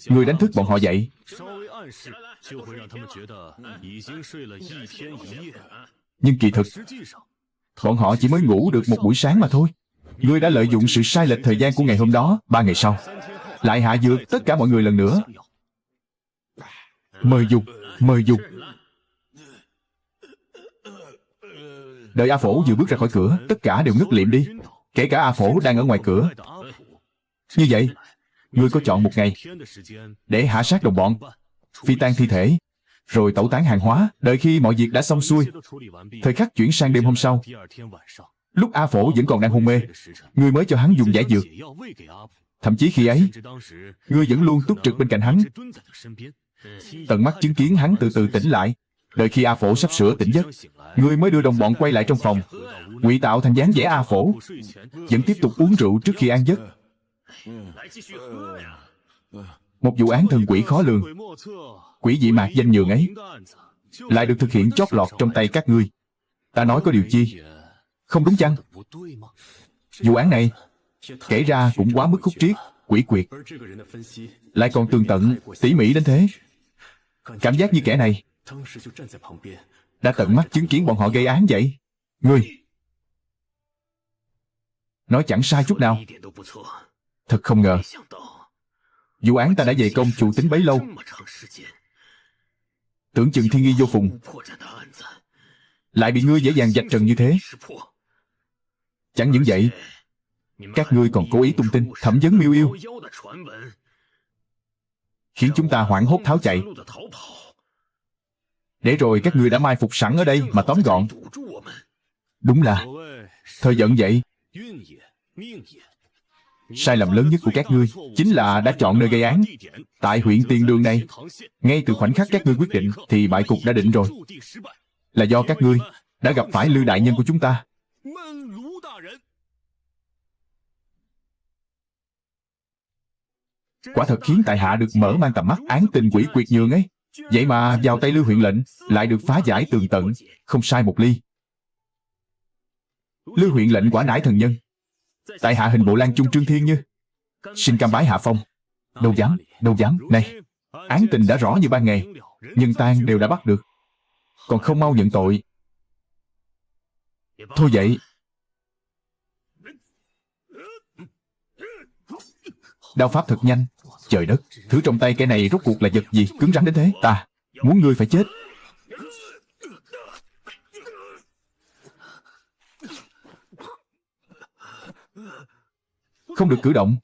người đánh thức bọn họ dậy. Nhưng kỳ thực, bọn họ chỉ mới ngủ được một buổi sáng mà thôi. Ngươi đã lợi dụng sự sai lệch thời gian của ngày hôm đó. 3 ngày sau, lại hạ dược tất cả mọi người lần nữa. Mời dùng. Đợi A Phổ vừa bước ra khỏi cửa, tất cả đều ngất lịm đi, kể cả A Phổ đang ở ngoài cửa. Như vậy, ngươi có chọn một ngày để hạ sát đồng bọn, phi tang thi thể, rồi tẩu tán hàng hóa. Đợi khi mọi việc đã xong xuôi, thời khắc chuyển sang đêm hôm sau, lúc A Phổ vẫn còn đang hôn mê, ngươi mới cho hắn dùng giải dược. Thậm chí khi ấy, ngươi vẫn luôn túc trực bên cạnh hắn, tận mắt chứng kiến hắn từ từ tỉnh lại. Đợi khi A Phổ sắp sửa tỉnh giấc, ngươi mới đưa đồng bọn quay lại trong phòng, ngụy tạo thành dáng vẻ A Phổ, vẫn tiếp tục uống rượu trước khi ăn giấc. Một vụ án thần quỷ khó lường, quỷ dị mạc danh nhường ấy, lại được thực hiện chót lọt trong tay các ngươi. Ta nói có điều chi không đúng chăng? Vụ án này kể ra cũng quá mức khúc triết, quỷ quyệt, lại còn tường tận, tỉ mỉ đến thế. Cảm giác như kẻ này đã tận mắt chứng kiến bọn họ gây án vậy. Ngươi nói chẳng sai chút nào. Thật không ngờ, vụ án ta đã dày công chủ tính bấy lâu, tưởng chừng thiên nghi vô phùng, lại bị ngươi dễ dàng vạch trần như thế. Chẳng những vậy, các ngươi còn cố ý tung tin, thẩm vấn miêu yêu, khiến chúng ta hoảng hốt tháo chạy. Để rồi các ngươi đã mai phục sẵn ở đây mà tóm gọn. Đúng là thời giận vậy. Sai lầm lớn nhất của các ngươi chính là đã chọn nơi gây án tại huyện Tiền Đường này. Ngay từ khoảnh khắc các ngươi quyết định thì bại cục đã định rồi. Là do các ngươi đã gặp phải Lư đại nhân của chúng ta. Quả thật khiến tại hạ được mở mang tầm mắt. Án tình quỷ quyệt nhường ấy, vậy mà vào tay Lư huyện lệnh lại được phá giải tường tận, không sai một ly. Lư huyện lệnh quả nải thần nhân. Tại hạ hình bộ lang trung Trương Thiên Như xin cam bái hạ phong. Đâu dám. Này, án tình đã rõ như ban ngày, nhân tang đều đã bắt được, còn không mau nhận tội. Thôi vậy. Đao pháp thật nhanh. Trời đất, thứ trong tay cái này rốt cuộc là vật gì cứng rắn đến thế? Ta muốn ngươi phải chết. Không được cử động.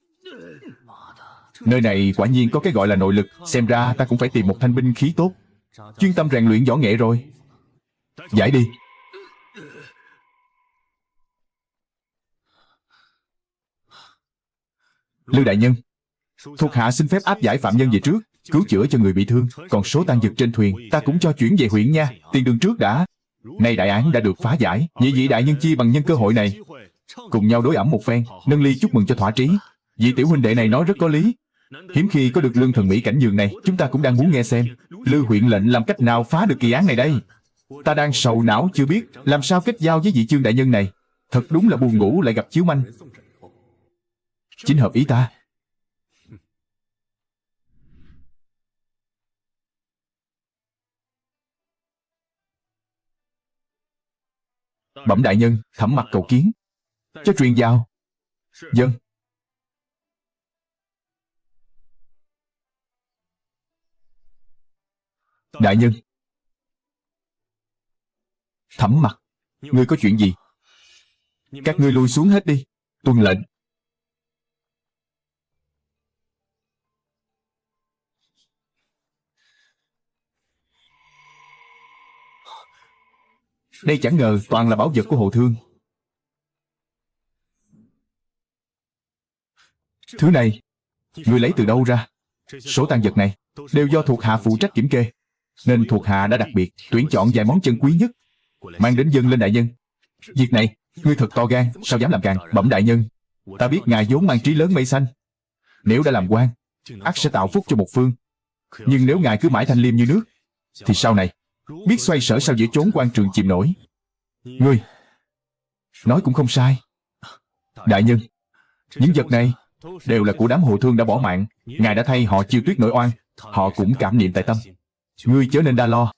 Nơi này quả nhiên có cái gọi là nội lực. Xem ra ta cũng phải tìm một thanh binh khí tốt, chuyên tâm rèn luyện võ nghệ rồi. Giải đi. Lư đại nhân, thuộc hạ xin phép áp giải phạm nhân về trước, cứu chữa cho người bị thương. Còn số tang vật trên thuyền ta cũng cho chuyển về huyện nha. Tiền Đường trước đã. Nay đại án đã được phá giải, nhị vị đại nhân chi bằng nhân cơ hội này cùng nhau đối ẩm một phen, nâng ly chúc mừng cho thỏa trí. Vị tiểu huynh đệ này nói rất có lý. Hiếm khi có được lương thần mỹ cảnh nhường này. Chúng ta cũng đang muốn nghe xem Lư huyện lệnh làm cách nào phá được kỳ án này đây. Ta đang sầu não chưa biết làm sao kết giao với vị Chương đại nhân này. Thật đúng là buồn ngủ lại gặp chiếu manh. Chính hợp ý ta. Bẩm đại nhân, Thẩm Mặc cầu kiến. Cho truyền giao. Dân. Đại nhân. Thẩm Mặc, ngươi có chuyện gì? Các ngươi lui xuống hết đi. Tuân lệnh. Đây chẳng ngờ toàn là bảo vật của Hồ Thương. Thứ này, ngươi lấy từ đâu ra? Số tang vật này đều do thuộc hạ phụ trách kiểm kê, nên thuộc hạ đã đặc biệt tuyển chọn vài món chân quý nhất, mang đến dâng lên đại nhân. Việc này, ngươi thật to gan, sao dám làm càng? Bẩm đại nhân, ta biết ngài vốn mang trí lớn mây xanh. Nếu đã làm quan, ắt sẽ tạo phúc cho một phương. Nhưng nếu ngài cứ mãi thanh liêm như nước, thì sau này, biết xoay sở sao giữa chốn quan trường chìm nổi. Ngươi nói cũng không sai. Đại nhân, những vật này đều là của đám Hồ Thương đã bỏ mạng. Ngài đã thay họ chiêu tuyết nổi oan, họ cũng cảm niệm tại tâm. Ngươi chớ nên đa lo.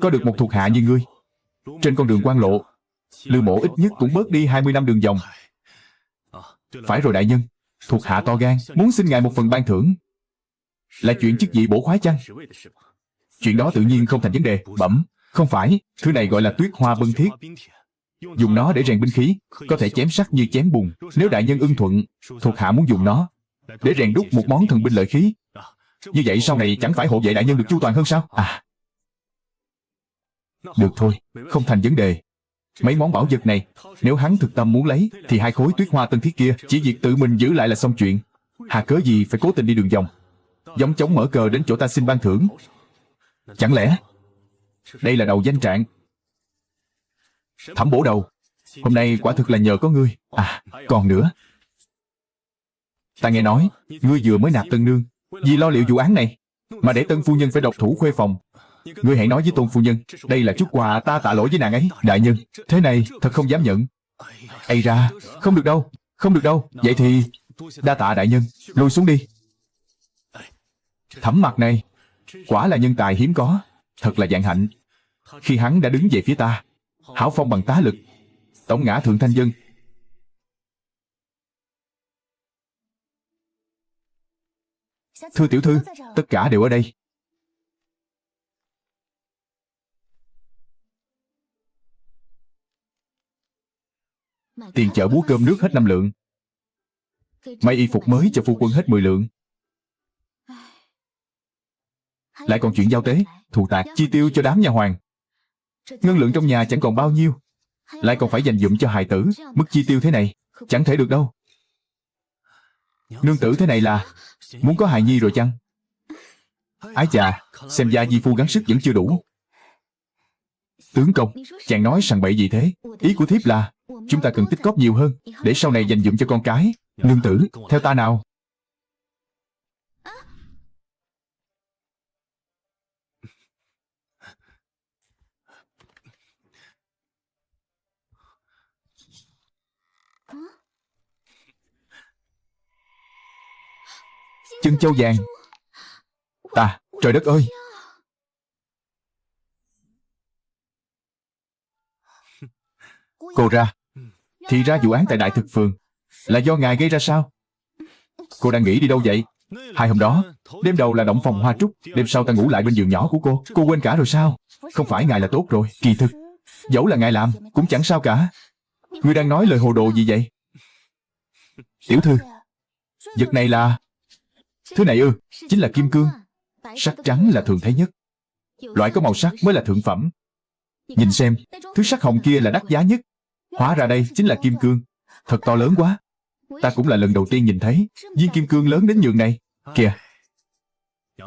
Có được một thuộc hạ như ngươi, trên con đường quan lộ, Lư mộ ít nhất cũng bớt đi 20 năm đường vòng. Phải rồi đại nhân, thuộc hạ to gan, muốn xin ngài một phần ban thưởng. Là chuyện chức vị bổ khoái chăng? Chuyện đó tự nhiên không thành vấn đề. Bẩm, không phải, thứ này gọi là tuyết hoa bân thiết. Dùng nó để rèn binh khí, có thể chém sắt như chém bùn. Nếu đại nhân ưng thuận, thuộc hạ muốn dùng nó để rèn đúc một món thần binh lợi khí. Như vậy sau này chẳng phải hộ vệ đại nhân được chu toàn hơn sao? À, được thôi, không thành vấn đề. Mấy món bảo vật này, nếu hắn thực tâm muốn lấy, thì 2 khối tuyết hoa tân thiết kia chỉ việc tự mình giữ lại là xong chuyện. Hà cớ gì phải cố tình đi đường vòng, giống chống mở cờ đến chỗ ta xin ban thưởng. Chẳng lẽ đây là đầu danh trạng? Thẩm bổ đầu, hôm nay quả thực là nhờ có ngươi. À, còn nữa, ta nghe nói ngươi vừa mới nạp tân nương, vì lo liệu vụ án này mà để tân phu nhân phải độc thủ khuê phòng. Ngươi hãy nói với tôn phu nhân, đây là chút quà ta tạ lỗi với nàng ấy. Đại nhân, thế này thật không dám nhận. Ây ra, không được đâu, không được đâu. Vậy thì đa tạ đại nhân, lui xuống đi. Thẩm Mặc này quả là nhân tài hiếm có, thật là vạn hạnh. Khi hắn đã đứng về phía ta, hảo phong bằng tá lực, tổng ngã thượng thanh dân. Thưa tiểu thư, tất cả đều ở đây. Tiền chợ búa cơm nước hết 5 lượng. May y phục mới cho phu quân hết 10 lượng. Lại còn chuyện giao tế, thù tạc, chi tiêu cho đám nha hoàn. Ngân lượng trong nhà chẳng còn bao nhiêu, lại còn phải dành dụm cho hài tử. Mức chi tiêu thế này chẳng thể được đâu. Nương tử thế này là muốn có hài nhi rồi chăng? Ái chà, xem ra di phu gắng sức vẫn chưa đủ. Tướng công, chàng nói sằng bậy gì thế? Ý của thiếp là chúng ta cần tích cóp nhiều hơn, để sau này dành dụm cho con cái. Nương tử, theo ta nào. Chân châu vàng. Ta, trời đất ơi! Cô ra, thì ra vụ án tại Đại Thực Phường là do ngài gây ra sao? Cô đang nghĩ đi đâu vậy? 2 hôm đó, đêm đầu là động phòng hoa trúc, đêm sau ta ngủ lại bên giường nhỏ của cô quên cả rồi sao? Không phải ngài là tốt rồi, kỳ thực dẫu là ngài làm cũng chẳng sao cả. Ngươi đang nói lời hồ đồ gì vậy? Tiểu thư, vật này là... Thứ này chính là kim cương. Sắc trắng là thường thấy nhất, loại có màu sắc mới là thượng phẩm. Nhìn xem, thứ sắc hồng kia là đắt giá nhất. Hóa ra đây chính là kim cương. Thật to lớn quá. Ta cũng là lần đầu tiên nhìn thấy viên kim cương lớn đến nhường này. Kìa,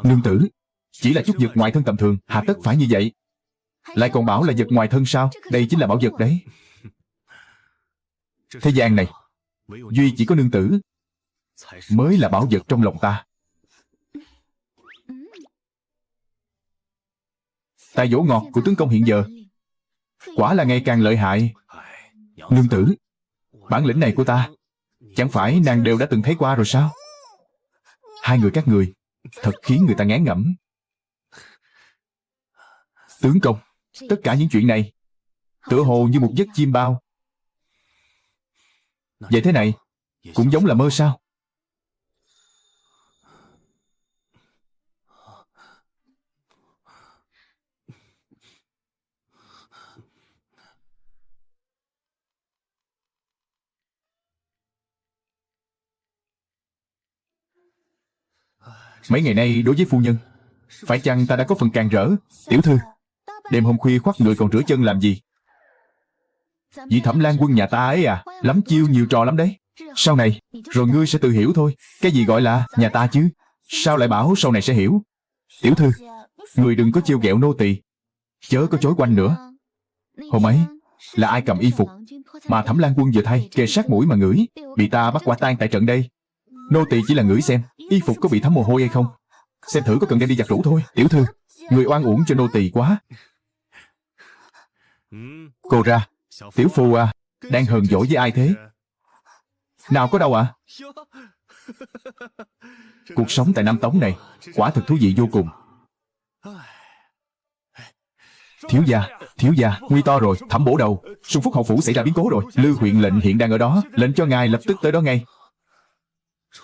nương tử, chỉ là chút vật ngoại thân tầm thường, hà tất phải như vậy? Lại còn bảo là vật ngoài thân sao? Đây chính là bảo vật đấy. Thế gian này duy chỉ có nương tử mới là bảo vật trong lòng ta. Tài dỗ ngọt của tướng công hiện giờ quả là ngày càng lợi hại. Nương tử, bản lĩnh này của ta chẳng phải nàng đều đã từng thấy qua rồi sao? Hai người các người thật khiến người ta ngán ngẩm. Tướng công, tất cả những chuyện này tựa hồ như một giấc chiêm bao. Vậy thế này cũng giống là mơ sao? Mấy ngày nay đối với phu nhân, phải chăng ta đã có phần càn rỡ? Tiểu thư, đêm hôm khuya khoắt người còn rửa chân làm gì? Vị Thẩm Lan Quân nhà ta ấy à, lắm chiêu nhiều trò lắm đấy. Sau này, rồi ngươi sẽ tự hiểu thôi. Cái gì gọi là nhà ta chứ? Sao lại bảo sau này sẽ hiểu? Tiểu thư, người đừng có trêu ghẹo nô tỳ, chớ có chối quanh nữa. Hôm ấy, là ai cầm y phục mà Thẩm Lan Quân vừa thay, kề sát mũi mà ngửi, bị ta bắt quả tang tại trận đây. Nô tỳ chỉ là ngửi xem y phục có bị thấm mồ hôi hay không, xem thử có cần đem đi giặt rũ thôi. Tiểu thư, người oan uổng cho nô tỳ quá. Cô ra, tiểu phu à, đang hờn dỗi với ai thế? Nào có đâu ạ. Cuộc sống tại Nam Tống này quả thực thú vị vô cùng. Thiếu gia, nguy to rồi. Thẩm bổ đầu, Sùng Phúc hậu phủ xảy ra biến cố rồi. Lư huyện lệnh hiện đang ở đó, lệnh cho ngài lập tức tới đó ngay.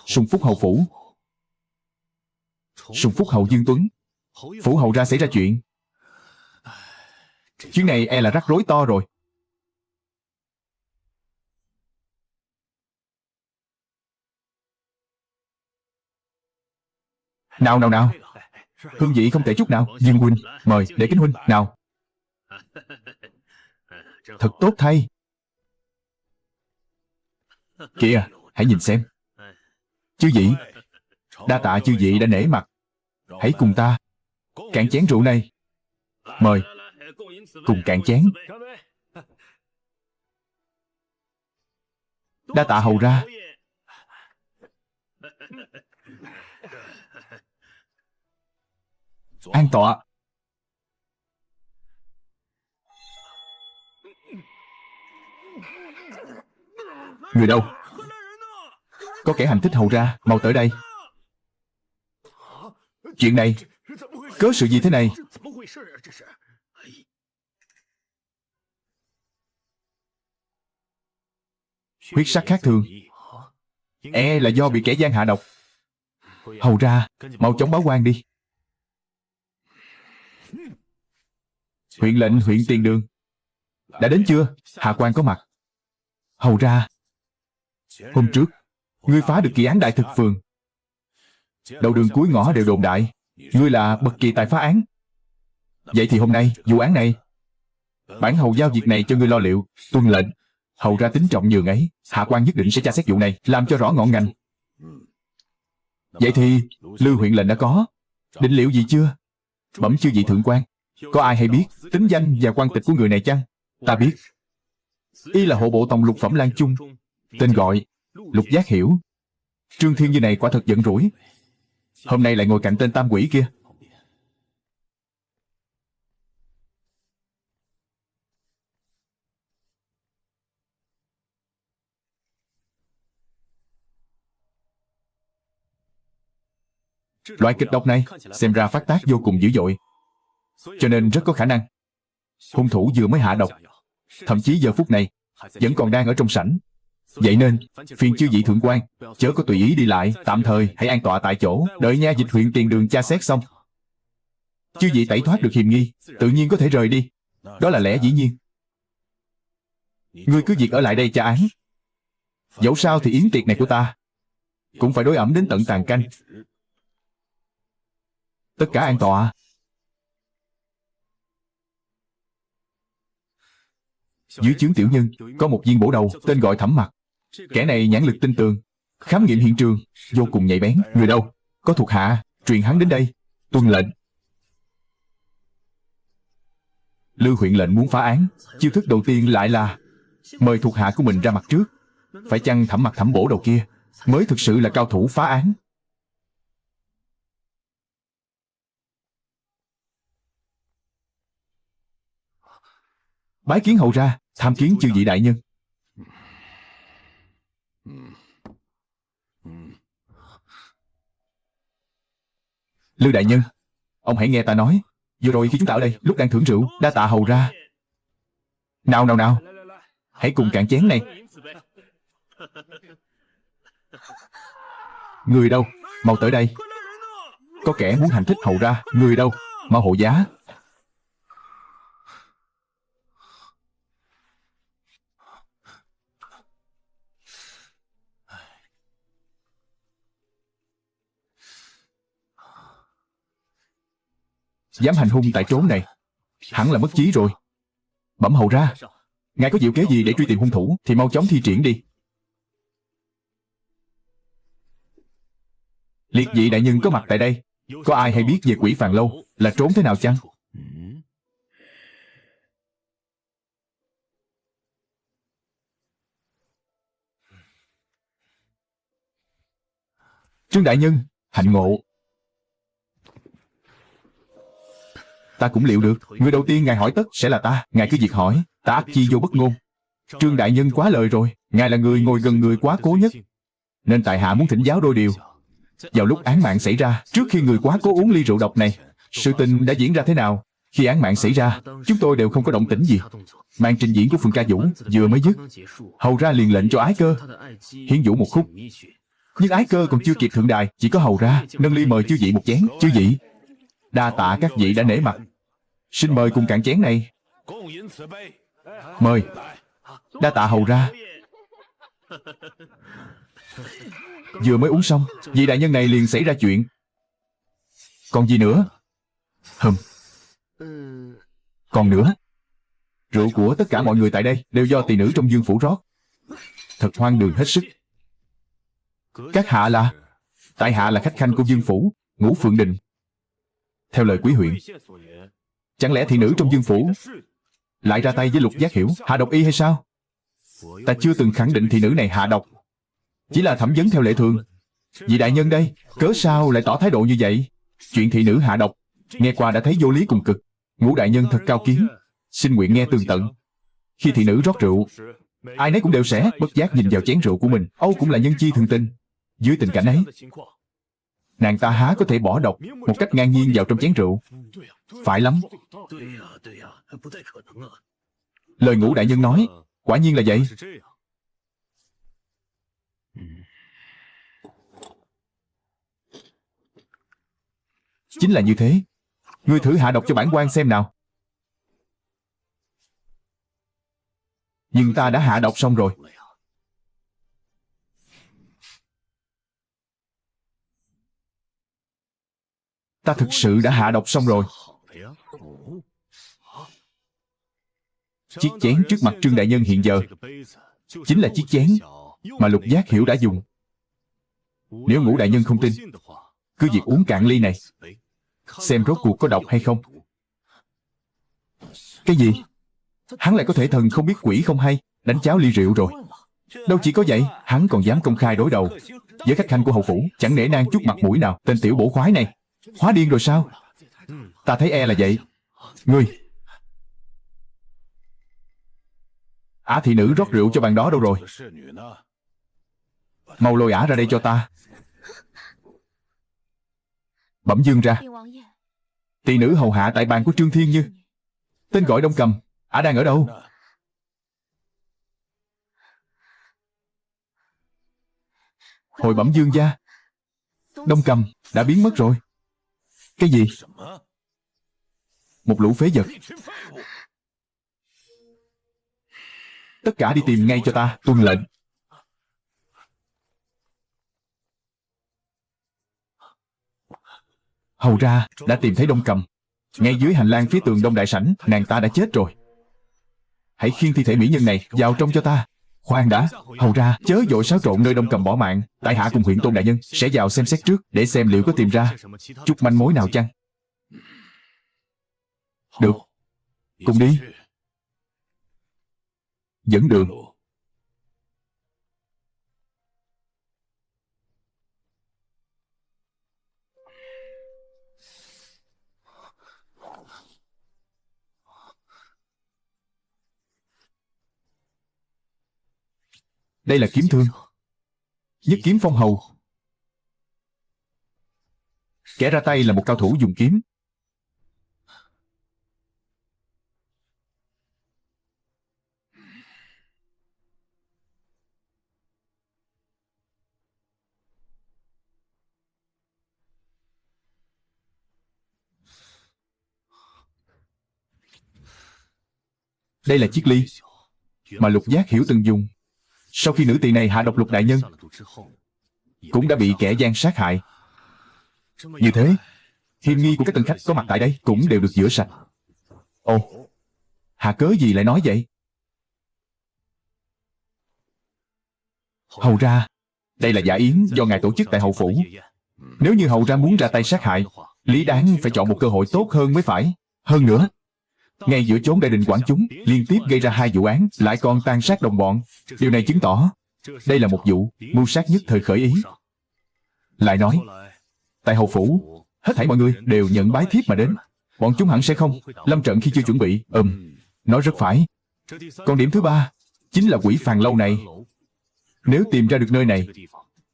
Sùng Phúc hậu phủ. Sùng Phúc hậu Dương Tuấn, phủ hậu ra xảy ra chuyện. Chuyến này e là rắc rối to rồi. Nào, hương vị không tệ chút nào. Dương huynh, mời, để kính huynh, nào. Thật tốt thay. Kìa, hãy nhìn xem. Chư vị, đa tạ chư vị đã nể mặt. Hãy cùng ta cạn chén rượu này. Mời, cùng cạn chén. Đa tạ hầu ra. An tọa. Người đâu? Có kẻ hành thích hầu ra, mau tới đây. Chuyện này, cớ sự gì thế này? Huyết sắc khác thường, e là do bị kẻ gian hạ độc. Hầu ra, mau chóng báo quan đi. Huyện lệnh huyện Tiền Đường đã đến chưa? Hạ quan có mặt. Hầu ra, hôm trước ngươi phá được kỳ án Đại Thực Phường. Đầu đường cuối ngõ đều đồn đại ngươi là bậc kỳ tài phá án. Vậy thì hôm nay vụ án này, bản hầu giao việc này cho ngươi lo liệu. Tuân lệnh. Hầu ra tính trọng nhường ấy, hạ quan nhất định sẽ tra xét vụ này, làm cho rõ ngọn ngành. Vậy thì Lư huyện lệnh đã có định liệu gì chưa? Bẩm chư vị thượng quan, có ai hay biết tính danh và quan tịch của người này chăng? Ta biết. Y là hộ bộ tổng lục phẩm Lan Chung, tên gọi Lục Giác Hiểu. Trương Thiên Như này quả thật giận rủi, hôm nay lại ngồi cạnh tên tam quỷ kia. Loại kịch độc này xem ra phát tác vô cùng dữ dội, cho nên rất có khả năng hung thủ vừa mới hạ độc, thậm chí giờ phút này vẫn còn đang ở trong sảnh. Vậy nên phiền chư vị thượng quan chớ có tùy ý đi lại, tạm thời hãy an tọa tại chỗ, đợi nha dịch huyện Tiền Đường tra xét xong, chư vị tẩy thoát được hiềm nghi, tự nhiên có thể rời đi. Đó là lẽ dĩ nhiên. Ngươi cứ việc ở lại đây tra án. Dẫu sao thì yến tiệc này của ta cũng phải đối ẩm đến tận tàn canh. Tất cả an tọa. Dưới trướng tiểu nhân có một viên bổ đầu tên gọi Thẩm Mặc. Kẻ này nhãn lực tinh tường, khám nghiệm hiện trường vô cùng nhạy bén. Người đâu? Có thuộc hạ truyền hắn đến đây. Tuân lệnh. Lư huyện lệnh muốn phá án, chiêu thức đầu tiên lại là mời thuộc hạ của mình ra mặt trước. Phải chăng Thẩm Mặc Thẩm bổ đầu kia mới thực sự là cao thủ phá án. Bái kiến hầu ra, tham kiến chư vị đại nhân. Lư đại nhân, ông hãy nghe ta nói. Vừa rồi khi chúng ta ở đây, lúc đang thưởng rượu, đa tạ hầu ra. Nào, hãy cùng cạn chén này. Người đâu? Mau tới đây. Có kẻ muốn hành thích hầu ra. Người đâu? Mau hộ giá. Dám hành hung tại trốn này, hẳn là mất trí rồi. Bẩm hầu ra, ngài có diệu kế gì để truy tìm hung thủ thì mau chóng thi triển đi. Liệt vị đại nhân có mặt tại đây, có ai hay biết về quỷ Phàn Lâu là trốn thế nào chăng? Trương đại nhân, hạnh ngộ. Ta cũng liệu được, người đầu tiên ngài hỏi tất sẽ là ta. Ngài cứ việc hỏi, ta ắt chi vô bất ngôn. Trương đại nhân quá lời rồi, ngài là người ngồi gần người quá cố nhất, nên tại hạ muốn thỉnh giáo đôi điều. Vào lúc án mạng xảy ra, trước khi người quá cố uống ly rượu độc này, sự tình đã diễn ra thế nào? Khi án mạng xảy ra, chúng tôi đều không có động tĩnh gì. Màn trình diễn của Phượng Ca Vũ vừa mới dứt, hầu ra liền lệnh cho Ái Cơ hiến vũ một khúc. Nhưng Ái Cơ còn chưa kịp thượng đài, chỉ có hầu ra nâng ly mời chư vị một chén. Chư vị, đa tạ các vị đã nể mặt, xin mời cùng cạn chén này. Mời. Đa tạ hầu ra. Vừa mới uống xong, vị đại nhân này liền xảy ra chuyện. Còn gì nữa? Còn nữa, rượu của tất cả mọi người tại đây đều do tỳ nữ trong Dương phủ rót. Thật hoang đường hết sức. Các hạ là? Tại hạ là khách khanh của Dương phủ, Ngũ Phượng Đình. Theo lời quý huyện, chẳng lẽ thị nữ trong Dương phủ lại ra tay với Lục Giác Hiểu hạ độc y hay sao? Ta chưa từng khẳng định thị nữ này hạ độc, chỉ là thẩm vấn theo lệ thường. Vị đại nhân đây, cớ sao lại tỏ thái độ như vậy? Chuyện thị nữ hạ độc, nghe qua đã thấy vô lý cùng cực. Ngũ đại nhân thật cao kiến, xin nguyện nghe tường tận. Khi thị nữ rót rượu, ai nấy cũng đều sẽ bất giác nhìn vào chén rượu của mình. Âu cũng là nhân chi thường tình. Dưới tình cảnh ấy, nàng ta há có thể bỏ độc một cách ngang nhiên vào trong chén rượu? Phải lắm. Lời Ngũ đại nhân nói quả nhiên là vậy. Chính là như thế. Ngươi thử hạ độc cho bản quan xem nào. Nhưng ta đã hạ độc xong rồi. Ta thực sự đã hạ độc xong rồi. Chiếc chén trước mặt Trương đại nhân hiện giờ chính là chiếc chén mà Lục Giác Hiểu đã dùng. Nếu Ngũ đại nhân không tin, cứ việc uống cạn ly này, xem rốt cuộc có độc hay không. Cái gì? Hắn lại có thể thần không biết quỷ không hay, đánh cháo ly rượu rồi. Đâu chỉ có vậy, hắn còn dám công khai đối đầu với khách khanh của hầu phủ, chẳng nể nang chút mặt mũi nào. Tên tiểu bổ khoái này hóa điên rồi sao? Ta thấy e là vậy. Ngươi, ả thị nữ rót rượu cho bàn đó đâu rồi? Mau lôi ả ra đây cho ta. Bẩm dương ra. Tỷ nữ hầu hạ tại bàn của Trương Thiên Như, tên gọi Đông Cầm. Ả đang ở đâu? Hồi bẩm dương gia, Đông Cầm đã biến mất rồi. Cái gì? Một lũ phế vật. Tất cả đi tìm ngay cho ta. Tuân lệnh. Hầu ra đã tìm thấy Đông Cầm. Ngay dưới hành lang phía tường Đông đại sảnh, nàng ta đã chết rồi. Hãy khiêng thi thể mỹ nhân này vào trong cho ta. Khoan đã, hầu ra chớ vội xáo trộn nơi Đông Cầm bỏ mạng. Tại hạ cùng huyện Tôn đại nhân sẽ vào xem xét trước, để xem liệu có tìm ra chút manh mối nào chăng. Được, cùng đi. Dẫn đường. Đây là kiếm thương. Nhất kiếm phong hầu. Kẻ ra tay là một cao thủ dùng kiếm. Đây là chiếc ly mà Lục Giác Hiểu từng dùng. Sau khi nữ tỳ này hạ độc Lục đại nhân, cũng đã bị kẻ gian sát hại. Như thế, hiểm nghi của các tân khách có mặt tại đây cũng đều được rửa sạch. Ồ, hạ cớ gì lại nói vậy? Hầu ra, đây là dạ yến do ngài tổ chức tại hầu phủ. Nếu như hầu ra muốn ra tay sát hại, lý đáng phải chọn một cơ hội tốt hơn mới phải. Hơn nữa, ngay giữa chốn đại đình quảng chúng, liên tiếp gây ra 2 vụ án, lại còn tàn sát đồng bọn. Điều này chứng tỏ đây là một vụ mưu sát nhất thời khởi ý. Lại nói, tại hầu phủ, hết thảy mọi người đều nhận bái thiếp mà đến. Bọn chúng hẳn sẽ không lâm trận khi chưa chuẩn bị. Nói rất phải. Còn điểm thứ 3 chính là Quỷ Phàn Lâu này. Nếu tìm ra được nơi này,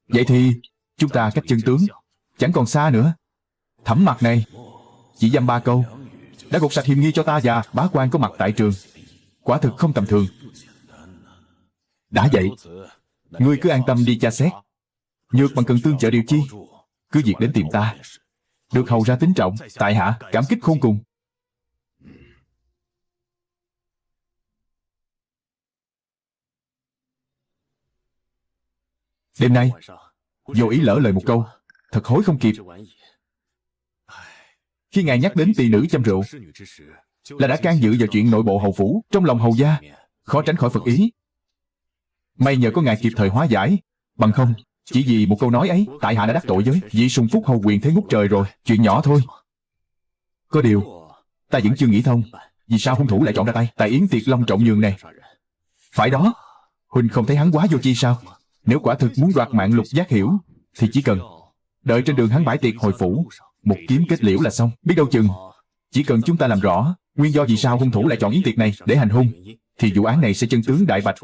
vậy thì chúng ta cách chân tướng chẳng còn xa nữa. Thẩm Mặc này chỉ dăm 3 câu đã gột sạch hiểm nghi cho ta và bá quan có mặt tại trường. Quả thực không tầm thường. Đã vậy, ngươi cứ an tâm đi tra xét. Nhược bằng cần tương trợ điều chi, cứ việc đến tìm ta. Được hầu ra tín trọng, tại hạ cảm kích khôn cùng. Đêm nay vô ý lỡ lời một câu, thật hối không kịp. Khi ngài nhắc đến tỳ nữ chăm rượu, là đã can dự vào chuyện nội bộ hầu phủ. Trong lòng hầu gia khó tránh khỏi phật ý. May nhờ có ngài kịp thời hóa giải. Bằng không, chỉ vì một câu nói ấy, tại hạ đã đắc tội với vị sùng phúc hầu quyền thế ngút trời rồi. Chuyện nhỏ thôi. Có điều, ta vẫn chưa nghĩ thông, vì sao hung thủ lại chọn ra tay tại yến tiệc long trọng nhường này. Phải đó, huynh không thấy hắn quá vô chi sao? Nếu quả thực muốn đoạt mạng Lục Giác Hiểu, thì chỉ cần đợi trên đường hắn bãi tiệc hồi phủ, một kiếm kết liễu là xong. Biết đâu chừng, chỉ cần chúng ta làm rõ nguyên do vì sao hung thủ lại chọn yến tiệc này để hành hung, thì vụ án này sẽ chân tướng đại bạch.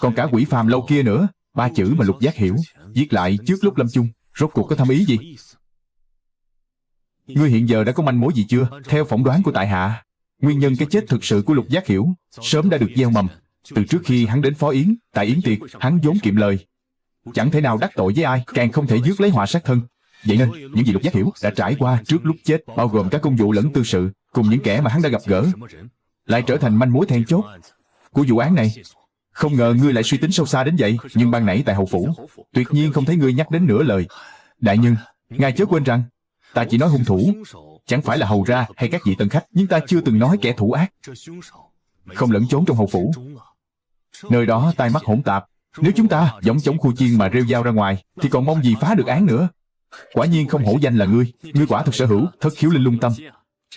Còn cả Quỷ Phàm Lâu kia nữa, 3 chữ mà Lục Giác Hiểu viết lại trước lúc lâm chung, rốt cuộc có thâm ý gì? Ngươi hiện giờ đã có manh mối gì chưa? Theo phỏng đoán của tại hạ, nguyên nhân cái chết thực sự của Lục Giác Hiểu sớm đã được gieo mầm. Từ trước khi hắn đến phó yến, tại yến tiệc, hắn vốn kiệm lời, chẳng thể nào đắc tội với ai, càng không thể rước lấy họa sát thân. Vậy nên, những gì Lục Giác Hiểu đã trải qua trước lúc chết, bao gồm các công vụ lẫn tư sự, cùng những kẻ mà hắn đã gặp gỡ, lại trở thành manh mối then chốt của vụ án này. Không ngờ ngươi lại suy tính sâu xa đến vậy. Nhưng ban nãy tại hầu phủ, tuyệt nhiên không thấy ngươi nhắc đến nửa lời. Đại nhân, ngài chớ quên rằng, ta chỉ nói hung thủ chẳng phải là hầu ra hay các vị tân khách, nhưng ta chưa từng nói kẻ thủ ác không lẫn trốn trong hầu phủ. Nơi đó tai mắt hỗn tạp. Nếu chúng ta giống chống khu chiên mà rêu dao ra ngoài, thì còn mong gì phá được án nữa. Quả nhiên không hổ danh là ngươi. Ngươi quả thực sở hữu thất khiếu linh lung tâm.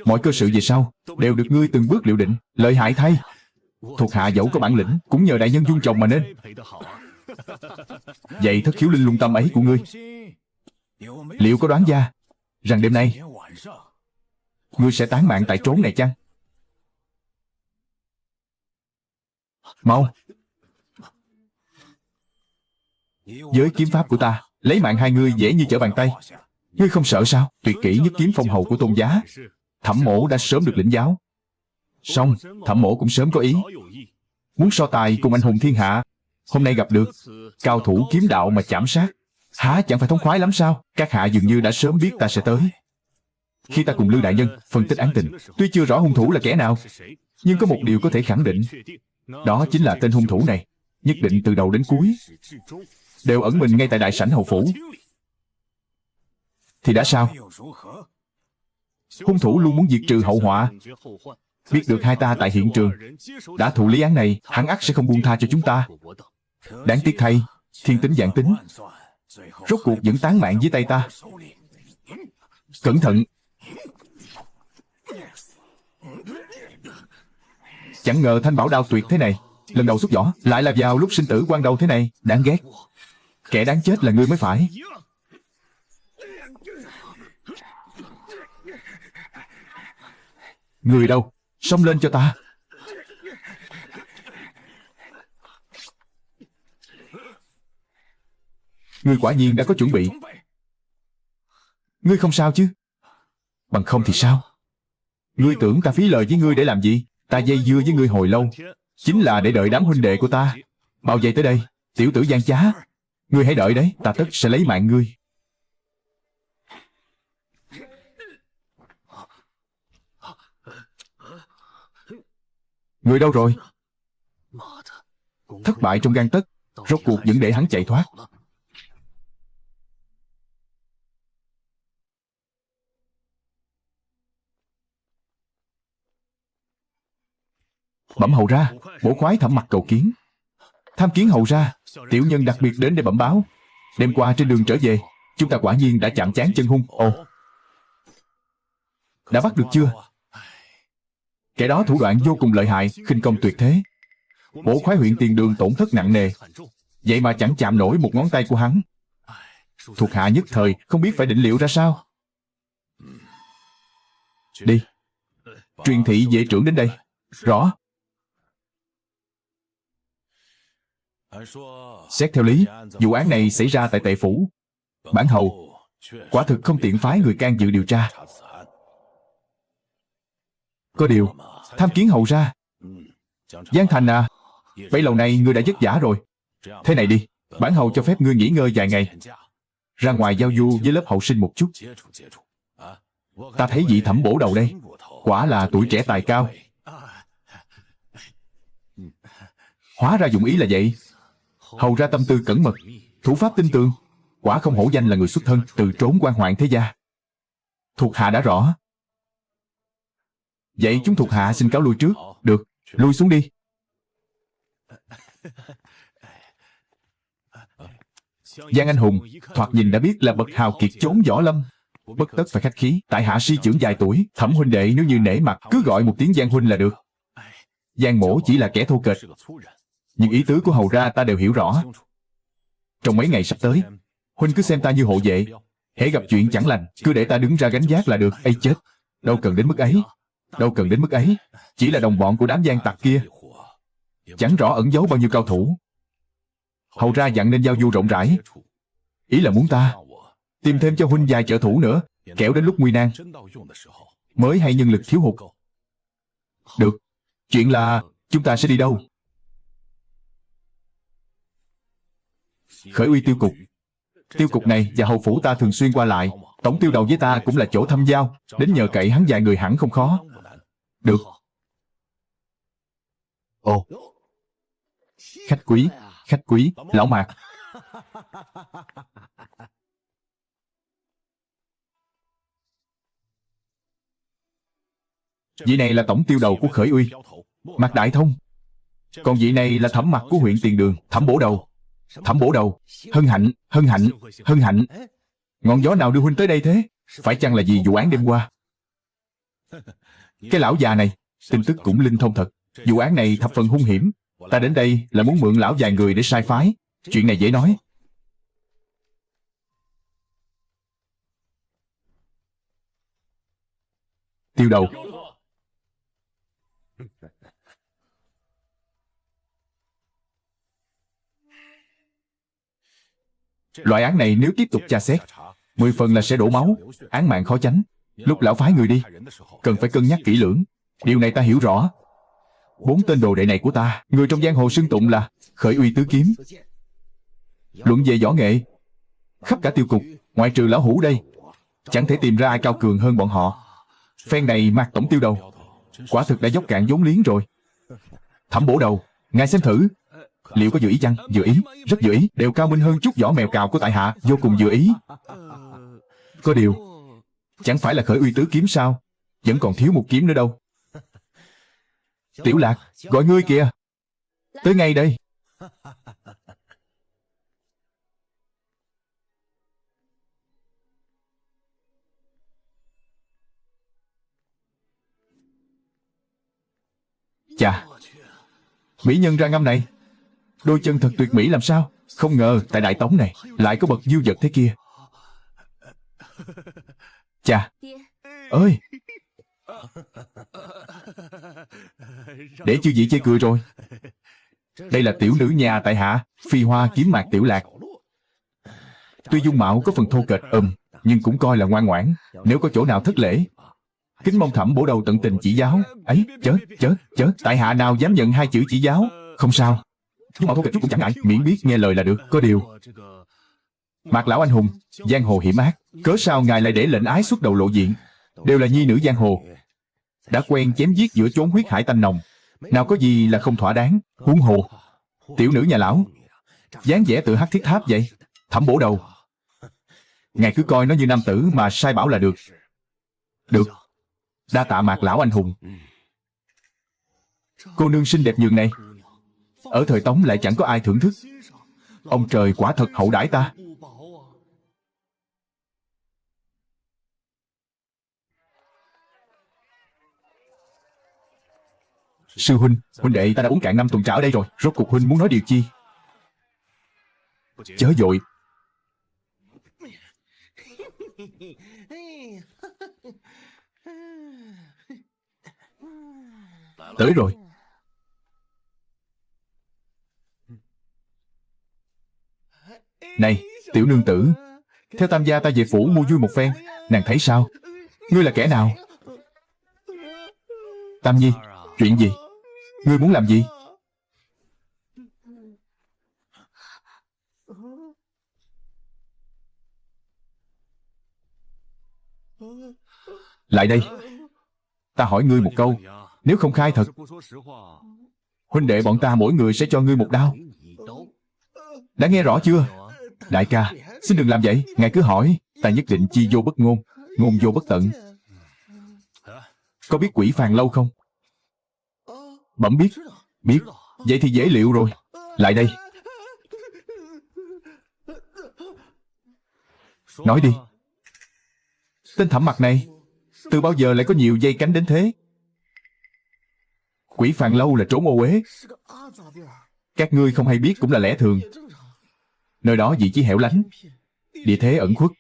Mọi cơ sự về sau đều được ngươi từng bước liệu định. Lợi hại thay. Thuộc hạ dẫu có bản lĩnh, cũng nhờ đại nhân dung trồng mà nên. Vậy thất khiếu linh lung tâm ấy của ngươi, liệu có đoán ra rằng đêm nay ngươi sẽ tán mạng tại trốn này chăng? Mau! Với kiếm pháp của ta, lấy mạng hai ngươi dễ như trở bàn tay. Ngươi không sợ sao? Tuyệt kỹ nhất kiếm phong hầu của Tôn giá, Thẩm mỗ đã sớm được lĩnh giáo. Song Thẩm mỗ cũng sớm có ý muốn so tài cùng anh hùng thiên hạ. Hôm nay gặp được cao thủ kiếm đạo mà chảm sát, há chẳng phải thống khoái lắm sao? Các hạ dường như đã sớm biết ta sẽ tới. Khi ta cùng Lư đại nhân phân tích án tình, tuy chưa rõ hung thủ là kẻ nào, nhưng có một điều có thể khẳng định, đó chính là tên hung thủ này nhất định từ đầu đến cuối đều ẩn mình ngay tại đại sảnh hầu phủ. Thì đã sao? Hung thủ luôn muốn diệt trừ hậu họa. Biết được hai ta tại hiện trường đã thụ lý án này, hắn ắt sẽ không buông tha cho chúng ta. Đáng tiếc thay, thiên tính vạn tính, rốt cuộc vẫn tán mạng dưới tay ta. Cẩn thận! Chẳng ngờ thanh bảo đao tuyệt thế này, lần đầu xuất võ lại là vào lúc sinh tử quan đầu thế này. Đáng ghét! Kẻ đáng chết là ngươi mới phải. Người đâu? Xông lên cho ta! Ngươi quả nhiên đã có chuẩn bị. Ngươi không sao chứ? Bằng không thì sao? Ngươi tưởng ta phí lời với ngươi để làm gì? Ta dây dưa với ngươi hồi lâu, chính là để đợi đám huynh đệ của ta bao vây tới đây. Tiểu tử gian trá, ngươi hãy đợi đấy, ta tất sẽ lấy mạng ngươi. Người đâu rồi? Thất bại trong gang tấc, rốt cuộc vẫn để hắn chạy thoát. Bẩm hầu ra, bổ khoái thẩm mặc cầu kiến. Tham kiến hầu ra, tiểu nhân đặc biệt đến để bẩm báo. Đêm qua trên đường trở về, chúng ta quả nhiên đã chạm trán chân hung. Ồ, đã bắt được chưa? Kẻ đó thủ đoạn vô cùng lợi hại, khinh công tuyệt thế. Bổ khoái huyện Tiền Đường tổn thất nặng nề, vậy mà chẳng chạm nổi một ngón tay của hắn. Thuộc hạ nhất thời không biết phải định liệu ra sao. Đi, truyền thị vệ trưởng đến đây. Rõ. Xét theo lý, vụ án này xảy ra tại Tệ Phủ. Bản hầu quả thực không tiện phái người can dự điều tra. Có điều, tham kiến hầu ra. Giang Thành à, bấy lâu nay ngươi đã vất vả rồi. Thế này đi, bản hầu cho phép ngươi nghỉ ngơi vài ngày, ra ngoài giao du với lớp hậu sinh một chút. Ta thấy vị Thẩm bổ đầu đây, quả là tuổi trẻ tài cao. Hóa ra dụng ý là vậy. Hầu ra tâm tư cẩn mật, thủ pháp tinh tường, quả không hổ danh là người xuất thân từ trốn quan hoạn thế gia. Thuộc hạ đã rõ. Vậy chúng thuộc hạ xin cáo lui trước. Được, lui xuống đi. Giang Anh Hùng thoạt nhìn đã biết là bậc hào kiệt chốn võ lâm, bất tất phải khách khí. Tại hạ si trưởng vài tuổi, Thẩm huynh đệ nếu như nể mặt cứ gọi một tiếng Giang huynh là được. Giang mỗ chỉ là kẻ thô kệch, nhưng ý tứ của hầu ra ta đều hiểu rõ. Trong mấy ngày sắp tới, huynh cứ xem ta như hộ vệ, hễ gặp chuyện chẳng lành cứ để ta đứng ra gánh vác là được. Ây chết, đâu cần đến mức ấy, đâu cần đến mức ấy. Chỉ là đồng bọn của đám gian tặc kia, chẳng rõ ẩn giấu bao nhiêu cao thủ. Hầu ra dặn nên giao du rộng rãi, ý là muốn ta tìm thêm cho huynh vài trợ thủ nữa, kẻo đến lúc nguy nan mới hay nhân lực thiếu hụt. Được, chuyện là chúng ta sẽ đi đâu? Khởi uy tiêu cục. Tiêu cục này và hầu phủ ta thường xuyên qua lại. Tổng tiêu đầu với ta cũng là chỗ thăm giao, đến nhờ cậy hắn vài người hẳn không khó. Được. Ồ, khách quý, lão Mạc. Vị này là tổng tiêu đầu của Khởi Uy, Mạc Đại Thông. Còn vị này là Thẩm Mặc của huyện Tiền Đường, Thẩm bổ đầu. Thẩm bổ đầu, hân hạnh, hân hạnh, hân hạnh. Ngọn gió nào đưa huynh tới đây thế? Phải chăng là vì vụ án đêm qua? Cái lão già này, tin tức cũng linh thông thật. Vụ án này thập phần hung hiểm. Ta đến đây là muốn mượn lão vài người để sai phái. Chuyện này dễ nói. Tiêu đầu. Loại án này nếu tiếp tục tra xét, 10 phần là sẽ đổ máu, án mạng khó tránh. Lúc lão phái người đi, cần phải cân nhắc kỹ lưỡng. Điều này ta hiểu rõ. 4 tên đồ đệ này của ta, người trong giang hồ xưng tụng là Khởi Uy tứ kiếm. Luận về võ nghệ, khắp cả tiêu cục, ngoại trừ lão Hủ đây, chẳng thể tìm ra ai cao cường hơn bọn họ. Phen này Mạc tổng tiêu đầu, quả thực đã dốc cạn vốn liếng rồi. Thẩm bổ đầu, ngài xem thử, liệu có dự ý chăng? Dự ý, rất dự ý, đều cao minh hơn chút võ mèo cào của tại hạ, vô cùng dự ý. Có điều, chẳng phải là Khởi Uy tứ kiếm sao? Vẫn còn thiếu một kiếm nữa đâu. Tiểu Lạc, gọi ngươi kìa. Tới ngay đây. Chà, mỹ nhân ra ngâm này, đôi chân thật tuyệt mỹ làm sao? Không ngờ tại Đại Tống này lại có bậc diêu vật thế kia. Chà, ơi, để chư vị chê cười rồi. Đây là tiểu nữ nhà tại hạ, Phi Hoa kiếm mạc Tiểu Lạc. Tuy dung mạo có phần thô kệch nhưng cũng coi là ngoan ngoãn. Nếu có chỗ nào thất lễ, kính mong Thẩm bổ đầu tận tình chỉ giáo. Ấy, chớ, tại hạ nào dám nhận hai chữ chỉ giáo. Không sao, dung mạo thô kệch chút cũng chẳng ngại, miễn biết nghe lời là được. Có điều, Mạc lão anh hùng, giang hồ hiểm ác, cớ sao ngài lại để lệnh ái xuất đầu lộ diện? Đều là nhi nữ giang hồ, đã quen chém giết giữa chốn huyết hải tanh nồng, nào có gì là không thỏa đáng. Huống hồ tiểu nữ nhà lão dáng vẻ tự hắc thiết tháp vậy. Thẩm bổ đầu, ngài cứ coi nó như nam tử mà sai bảo là được. Được, đa tạ Mạc lão anh hùng. Cô nương xinh đẹp nhường này, ở thời Tống lại chẳng có ai thưởng thức. Ông trời quả thật hậu đãi ta. Sư huynh, huynh đệ ta đã uống cạn 5 tuần trà ở đây rồi. Rốt cuộc huynh muốn nói điều chi? Chớ vội. Tới rồi. Này, tiểu nương tử, theo tam gia ta về phủ mua vui một phen. Nàng thấy sao? Ngươi là kẻ nào? Tam nhi, chuyện gì? Ngươi muốn làm gì? Lại đây. Ta hỏi ngươi một câu, nếu không khai thật, huynh đệ bọn ta mỗi người sẽ cho ngươi một đao. Đã nghe rõ chưa? Đại ca, xin đừng làm vậy. Ngài cứ hỏi, ta nhất định chi vô bất ngôn, ngôn vô bất tận. Có biết Quỷ Phàn Lâu không? Bẩm biết. Biết. Vậy thì dễ liệu rồi. Lại đây. Nói đi. Tên Thẩm mặt này từ bao giờ lại có nhiều dây cánh đến thế? Quỷ Phàn Lâu là trốn ô uế, các ngươi không hay biết cũng là lẽ thường. Nơi đó vị trí hẻo lánh, địa thế ẩn khuất,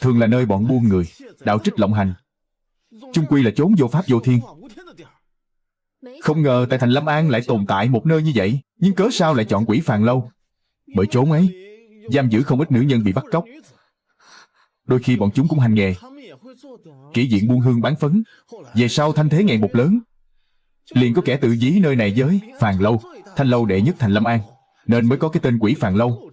thường là nơi bọn buôn người, đạo trích lộng hành, chung quy là chốn vô pháp vô thiên. Không ngờ tại thành Lâm An lại tồn tại một nơi như vậy. Nhưng cớ sao lại chọn Quỷ Phàn Lâu? Bởi chốn ấy giam giữ không ít nữ nhân bị bắt cóc. Đôi khi bọn chúng cũng hành nghề kỹ viện buôn hương bán phấn. Về sau thanh thế ngày một lớn, liền có kẻ tự ví nơi này với Phàn Lâu, thanh lâu đệ nhất thành Lâm An, nên mới có cái tên Quỷ Phàn Lâu.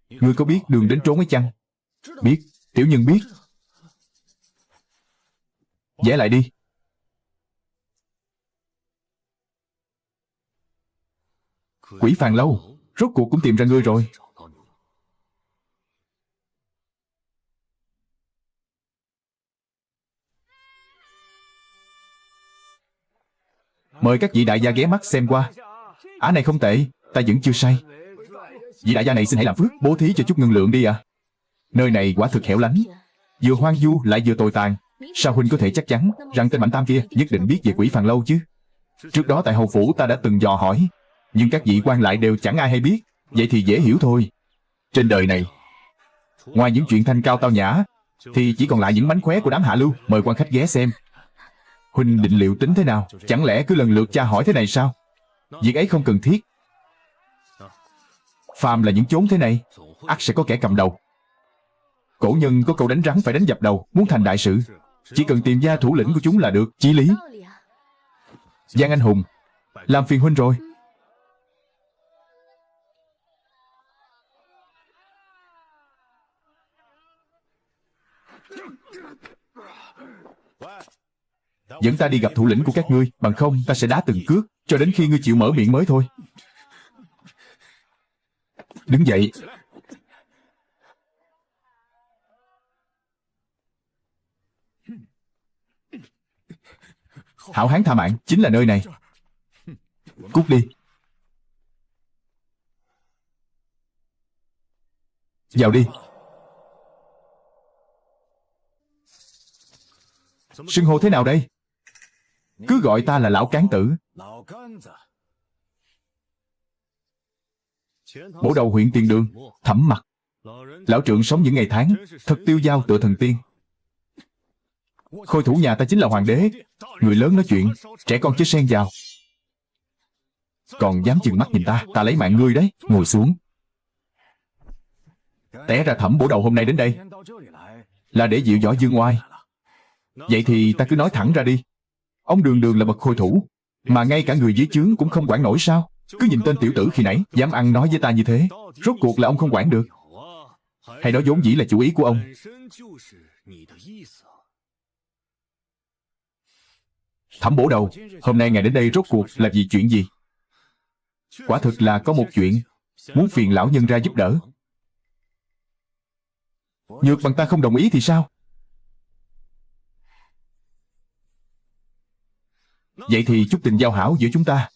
Ngươi có biết đường đến trốn ấy chăng? Biết, tiểu nhân biết. Vẽ lại đi. Quỷ Phàn Lâu, rốt cuộc cũng tìm ra ngươi rồi. Mời các vị đại gia ghé mắt xem qua. Á này không tệ, ta vẫn chưa say. Vị đại gia này xin hãy làm phước, bố thí cho chút ngân lượng đi ạ. Nơi này quả thực hẻo lánh, vừa hoang vu lại vừa tồi tàn. Sao huynh có thể chắc chắn rằng tên Mạnh Tam kia nhất định biết về Quỷ Phàn Lâu chứ? Trước đó tại hầu phủ ta đã từng dò hỏi, nhưng các vị quan lại đều chẳng ai hay biết. Vậy thì dễ hiểu thôi. Trên đời này, ngoài những chuyện thanh cao tao nhã, thì chỉ còn lại những mánh khóe của đám hạ lưu. Mời quan khách ghé xem. Huynh định liệu tính thế nào? Chẳng lẽ cứ lần lượt tra hỏi thế này sao? Việc ấy không cần thiết. Phàm là những chốn thế này, ắt sẽ có kẻ cầm đầu. Cổ nhân có câu đánh rắn phải đánh dập đầu. Muốn thành đại sự, chỉ cần tìm ra thủ lĩnh của chúng là được. Chí lý. Giang anh hùng, làm phiền huynh rồi. Dẫn ta đi gặp thủ lĩnh của các ngươi, bằng không ta sẽ đá từng cước, cho đến khi ngươi chịu mở miệng mới thôi. Đứng dậy. Hảo hán tha mạng, chính là nơi này. Cút đi. Vào đi. Xưng hô thế nào đây? Cứ gọi ta là lão cán tử. Bổ đầu huyện Tiền Đường, Thẩm Mặc. Lão trượng sống những ngày tháng thật tiêu dao tựa thần tiên. Khôi thủ nhà ta chính là hoàng đế. Người lớn nói chuyện, trẻ con chứ xen vào. Còn dám chừng mắt nhìn ta, ta lấy mạng ngươi đấy. Ngồi xuống. Té ra Thẩm Bổ Đầu hôm nay đến đây là để dịu võ dương oai. Vậy thì ta cứ nói thẳng ra đi. Ông đường đường là bậc khôi thủ, mà ngay cả người dưới trướng cũng không quản nổi sao? Cứ nhìn tên tiểu tử khi nãy dám ăn nói với ta như thế. Rốt cuộc là ông không quản được, hay đó vốn dĩ là chủ ý của ông? Thẩm Bổ Đầu, hôm nay ngài đến đây rốt cuộc là vì chuyện gì? Quả thực là có một chuyện muốn phiền lão nhân ra giúp đỡ. Nhược bằng ta không đồng ý thì sao? Vậy thì chút tình giao hảo giữa chúng ta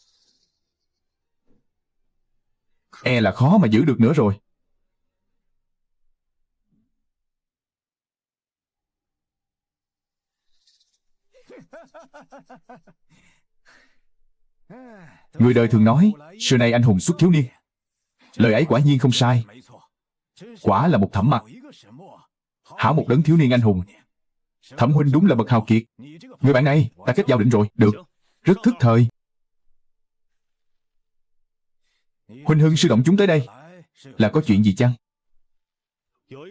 e là khó mà giữ được nữa rồi. Người đời thường nói xưa nay anh hùng xuất thiếu niên. Lời ấy quả nhiên không sai. Quả là một Thẩm mặt, hảo một đấng thiếu niên anh hùng. Thẩm huynh đúng là bậc hào kiệt. Người bạn này ta kết giao định rồi. Được, rất thức thời. Huynh hưng sư động chúng tới đây là có chuyện gì chăng?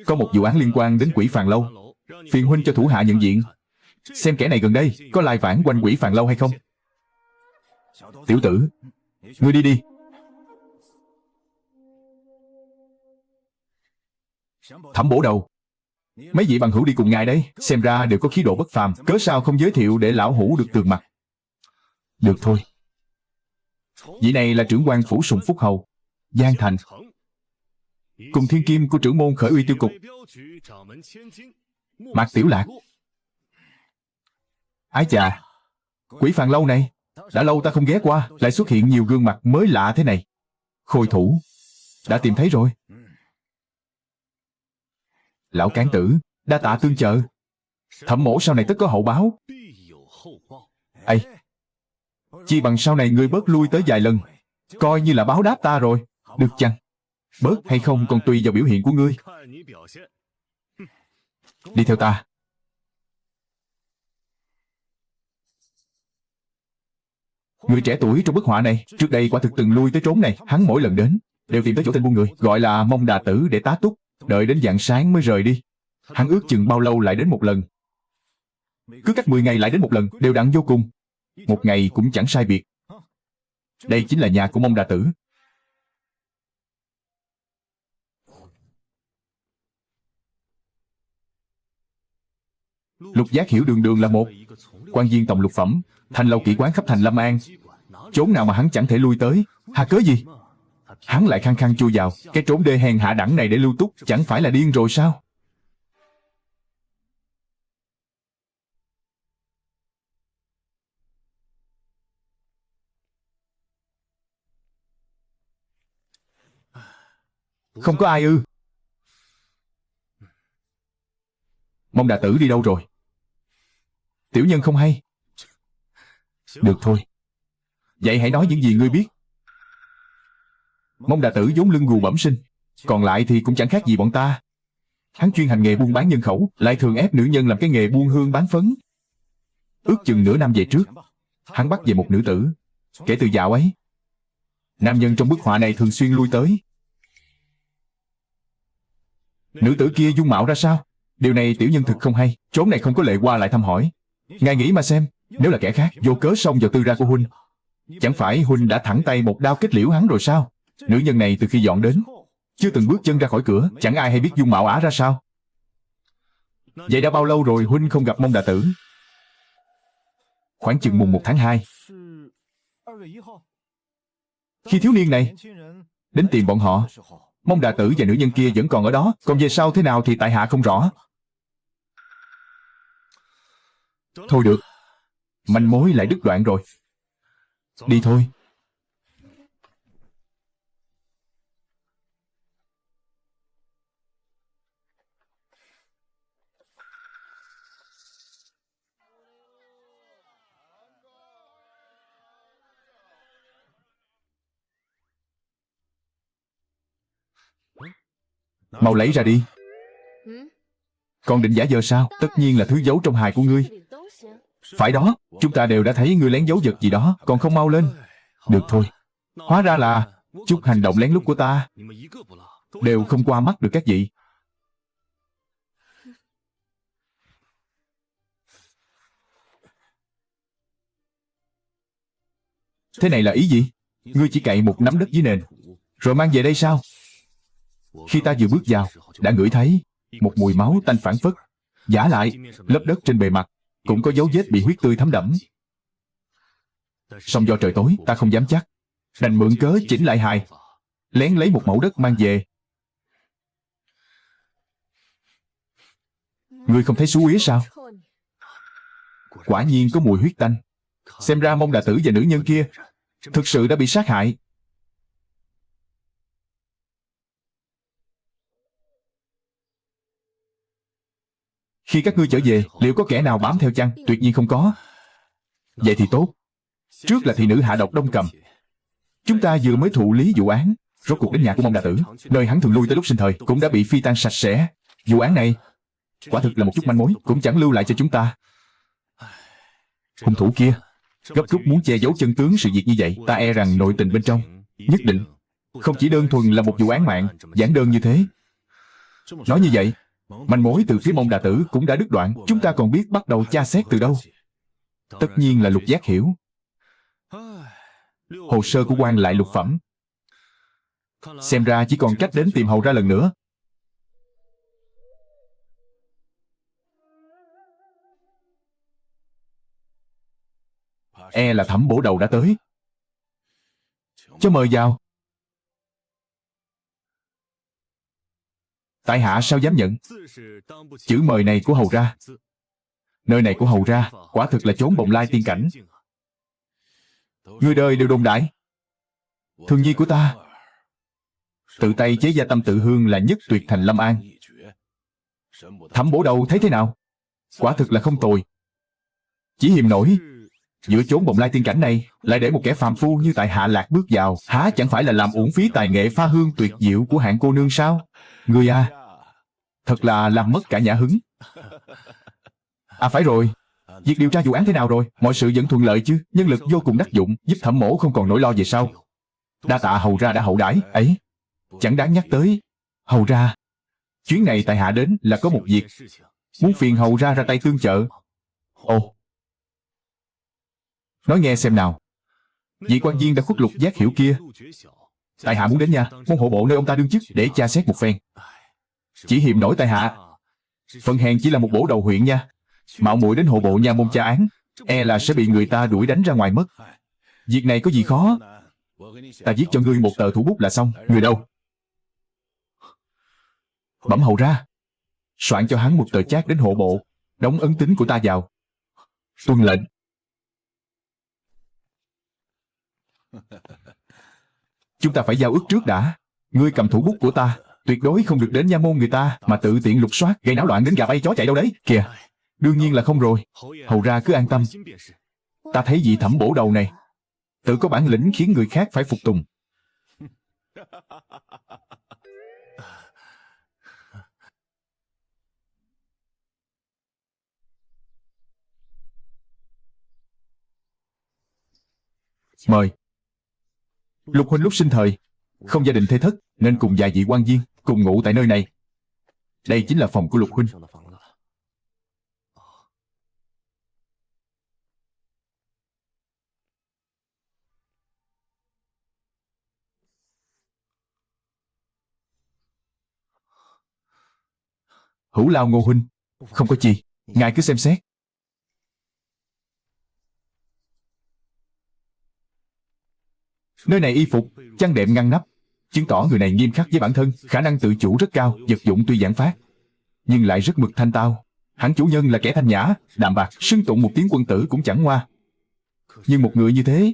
Có một vụ án liên quan đến Quỷ Phàn Lâu, phiền huynh cho thủ hạ nhận diện, xem kẻ này gần đây có lai vãng quanh Quỷ Phàn Lâu hay không. Tiểu tử, ngươi đi đi. Thẩm Bổ Đầu, mấy vị bằng hữu đi cùng ngài đấy, xem ra đều có khí độ bất phàm, cớ sao không giới thiệu để lão hủ được tường mặt? Được thôi. Vị này là trưởng quan phủ Sùng Phúc Hầu, Giang Thành, cùng thiên kim của trưởng môn Khởi Uy Tiêu Cục, Mạc Tiểu Lạc. Ái chà, Quỷ Phàn Lâu này, đã lâu ta không ghé qua, lại xuất hiện nhiều gương mặt mới lạ thế này. Khôi thủ đã tìm thấy rồi. Lão cán tử, đa tạ tương trợ. Thẩm mỗ sau này tất có hậu báo. Ây, chi bằng sau này ngươi bớt lui tới vài lần, coi như là báo đáp ta rồi. Được chăng? Bớt hay không còn tùy vào biểu hiện của ngươi. Đi theo ta. Người trẻ tuổi trong bức họa này trước đây quả thực từng lui tới trốn này. Hắn mỗi lần đến đều tìm tới chỗ tên buôn người gọi là Mông Đà Tử để tá túc, đợi đến rạng sáng mới rời đi. Hắn ước chừng bao lâu lại đến một lần? Cứ cách 10 ngày lại đến một lần, đều đặn vô cùng. Một ngày cũng chẳng sai biệt. Đây chính là nhà của Mông Đà Tử. Lục Giác Hiểu đường đường là một quan viên tòng lục phẩm, thành lâu kỹ quán khắp thành Lâm An. Chốn nào mà hắn chẳng thể lui tới. Hà cớ gì? Hắn lại khăng khăng chui vào cái trốn đê hèn hạ đẳng này để lưu túc, chẳng phải là điên rồi sao? Không có ai ư? Mông Đà Tử đi đâu rồi? Tiểu nhân không hay. Được thôi. Vậy hãy nói những gì ngươi biết. Mông Đà Tử vốn lưng gù bẩm sinh, còn lại thì cũng chẳng khác gì bọn ta. Hắn chuyên hành nghề buôn bán nhân khẩu, lại thường ép nữ nhân làm cái nghề buôn hương bán phấn. Ước chừng nửa năm về trước, hắn bắt về một nữ tử. Kể từ dạo ấy, nam nhân trong bức họa này thường xuyên lui tới. Nữ tử kia dung mạo ra sao? Điều này tiểu nhân thực không hay. Chốn này không có lệ qua lại thăm hỏi. Ngài nghĩ mà xem, nếu là kẻ khác vô cớ xông vào tư ra của huynh, chẳng phải huynh đã thẳng tay một đao kết liễu hắn rồi sao? Nữ nhân này từ khi dọn đến chưa từng bước chân ra khỏi cửa, chẳng ai hay biết dung mạo ả ra sao. Vậy đã bao lâu rồi huynh không gặp Mông Đà Tử? Khoảng chừng mùng 1 tháng 2. Khi thiếu niên này đến tìm bọn họ, Mông Đà Tử và nữ nhân kia vẫn còn ở đó. Còn về sau thế nào thì tại hạ không rõ. Thôi được, manh mối lại đứt đoạn rồi. Đi thôi. Mau lấy ra đi. Còn định giả vờ sao? Tất nhiên là thứ giấu trong hài của ngươi. Phải đó, chúng ta đều đã thấy ngươi lén giấu vật gì đó, còn không mau lên. Được thôi, Hóa ra là chút hành động lén lút của ta đều không qua mắt được các vị. Thế này là ý gì? Ngươi chỉ cậy một nắm đất dưới nền rồi mang về đây sao? Khi ta vừa bước vào đã ngửi thấy một mùi máu tanh phảng phất. Vả lại, lớp đất trên bề mặt cũng có dấu vết bị huyết tươi thấm đẫm. Song do trời tối, ta không dám chắc, đành mượn cớ chỉnh lại hài, lén lấy một mẫu đất mang về. Ngươi không thấy xú uế sao? Quả nhiên có mùi huyết tanh. Xem ra Mông Đà Tử và nữ nhân kia thực sự đã bị sát hại. Khi các ngươi trở về, liệu có kẻ nào bám theo chăng? Tuyệt nhiên không có. Vậy thì tốt. Trước là thị nữ hạ độc Đông Cầm. Chúng ta vừa mới thụ lý vụ án. Rốt cuộc đến nhà của Mông Đà Tử, nơi hắn thường lui tới lúc sinh thời, cũng đã bị phi tan sạch sẽ. Vụ án này quả thực là một chút manh mối cũng chẳng lưu lại cho chúng ta. Hung thủ kia gấp rút muốn che giấu chân tướng sự việc như vậy. Ta e rằng nội tình bên trong nhất định không chỉ đơn thuần là một vụ án mạng giản đơn như thế. Nói như vậy, manh mối từ phía Mông Đà Tử cũng đã đứt đoạn. Chúng ta còn biết bắt đầu tra xét từ đâu? Tất nhiên là Lục Giác Hiểu. Hồ sơ của quan lại lục phẩm. Xem ra chỉ còn cách đến tìm Hầu Ra lần nữa. E là Thẩm Bổ Đầu đã tới. Cho mời vào. Tại hạ sao dám nhận? Chữ mời này của Hầu Ra. Nơi này của Hầu Ra quả thực là chốn bồng lai tiên cảnh. Người đời đều đồn đại thương nhi của ta tự tay chế gia tâm tự hương là nhất tuyệt thành Lâm An. Thẩm Bổ Đầu thấy thế nào? Quả thực là không tồi. Chỉ hiềm nổi giữa chốn bồng lai tiên cảnh này lại để một kẻ phàm phu như tại hạ lạc bước vào, há chẳng phải là làm uổng phí tài nghệ pha hương tuyệt diệu của hạng cô nương sao? Người à, thật là làm mất cả nhã hứng. À phải rồi, việc điều tra vụ án thế nào rồi? Mọi sự vẫn thuận lợi chứ? Nhân lực vô cùng đắc dụng, giúp Thẩm mỗ không còn nỗi lo về sau. Đa tạ Hầu Ra đã hậu đãi. Ấy, chẳng đáng nhắc tới. Hầu Ra, chuyến này tại hạ đến là có một việc, muốn phiền Hầu Ra ra tay tương trợ. Ồ, nói nghe xem nào. Vị quan viên đã khuất Lục Giác Hiểu kia, tại hạ muốn đến nha, môn hộ bộ nơi ông ta đương chức để tra xét một phen. Chỉ hiềm nổi tại hạ, phần hèn chỉ là một bổ đầu huyện nha, mạo muội đến hộ bộ nha môn tra án, e là sẽ bị người ta đuổi đánh ra ngoài mất. Việc này có gì khó? Ta viết cho ngươi một tờ thủ bút là xong. Người đâu? Bẩm Hầu Ra. Soạn cho hắn một tờ chát đến hộ bộ, đóng ấn tín của ta vào. Tuân lệnh. Chúng ta phải giao ước trước đã. Ngươi cầm thủ bút của ta, tuyệt đối không được đến nha môn người ta mà tự tiện lục soát, gây náo loạn đến gà bay chó chạy đâu đấy. Kìa, đương nhiên là không rồi. Hầu Ra cứ an tâm. Ta thấy vị Thẩm Bổ Đầu này tự có bản lĩnh khiến người khác phải phục tùng. Mời. Lục huynh lúc sinh thời không gia đình thê thất nên cùng vài vị quan viên cùng ngủ tại nơi này. Đây chính là phòng của Lục huynh. Hữu Lao Ngô huynh, không có chi, ngài cứ xem xét. Nơi này y phục, chăn đệm ngăn nắp, chứng tỏ người này nghiêm khắc với bản thân, khả năng tự chủ rất cao, vật dụng tuy giản phát, nhưng lại rất mực thanh tao. Hắn chủ nhân là kẻ thanh nhã, đạm bạc, xưng tụng một tiếng quân tử cũng chẳng ngoa. Nhưng một người như thế,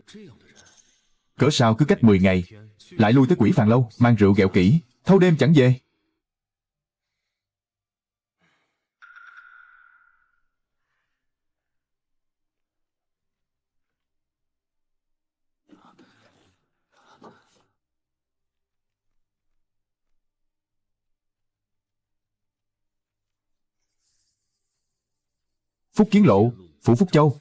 cỡ sao cứ cách 10 ngày, lại lui tới Quỷ Phàn Lâu, mang rượu ghẹo kỹ, thâu đêm chẳng về. Phúc Kiến Lộ, Phủ Phúc Châu,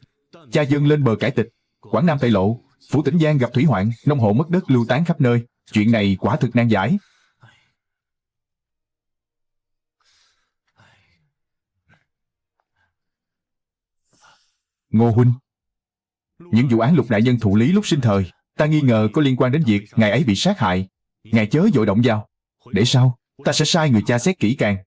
cha dâng lên bờ cải tịch, Quảng Nam Tây Lộ, Phủ Tĩnh Giang gặp thủy hoạn, nông hộ mất đất lưu tán khắp nơi. Chuyện này quả thực nan giải. Ngô huynh, những vụ án Lục đại nhân thụ lý lúc sinh thời, ta nghi ngờ có liên quan đến việc ngài ấy bị sát hại. Ngài chớ vội động vào. Để sau, ta sẽ sai người tra xét kỹ càng.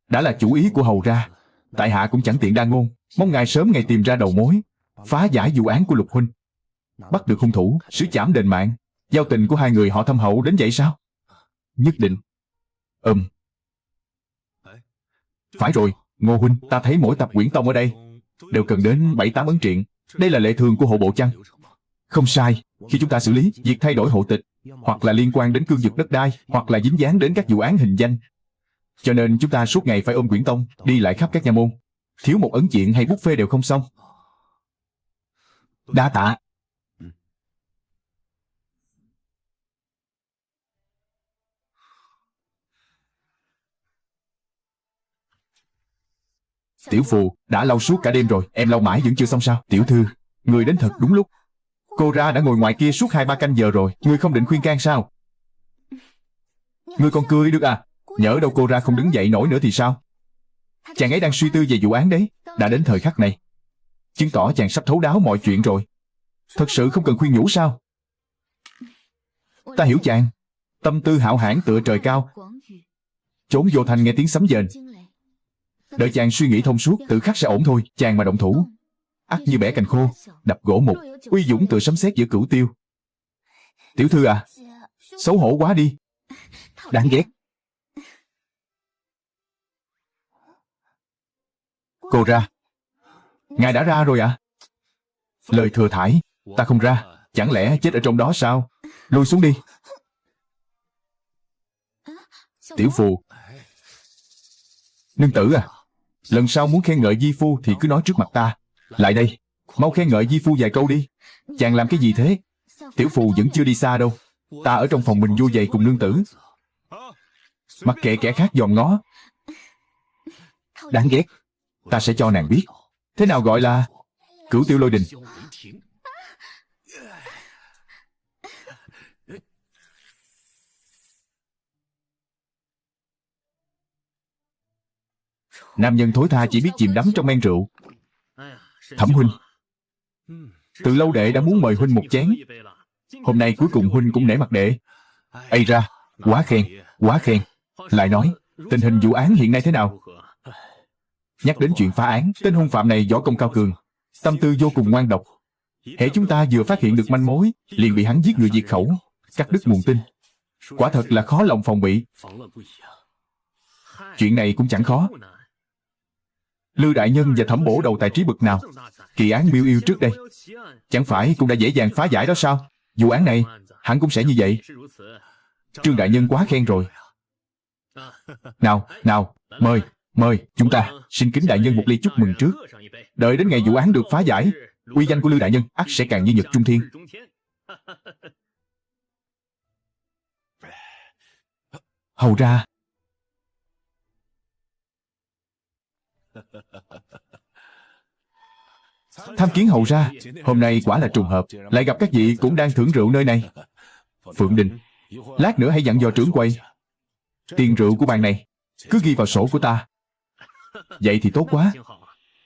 Đã là chủ ý của hầu ra, tại hạ cũng chẳng tiện đa ngôn, mong ngài sớm ngày tìm ra đầu mối, phá giải vụ án của Lục huynh, bắt được hung thủ, xử trảm đền mạng. Giao tình của hai người họ thâm hậu đến vậy sao? Nhất định. Phải rồi, Ngô huynh, ta thấy mỗi tập quyển tông ở đây đều cần đến 7-8 ấn triện. Đây là lệ thường của hộ bộ chăng? Không sai, khi chúng ta xử lý việc thay đổi hộ tịch, hoặc là liên quan đến cương vực đất đai, hoặc là dính dáng đến các vụ án hình danh. Cho nên chúng ta suốt ngày phải ôm quyển tông, đi lại khắp các nha môn. Thiếu một ấn triện hay bút phê đều không xong. Đa tạ. Tiểu Phù, đã lau suốt cả đêm rồi, em lau mãi vẫn chưa xong sao? Tiểu thư, người đến thật đúng lúc. Cô ra đã ngồi ngoài kia suốt 2-3 canh giờ rồi, ngươi không định khuyên can sao? Ngươi còn cười được à? Nhỡ đâu cô ra không đứng dậy nổi nữa thì sao? Chàng ấy đang suy tư về vụ án đấy. Đã đến thời khắc này, chứng tỏ chàng sắp thấu đáo mọi chuyện rồi. Thật sự không cần khuyên nhủ sao? Ta hiểu chàng. Tâm tư hão hãn tựa trời cao, trốn vô thành nghe tiếng sấm dền. Đợi chàng suy nghĩ thông suốt, tự khắc sẽ ổn thôi. Chàng mà động thủ, ắt như bẻ cành khô, đập gỗ mục, uy dũng tựa sấm sét giữa cửu tiêu. Tiểu thư à, xấu hổ quá đi. Đáng ghét. Cô ra. Ngài đã ra rồi à? Lời thừa thãi, ta không ra. Chẳng lẽ chết ở trong đó sao? Lùi xuống đi. Tiểu Phù. Nương tử à, lần sau muốn khen ngợi di phu thì cứ nói trước mặt ta. Lại đây, mau khen ngợi di phu vài câu đi. Chàng làm cái gì thế? Tiểu Phù vẫn chưa đi xa đâu. Ta ở trong phòng mình vui vầy cùng nương tử. Mặc kệ kẻ khác dòm ngó. Đáng ghét. Ta sẽ cho nàng biết thế nào gọi là Cửu Tiêu Lôi Đình. Nam nhân thối tha chỉ biết chìm đắm trong men rượu. Thẩm huynh, từ lâu đệ đã muốn mời huynh một chén. Hôm nay cuối cùng huynh cũng nể mặt đệ. Ây ra, quá khen, quá khen. Lại nói, tình hình vụ án hiện nay thế nào? Nhắc đến chuyện phá án, tên hung phạm này võ công cao cường, tâm tư vô cùng ngoan độc. Hễ chúng ta vừa phát hiện được manh mối, liền bị hắn giết người diệt khẩu, cắt đứt nguồn tin. Quả thật là khó lòng phòng bị. Chuyện này cũng chẳng khó. Lư đại nhân và Thẩm bổ đầu tài trí bực nào? Kỳ án miêu yêu trước đây, chẳng phải cũng đã dễ dàng phá giải đó sao? Vụ án này, hẳn cũng sẽ như vậy. Trương đại nhân quá khen rồi. Nào, nào, mời, mời, chúng ta xin kính đại nhân một ly chúc mừng trước. Đợi đến ngày vụ án được phá giải, uy danh của Lư đại nhân ắt sẽ càng như nhật trung thiên. Hầu ra. Tham kiến hầu ra, hôm nay quả là trùng hợp, lại gặp các vị cũng đang thưởng rượu nơi này. Phượng Đình, lát nữa hãy dặn dò trưởng quầy, tiền rượu của bàn này cứ ghi vào sổ của ta. Vậy thì tốt quá.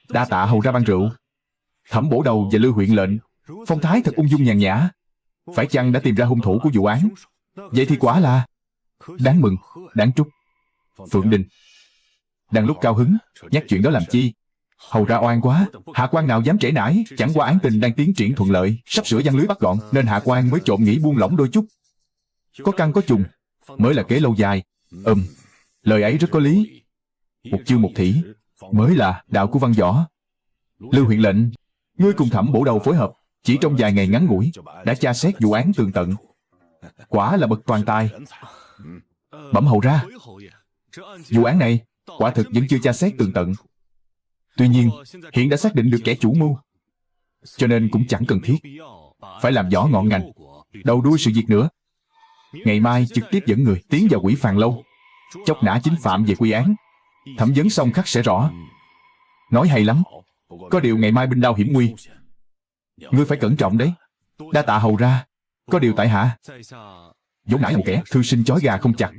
Đa tạ hầu ra ban rượu. Thẩm bổ đầu và Lư huyện lệnh, phong thái thật ung dung nhàn nhã. Phải chăng đã tìm ra hung thủ của vụ án? Vậy thì quả là đáng mừng, đáng chúc. Phượng Đình, đang lúc cao hứng, nhắc chuyện đó làm chi? Hầu ra oan quá, hạ quan nào dám trễ nải. Chẳng qua án tình đang tiến triển thuận lợi, sắp sửa giăng lưới bắt gọn, nên hạ quan mới trộm nghĩ buông lỏng đôi chút. Có căn có trùng mới là kế lâu dài. Lời ấy rất có lý. Một chương một thỉ mới là đạo của văn võ. Lư huyện lệnh, ngươi cùng Thẩm bổ đầu phối hợp, chỉ trong vài ngày ngắn ngủi đã tra xét vụ án tường tận, quả là bậc toàn tài. Bẩm hầu ra, vụ án này quả thực vẫn chưa tra xét tường tận. Tuy nhiên, hiện đã xác định được kẻ chủ mưu, cho nên cũng chẳng cần thiết phải làm rõ ngọn ngành, đầu đuôi sự việc nữa. Ngày mai trực tiếp dẫn người tiến vào Quỷ Phàn Lâu, chóc nã chính phạm về quy án. Thẩm vấn xong khắc sẽ rõ. Nói hay lắm. Có điều ngày mai binh đao hiểm nguy. Ngươi phải cẩn trọng đấy. Đa tạ hầu ra. Có điều tại hạ vốn nãy một kẻ thư sinh chói gà không chặt.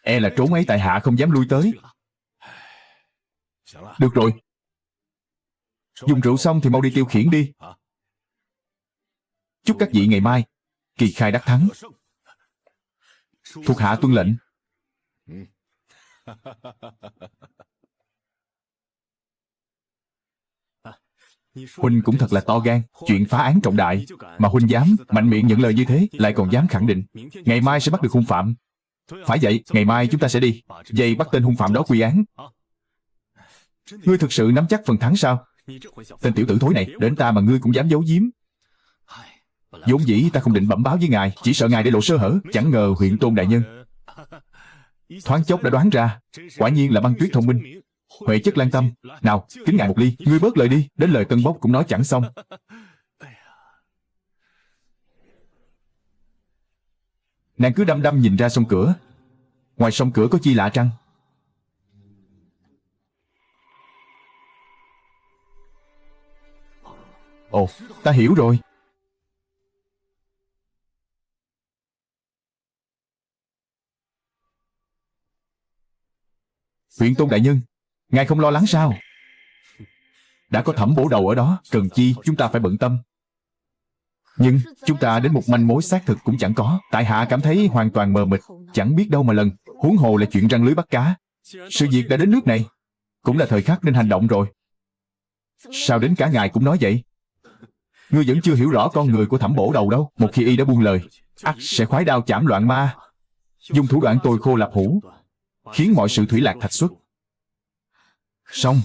E là trốn ấy tại hạ không dám lui tới. Được rồi. Dùng rượu xong thì mau đi tiêu khiển đi. Chúc các vị ngày mai kỳ khai đắc thắng. Thuộc hạ tuân lệnh. Huynh cũng thật là to gan. Chuyện phá án trọng đại mà huynh dám mạnh miệng nhận lời như thế, lại còn dám khẳng định ngày mai sẽ bắt được hung phạm. Phải vậy, ngày mai chúng ta sẽ đi dây bắt tên hung phạm đó quy án. Ngươi thực sự nắm chắc phần thắng sao? Tên tiểu tử thối này, đến ta mà ngươi cũng dám giấu giếm. Vốn dĩ ta không định bẩm báo với ngài, chỉ sợ ngài để lộ sơ hở. Chẳng ngờ huyện tôn đại nhân thoáng chốc đã đoán ra. Quả nhiên là băng tuyết thông minh. Huệ chất lan tâm. Nào, kính ngài một ly. Ngươi bớt lời đi, đến lời tân bốc cũng nói chẳng xong. Nàng cứ đăm đăm nhìn ra sông cửa. Ngoài sông cửa có chi lạ chăng? Ồ, ta hiểu rồi. Huyện tôn đại nhân, ngài không lo lắng sao? Đã có Thẩm bổ đầu ở đó, cần chi chúng ta phải bận tâm. Nhưng chúng ta đến một manh mối xác thực cũng chẳng có. Tại hạ cảm thấy hoàn toàn mờ mịt, chẳng biết đâu mà lần. Huống hồ là chuyện răng lưới bắt cá. Sự việc đã đến nước này, cũng là thời khắc nên hành động rồi. Sao đến cả ngài cũng nói vậy? Ngươi vẫn chưa hiểu rõ con người của Thẩm bổ đầu đâu. Một khi y đã buông lời, ắt sẽ khoái đao chảm loạn ma, dùng thủ đoạn tôi khô lạp hủ, khiến mọi sự thủy lạc thạch xuất. Xong,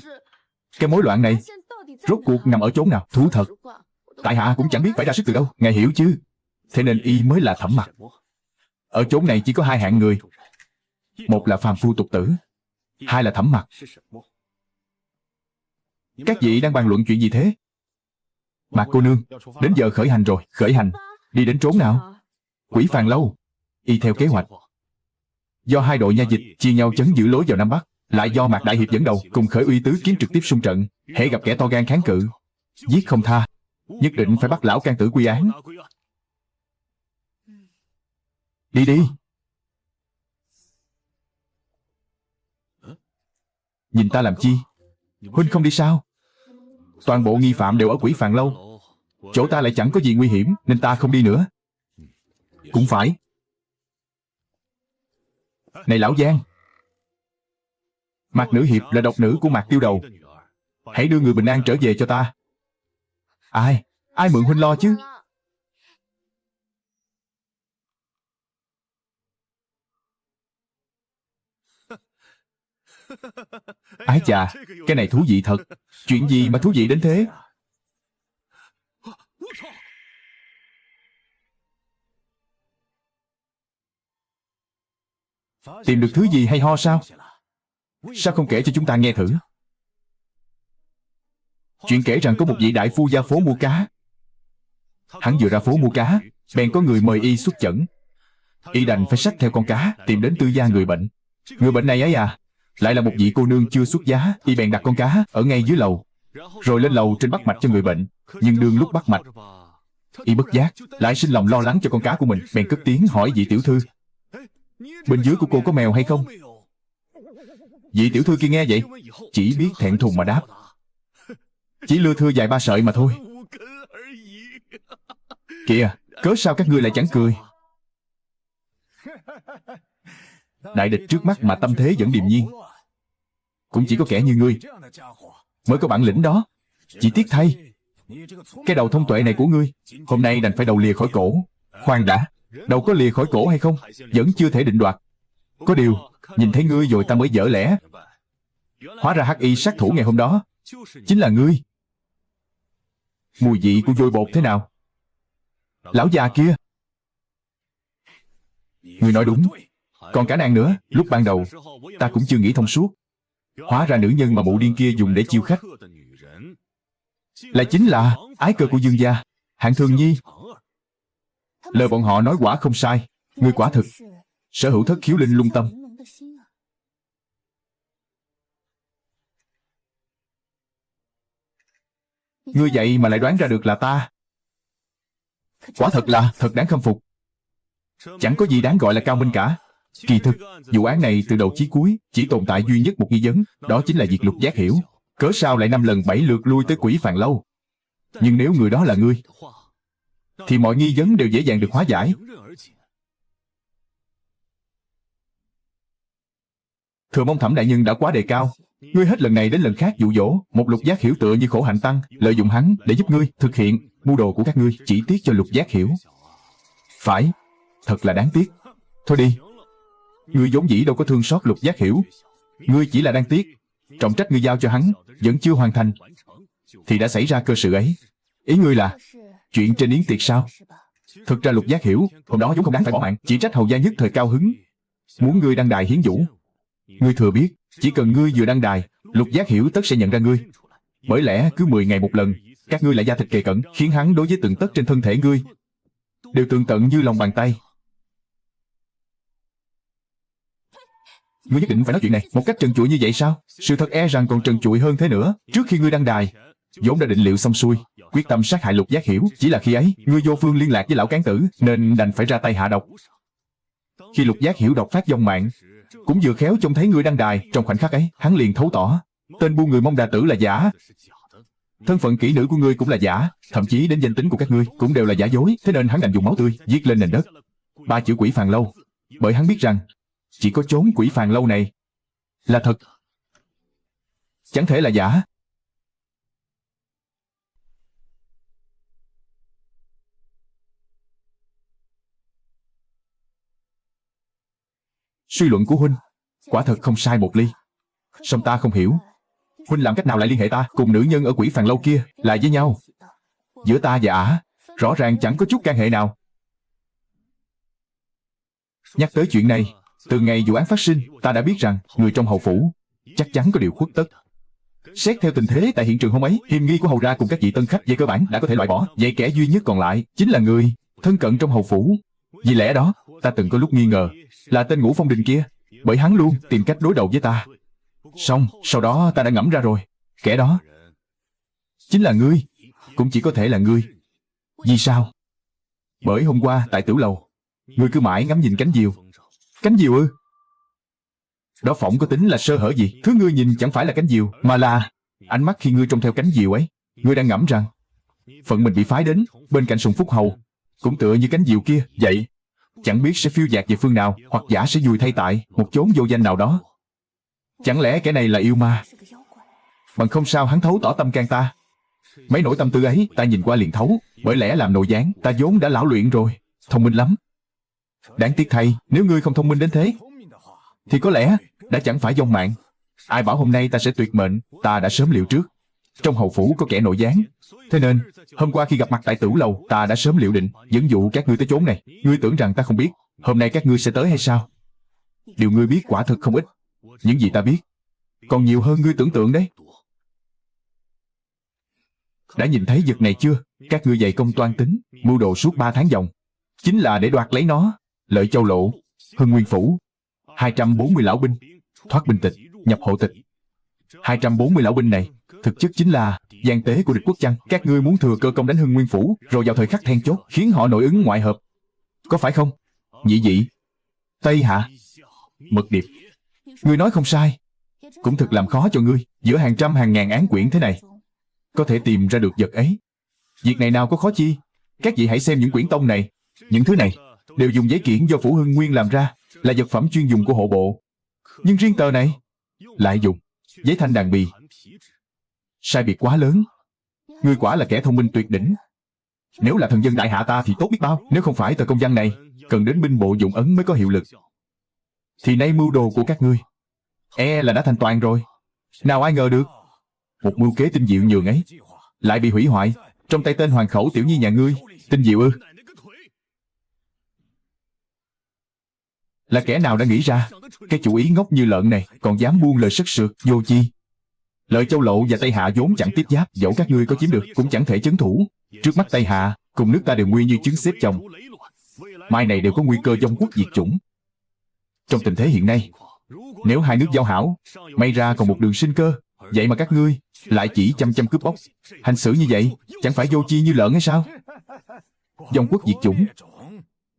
cái mối loạn này rốt cuộc nằm ở chốn nào? Thú thật, tại hạ cũng chẳng biết phải ra sức từ đâu. Ngài hiểu chứ? Thế nên y mới là Thẩm Mặc. Ở chốn này chỉ có hai hạng người. Một là phàm phu tục tử, hai là Thẩm Mặc. Các vị đang bàn luận chuyện gì thế? Mạc cô nương, đến giờ khởi hành rồi. Khởi hành? Đi đến trốn nào? Quỷ Phàn Lâu. Y theo kế hoạch, do hai đội nha dịch chia nhau chấn giữ lối vào Nam Bắc, lại do Mạc Đại Hiệp dẫn đầu cùng Khởi Uy Tứ kiếm trực tiếp xung trận. Hễ gặp kẻ to gan kháng cự, giết không tha. Nhất định phải bắt lão can tử quy án. Đi đi. Nhìn ta làm chi? Huynh không đi sao? Toàn bộ nghi phạm đều ở Quỷ Phàn Lâu. Chỗ ta lại chẳng có gì nguy hiểm, nên ta không đi nữa. Cũng phải. Này lão Giang, Mạc nữ hiệp là độc nữ của Mạc Tiêu Đầu. Hãy đưa người bình an trở về cho ta. Ai mượn huynh lo chứ? Ái chà, cái này thú vị thật. Chuyện gì mà thú vị đến thế? Tìm được thứ gì hay ho sao? Sao không kể cho chúng ta nghe thử? Chuyện kể rằng có một vị đại phu ra phố mua cá. Hắn vừa ra phố mua cá, bèn có người mời y xuất chẩn. Y đành phải xách theo con cá tìm đến tư gia người bệnh. Người bệnh này ấy lại là một vị cô nương chưa xuất giá. Y bèn đặt con cá ở ngay dưới lầu, rồi lên lầu trên bắt mạch cho người bệnh. Nhưng đương lúc bắt mạch, y bất giác lại sinh lòng lo lắng cho con cá của mình, bèn cất tiếng hỏi vị tiểu thư: bên dưới của cô có mèo hay không? Vị tiểu thư kia nghe vậy, chỉ biết thẹn thùng mà đáp: chỉ lưa thưa vài ba sợi mà thôi. Kìa, cớ sao các ngươi lại chẳng cười? Đại địch trước mắt mà tâm thế vẫn điềm nhiên. Cũng chỉ có kẻ như ngươi mới có bản lĩnh đó. Chỉ tiếc thay, cái đầu thông tuệ này của ngươi hôm nay đành phải đầu lìa khỏi cổ. Khoan đã, đầu có lìa khỏi cổ hay không vẫn chưa thể định đoạt. Có điều nhìn thấy ngươi rồi ta mới dở lẽ. Hóa ra hắc y sát thủ ngày hôm đó chính là ngươi. Mùi vị của vôi bột thế nào? Lão già kia, ngươi nói đúng. Còn cả nàng nữa, lúc ban đầu ta cũng chưa nghĩ thông suốt. Hóa ra nữ nhân mà mụ điên kia dùng để chiêu khách lại chính là ái cơ của Dương gia, Hạng Thường Nhi. Lời bọn họ nói quả không sai. Ngươi quả thực sở hữu thất khiếu linh lung tâm. Ngươi vậy mà lại đoán ra được là ta. Quả thật là thật đáng khâm phục. Chẳng có gì đáng gọi là cao minh cả. Kỳ thực, vụ án này từ đầu chí cuối chỉ tồn tại duy nhất một nghi vấn, đó chính là việc Lục Giác Hiểu. Cớ sao lại 5 lần 7 lượt lui tới Quỷ Phàn Lâu? Nhưng nếu người đó là ngươi, thì mọi nghi vấn đều dễ dàng được hóa giải. Thừa mong Thẩm đại nhân đã quá đề cao. Ngươi hết lần này đến lần khác dụ dỗ một Lục Giác Hiểu tựa như Khổ Hạnh Tăng, lợi dụng hắn để giúp ngươi thực hiện mưu đồ của các ngươi, chỉ tiếc cho Lục Giác Hiểu. Phải, thật là đáng tiếc. Thôi đi, ngươi vốn dĩ đâu có thương xót Lục Giác Hiểu. Ngươi chỉ là đáng tiếc trọng trách ngươi giao cho hắn vẫn chưa hoàn thành, thì đã xảy ra cơ sự ấy. Ý ngươi là chuyện trên yến tiệc sao? Thực ra Lục Giác Hiểu hôm đó vốn không đáng phải bỏ mạng, chỉ trách hầu gia nhất thời cao hứng muốn ngươi đăng đài hiến vũ. Ngươi thừa biết, chỉ cần ngươi vừa đăng đài, Lục Giác Hiểu tất sẽ nhận ra ngươi. Bởi lẽ cứ 10 ngày một lần, các ngươi lại da thịt kề cận, khiến hắn đối với từng tấc trên thân thể ngươi đều tường tận như lòng bàn tay. Ngươi nhất định phải nói chuyện này một cách trần trụi như vậy sao? Sự thật e rằng còn trần trụi hơn thế nữa. Trước khi ngươi đăng đài, vốn đã định liệu xong xuôi, quyết tâm sát hại Lục Giác Hiểu. Chỉ là khi ấy, ngươi vô phương liên lạc với lão cán tử, nên đành phải ra tay hạ độc. Khi Lục Giác Hiểu độc phát vong mạng, cũng vừa khéo trông thấy ngươi đăng đài. Trong khoảnh khắc ấy, hắn liền thấu tỏ tên buôn người Mông Đà Tử là giả, thân phận kỹ nữ của ngươi cũng là giả, thậm chí đến danh tính của các ngươi cũng đều là giả dối. Thế nên hắn đành dùng máu tươi viết lên nền đất 3 chữ Quỷ Phàn Lâu, bởi hắn biết rằng chỉ có chốn Quỷ Phàn Lâu này là thật, chẳng thể là giả. Suy luận của huynh quả thật không sai một ly. Song ta không hiểu, huynh làm cách nào lại liên hệ ta cùng nữ nhân ở Quỷ Phàn Lâu kia lại với nhau? Giữa ta và ả rõ ràng chẳng có chút can hệ nào. Nhắc tới chuyện này, từ ngày vụ án phát sinh, ta đã biết rằng người trong hầu phủ chắc chắn có điều khuất tất. Xét theo tình thế tại hiện trường hôm ấy, hiềm nghi của hầu ra cùng các vị tân khách về cơ bản đã có thể loại bỏ. Vậy kẻ duy nhất còn lại chính là người thân cận trong hầu phủ. Vì lẽ đó, ta từng có lúc nghi ngờ là tên Ngũ Phong Đình kia, bởi hắn luôn tìm cách đối đầu với ta. Xong, sau đó ta đã ngẫm ra rồi, kẻ đó chính là ngươi, cũng chỉ có thể là ngươi. Vì sao? Bởi hôm qua tại Tửu Lầu, ngươi cứ mãi ngắm nhìn cánh diều. Cánh diều ư? Đó phỏng có tính là sơ hở gì? Thứ ngươi nhìn chẳng phải là cánh diều, mà là ánh mắt khi ngươi trông theo cánh diều ấy. Ngươi đang ngẫm rằng phận mình bị phái đến bên cạnh Sùng Phúc Hầu cũng tựa như cánh diều kia vậy, chẳng biết sẽ phiêu dạt về phương nào, hoặc giả sẽ vùi thay tại một chốn vô danh nào đó. Chẳng lẽ kẻ này là yêu ma? Bằng không sao hắn thấu tỏ tâm can ta? Mấy nỗi tâm tư ấy ta nhìn qua liền thấu, bởi lẽ làm nội gián ta vốn đã lão luyện rồi, thông minh lắm. Đáng tiếc thay, nếu ngươi không thông minh đến thế, thì có lẽ đã chẳng phải vong mạng. Ai bảo hôm nay ta sẽ tuyệt mệnh, ta đã sớm liệu trước. Trong hầu phủ có kẻ nội gián, thế nên hôm qua khi gặp mặt tại Tửu Lầu, ta đã sớm liệu định dẫn dụ các ngươi tới chốn này. Ngươi tưởng rằng ta không biết hôm nay các ngươi sẽ tới hay sao? Điều ngươi biết quả thực không ít. Những gì ta biết còn nhiều hơn ngươi tưởng tượng đấy. Đã nhìn thấy vật này chưa? Các ngươi dày công toan tính, mưu đồ suốt 3 tháng dòng, chính là để đoạt lấy nó. Lợi Châu Lộ, Hưng Nguyên Phủ, 240 lão binh, thoát binh tịch, nhập hộ tịch. 240 lão binh này thực chất chính là gian tế của địch quốc chăng? Các ngươi muốn thừa cơ công đánh Hưng Nguyên Phủ, rồi vào thời khắc then chốt khiến họ nội ứng ngoại hợp, có phải không? Nhị Dị, Tây Hạ, Mật Điệp, ngươi nói không sai. Cũng thực làm khó cho ngươi. Giữa hàng trăm hàng ngàn án quyển thế này, có thể tìm ra được vật ấy, việc này nào có khó chi. Các vị hãy xem những quyển tông này. Những thứ này đều dùng giấy kiển do Phủ Hưng Nguyên làm ra, là vật phẩm chuyên dùng của hộ bộ. Nhưng riêng tờ này lại dùng giấy thanh đàn bì. Sai biệt quá lớn. Ngươi quả là kẻ thông minh tuyệt đỉnh. Nếu là thần dân đại hạ ta thì tốt biết bao. Nếu không phải tờ công văn này cần đến binh bộ dụng ấn mới có hiệu lực, thì nay mưu đồ của các ngươi là đã thành toàn rồi. Nào ai ngờ được, một mưu kế tinh diệu nhường ấy lại bị hủy hoại trong tay tên hoàng khẩu tiểu nhi nhà ngươi. Tinh diệu ư? Là kẻ nào đã nghĩ ra cái chủ ý ngốc như lợn này, còn dám buông lời sất sượt vô chi? Lợi Châu Lộ và Tây Hạ vốn chẳng tiếp giáp, dẫu các ngươi có chiếm được cũng chẳng thể trấn thủ. Trước mắt Tây Hạ cùng nước ta đều nguy như trứng xếp chồng, mai này đều có nguy cơ vong quốc diệt chủng. Trong tình thế hiện nay, nếu hai nước giao hảo, may ra còn một đường sinh cơ, Vậy mà các ngươi lại chỉ chăm chăm cướp bóc, hành xử như vậy chẳng phải vô chi như lợn hay sao? Vong quốc diệt chủng,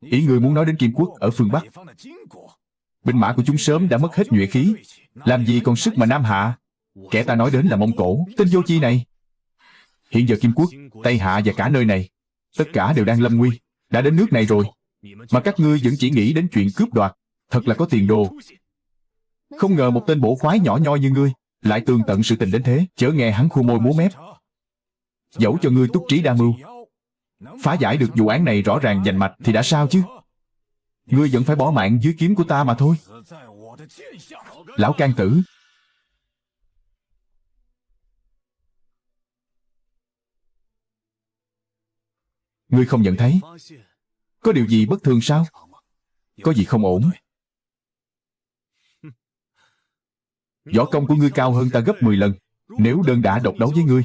ý ngươi muốn nói đến Kim quốc ở phương Bắc. Binh mã của chúng sớm đã mất hết nhuệ khí, làm gì còn sức mà nam hạ. Kẻ ta nói đến là Mông Cổ, tên vô chi này. Hiện giờ Kim quốc, Tây Hạ và cả nơi này, tất cả đều đang lâm nguy, đã đến nước này rồi, mà các ngươi vẫn chỉ nghĩ đến chuyện cướp đoạt, thật là có tiền đồ. Không ngờ một tên bổ khoái nhỏ nhoi như ngươi lại tường tận sự tình đến thế. Chớ nghe hắn khua môi múa mép. Dẫu cho ngươi túc trí đa mưu, phá giải được vụ án này rõ ràng rành mạch thì đã sao chứ? Ngươi vẫn phải bỏ mạng dưới kiếm của ta mà thôi. Lão can tử, ngươi không nhận thấy có điều gì bất thường sao? Có gì không ổn? Võ công của ngươi cao hơn ta gấp 10 lần. Nếu đơn đả độc đấu với ngươi,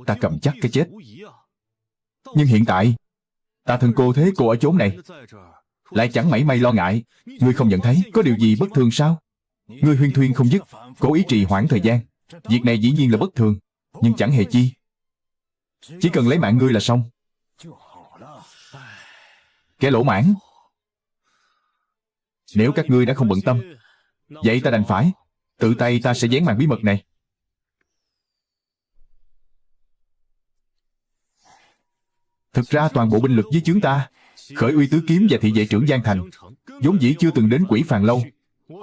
ta cầm chắc cái chết. Nhưng hiện tại, ta thân cô thế cô ở chốn này, lại chẳng mảy may lo ngại. Ngươi không nhận thấy có điều gì bất thường sao? Ngươi huyên thuyên không dứt, cố ý trì hoãn thời gian. Việc này dĩ nhiên là bất thường, nhưng chẳng hề chi. Chỉ cần lấy mạng ngươi là xong. Kẻ lỗ mãn. Nếu các ngươi đã không bận tâm, vậy ta đành phải tự tay ta sẽ vén màn bí mật này. Thực ra toàn bộ binh lực dưới trướng ta, Khởi Uy Tứ Kiếm và thị vệ trưởng Giang Thành, vốn dĩ chưa từng đến Quỷ Phàn Lâu.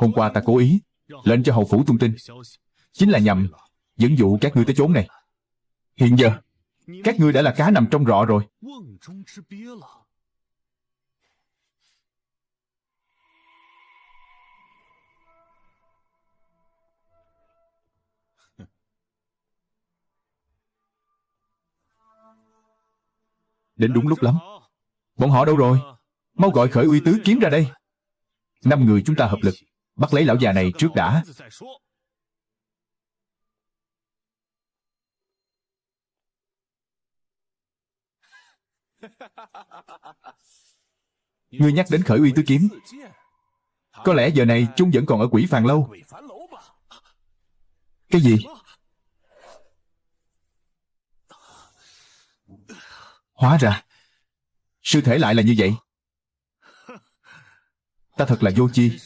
Hôm qua ta cố ý lệnh cho hầu phủ tung tin, chính là nhằm dẫn dụ các ngươi tới chốn này. Hiện giờ các ngươi đã là cá nằm trong rọ rồi. Đến đúng lúc lắm. Bọn họ đâu rồi? Mau gọi Khởi Uy Tứ Kiếm ra đây. 5 người chúng ta hợp lực bắt lấy lão già này trước đã. Ngươi nhắc đến Khởi Uy Tứ Kiếm, có lẽ giờ này chúng vẫn còn ở Quỷ Phàn Lâu. Cái gì? Hóa ra sư thể lại là như vậy. Ta thật là vô chi.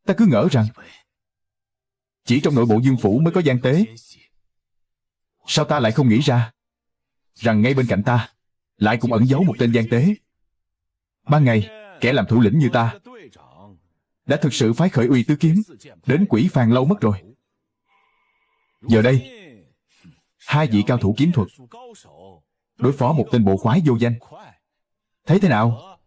Ta cứ ngỡ rằng chỉ trong nội bộ Dương phủ mới có gian tế. Sao ta lại không nghĩ ra rằng ngay bên cạnh ta lại cũng ẩn giấu một tên gian tế. Ban ngày kẻ làm thủ lĩnh như ta đã thực sự phái Khởi Uy Tứ Kiếm đến Quỷ Phàn Lâu mất rồi. Giờ đây hai vị cao thủ kiếm thuật đối phó một tên bộ khoái vô danh. Thấy thế nào?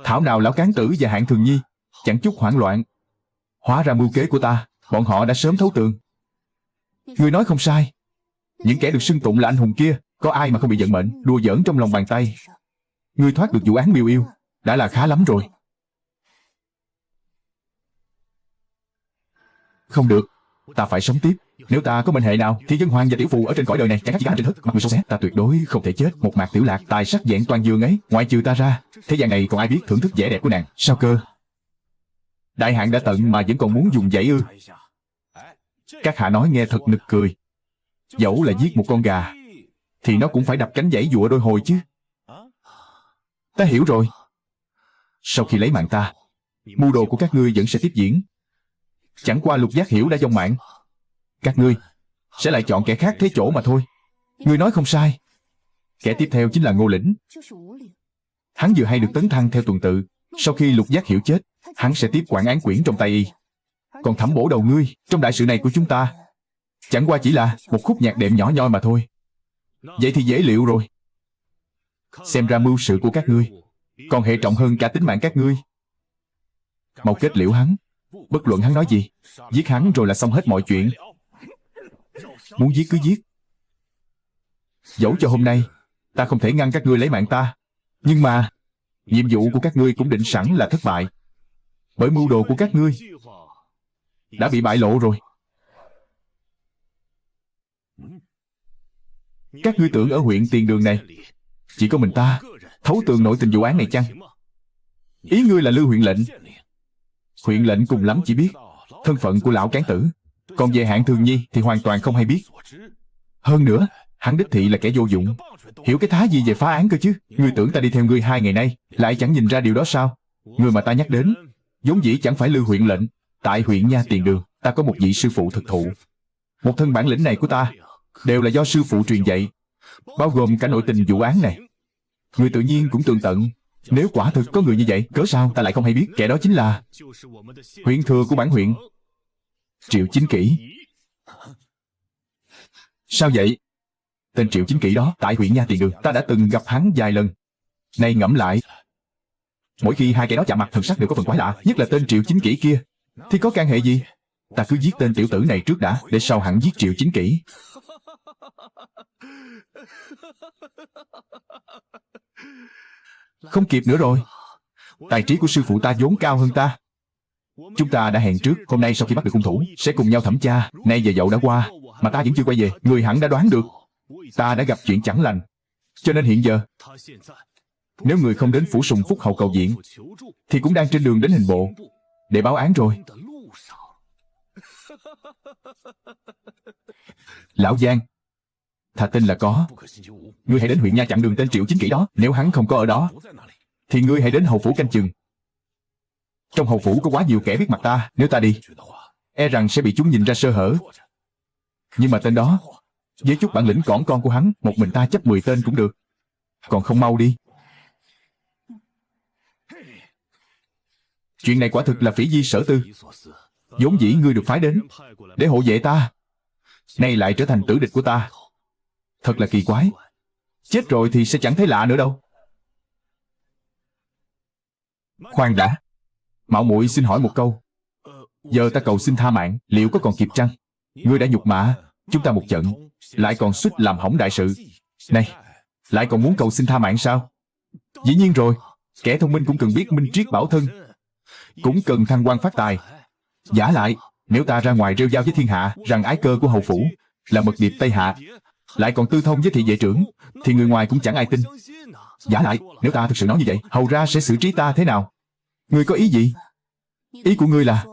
Thảo nào lão cán tử và Hạng Thường Nhi chẳng chút hoảng loạn. Hóa ra mưu kế của ta, bọn họ đã sớm thấu tường. Ngươi nói không sai. Những kẻ được xưng tụng là anh hùng kia, có ai mà không bị vận mệnh đùa giỡn trong lòng bàn tay. Ngươi thoát được vụ án Miêu Yêu đã là khá lắm rồi. Không được, ta phải sống tiếp. Nếu ta có mệnh hệ nào thì Dân Hoàng và Tiểu Phù ở trên cõi đời này chẳng khác gì cả trên thất. Mặc người sâu xét, ta tuyệt đối không thể chết. Một Mạc Tiểu Lạc tài sắc vẹn toàn dương ấy, ngoại trừ ta ra, thế gian này còn ai biết thưởng thức vẻ đẹp của nàng? Sao cơ? Đại hạn đã tận mà vẫn còn muốn dùng dãy ư? Các hạ nói nghe thật nực cười. Dẫu là giết một con gà thì nó cũng phải đập cánh giãy giụa đôi hồi chứ. Ta hiểu rồi. Sau khi lấy mạng ta, mưu đồ của các ngươi vẫn sẽ tiếp diễn. Chẳng qua Lục Giác Hiểu đã vong mạng, các ngươi sẽ lại chọn kẻ khác thế chỗ mà thôi. Ngươi nói không sai. Kẻ tiếp theo chính là Ngô Lĩnh. Hắn vừa hay được tấn thăng theo tuần tự. Sau khi Lục Giác Hiểu chết, hắn sẽ tiếp quản án quyển trong tay y. Còn Thẩm Bổ Đầu ngươi trong đại sự này của chúng ta chẳng qua chỉ là một khúc nhạc đệm nhỏ nhoi mà thôi. Vậy thì dễ liệu rồi. Xem ra mưu sự của các ngươi còn hệ trọng hơn cả tính mạng các ngươi. Mau kết liễu hắn. Bất luận hắn nói gì, giết hắn rồi là xong hết mọi chuyện. Muốn giết cứ giết. Dẫu cho hôm nay ta không thể ngăn các ngươi lấy mạng ta, nhưng mà nhiệm vụ của các ngươi cũng định sẵn là thất bại. Bởi mưu đồ của các ngươi đã bị bại lộ rồi. Các ngươi tưởng ở huyện Tiền Đường này chỉ có mình ta thấu tường nội tình vụ án này chăng? Ý ngươi là Lưu huyện lệnh. Huyện lệnh cùng lắm chỉ biết thân phận của lão cán tử, Còn về Hạng Thường Nhi thì hoàn toàn không hay biết. Hơn nữa, hắn đích thị là kẻ vô dụng, hiểu cái thá gì về phá án cơ chứ. Ngươi tưởng ta đi theo ngươi 2 ngày nay lại chẳng nhìn ra điều đó sao? Người mà ta nhắc đến vốn dĩ chẳng phải Lư huyện lệnh. Tại huyện Nha Tiền Đường, ta có một vị sư phụ thực thụ. Một thân bản lĩnh này của ta đều là do sư phụ truyền dạy, bao gồm cả nội tình vụ án này. Người tự nhiên cũng tường tận. Nếu quả thực có người như vậy, cớ sao ta lại không hay biết? Kẻ đó chính là huyện thừa của bản huyện, Triệu Chính Kỷ. Sao vậy? Tên Triệu Chính Kỷ đó tại huyện Nha Tiền Đường, ta đã từng gặp hắn vài lần. Này ngẫm lại, mỗi khi hai kẻ đó chạm mặt thần sắc đều có phần quái lạ, nhất là tên Triệu Chính Kỷ kia. Thì có can hệ gì? Ta cứ giết tên tiểu tử này trước đã, để sau hẳn giết Triệu Chính Kỷ. Không kịp nữa rồi. Tài trí của sư phụ ta vốn cao hơn ta. Chúng ta đã hẹn trước, hôm nay sau khi bắt được hung thủ sẽ cùng nhau thẩm tra. Nay giờ dậu đã qua mà ta vẫn chưa quay về. Người hẳn đã đoán được ta đã gặp chuyện chẳng lành. Cho nên hiện giờ, nếu người không đến phủ Sùng Phúc Hậu cầu viện thì cũng đang trên đường đến hình bộ để báo án rồi. Lão Giang, thà tin là có. Ngươi hãy đến huyện Nha chặn đường tên Triệu Chính Kỷ đó. Nếu hắn không có ở đó thì ngươi hãy đến hầu phủ canh chừng. Trong hầu phủ có quá nhiều kẻ biết mặt ta. Nếu ta đi, e rằng sẽ bị chúng nhìn ra sơ hở. Nhưng mà tên đó, với chút bản lĩnh cỏn con của hắn, một mình ta chấp 10 tên cũng được. Còn không mau đi. Chuyện này quả thực là phỉ di sở tư. Vốn dĩ ngươi được phái đến để hộ vệ ta, nay lại trở thành tử địch của ta. Thật là kỳ quái. Chết rồi thì sẽ chẳng thấy lạ nữa đâu. Khoan đã, mạo muội xin hỏi một câu. Giờ ta cầu xin tha mạng, liệu có còn kịp chăng? Ngươi đã nhục mạ chúng ta một trận, lại còn suýt làm hỏng đại sự. Này, lại còn muốn cầu xin tha mạng sao? Dĩ nhiên rồi. Kẻ thông minh cũng cần biết minh triết bảo thân, cũng cần thăng quan phát tài. Giả lại, nếu ta ra ngoài rêu rao với thiên hạ rằng ái cơ của hầu phủ là mật điệp Tây Hạ, lại còn tư thông với thị vệ trưởng, thì người ngoài cũng chẳng ai tin. Giả lại, nếu ta thực sự nói như vậy, hầu ra sẽ xử trí ta thế nào? Ngươi có ý gì? Ý của ngươi là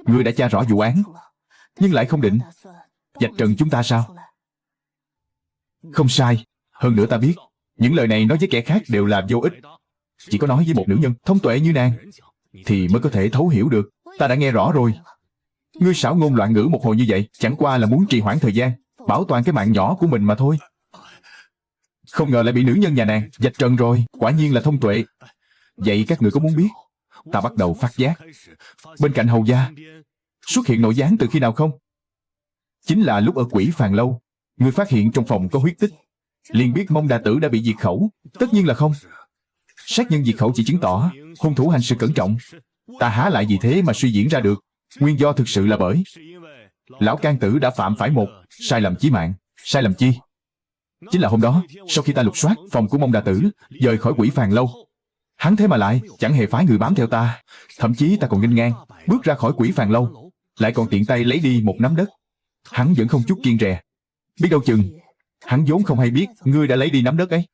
ngươi đã tra rõ vụ án, nhưng lại không định vạch trần chúng ta sao? Không sai. Hơn nữa ta biết, những lời này nói với kẻ khác đều là vô ích. Chỉ có nói với một nữ nhân thông tuệ như nàng thì mới có thể thấu hiểu được. Ta đã nghe rõ rồi. Ngươi xảo ngôn loạn ngữ một hồi như vậy, chẳng qua là muốn trì hoãn thời gian, bảo toàn cái mạng nhỏ của mình mà thôi. Không ngờ lại bị nữ nhân nhà nàng vạch trần rồi. Quả nhiên là thông tuệ. Vậy các người có muốn biết ta bắt đầu phát giác bên cạnh hầu gia xuất hiện nội gián từ khi nào không? Chính là lúc ở Quỷ Phàn Lâu, ngươi phát hiện trong phòng có huyết tích, liền biết Mông Đà Tử đã bị diệt khẩu. Tất nhiên là không. Sát nhân diệt khẩu chỉ chứng tỏ hung thủ hành sự cẩn trọng. Ta há lại vì thế mà suy diễn ra được. Nguyên do thực sự là bởi lão can tử đã phạm phải một sai lầm chí mạng. Sai lầm chi? Chính là hôm đó, sau khi ta lục soát phòng của Mông Đà Tử, rời khỏi Quỷ Phàn Lâu, hắn thế mà lại chẳng hề phái người bám theo ta. Thậm chí ta còn nghênh ngang bước ra khỏi Quỷ Phàn Lâu, lại còn tiện tay lấy đi một nắm đất. Hắn vẫn không chút kiêng rè. Biết đâu chừng hắn vốn không hay biết ngươi đã lấy đi nắm đất ấy.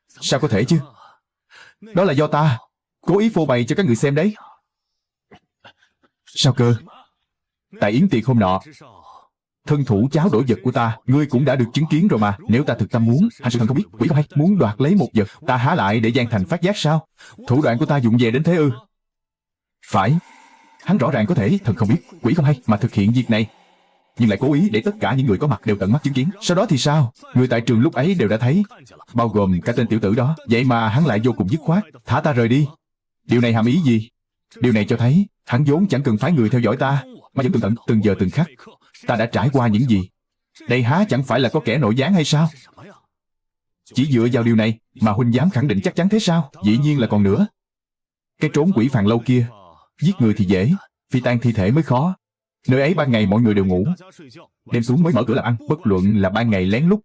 Sao có thể chứ? Đó là do ta cố ý phô bày cho các người xem đấy. Sao cơ? Tại yến tiệc hôm nọ, thân thủ cháo đổi vật của ta, ngươi cũng đã được chứng kiến rồi mà. Nếu ta thực tâm muốn, hành sự thần không biết quỷ không hay, muốn đoạt lấy một vật, ta há lại để Giang Thành phát giác sao? Thủ đoạn của ta dụng về đến thế ư? Phải. Hắn rõ ràng có thể thần không biết quỷ không hay mà thực hiện việc này, nhưng lại cố ý để tất cả những người có mặt đều tận mắt chứng kiến. Sau đó thì sao? Người tại trường lúc ấy đều đã thấy, bao gồm cả tên tiểu tử đó. Vậy mà hắn lại vô cùng dứt khoát thả ta rời đi. Điều này hàm ý gì? Điều này cho thấy hắn vốn chẳng cần phái người theo dõi ta, mà vẫn tường tận từng giờ từng khắc ta đã trải qua những gì. Đây há chẳng phải là có kẻ nội gián hay sao? Chỉ dựa vào điều này mà huynh dám khẳng định chắc chắn thế sao? Dĩ nhiên là còn nữa. Cái trốn Quỷ Phàn Lâu kia, giết người thì dễ, phi tang thi thể mới khó. Nơi ấy ban ngày mọi người đều ngủ, đêm xuống mới mở cửa làm ăn. Bất luận là ban ngày lén lút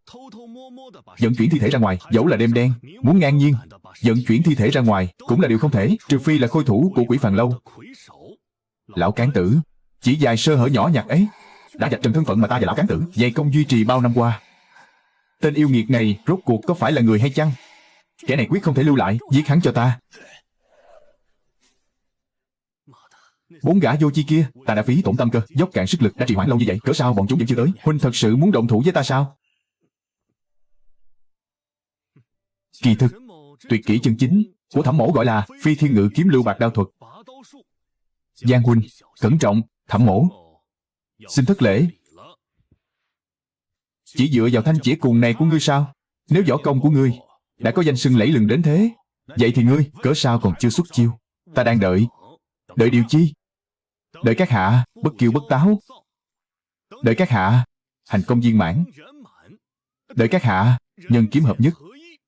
vận chuyển thi thể ra ngoài, dẫu là đêm đen, muốn ngang nhiên vận chuyển thi thể ra ngoài cũng là điều không thể, trừ phi là khôi thủ của Quỷ Phàn Lâu. Lão cán tử chỉ vài sơ hở nhỏ nhặt ấy đã vạch trần thân phận mà ta và lão cán tử dày công duy trì bao năm qua. Tên yêu nghiệt này rốt cuộc có phải là người hay chăng? Kẻ này quyết không thể lưu lại, giết hắn cho ta. 4 gã vô chi kia, ta đã phí tổn tâm cơ, dốc cạn sức lực đã trì hoãn lâu như vậy, cớ sao bọn chúng vẫn chưa tới? Huynh thật sự muốn động thủ với ta sao? Kỳ thực, tuyệt kỹ chân chính của Thẩm mỗ gọi là Phi Thiên Ngự Kiếm Lưu Bạc Đao thuật. Giang huynh, cẩn trọng. Thẩm mỗ xin thất lễ. Chỉ dựa vào thanh chỉ cùng này của ngươi sao? Nếu võ công của ngươi đã có danh xưng lẫy lừng đến thế, vậy thì ngươi cớ sao còn chưa xuất chiêu? Ta đang đợi. Đợi điều chi? Đợi các hạ bất kiêu bất táo, đợi các hạ hành công viên mãn, đợi các hạ nhân kiếm hợp nhất,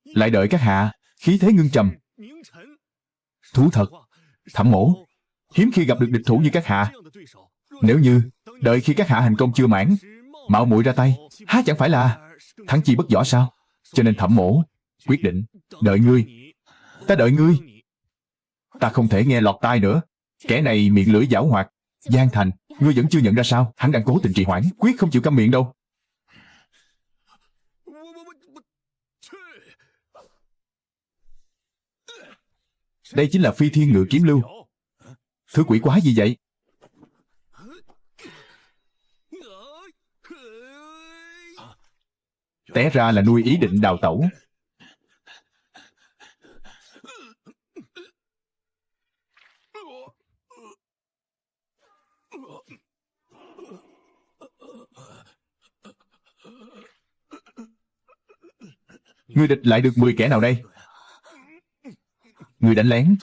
lại đợi các hạ khí thế ngưng trầm. Thú thật, Thẩm mỗ hiếm khi gặp được địch thủ như các hạ. Nếu như đợi khi các hạ hành công chưa mãn, mạo muội ra tay, há chẳng phải là thắng chi bất võ sao? Cho nên Thẩm mỗ quyết định đợi ngươi. Ta đợi ngươi. Ta không thể nghe lọt tai nữa. Kẻ này miệng lưỡi giảo hoạt. Giang Thành, ngươi vẫn chưa nhận ra sao? Hắn đang cố tình trì hoãn, quyết không chịu câm miệng đâu. Đây chính là Phi Thiên Ngự Kiếm Lưu. Thứ quỷ quái gì vậy? Té ra là nuôi ý định đào tẩu. Ngươi địch lại được 10 kẻ nào đây? Ngươi đánh lén.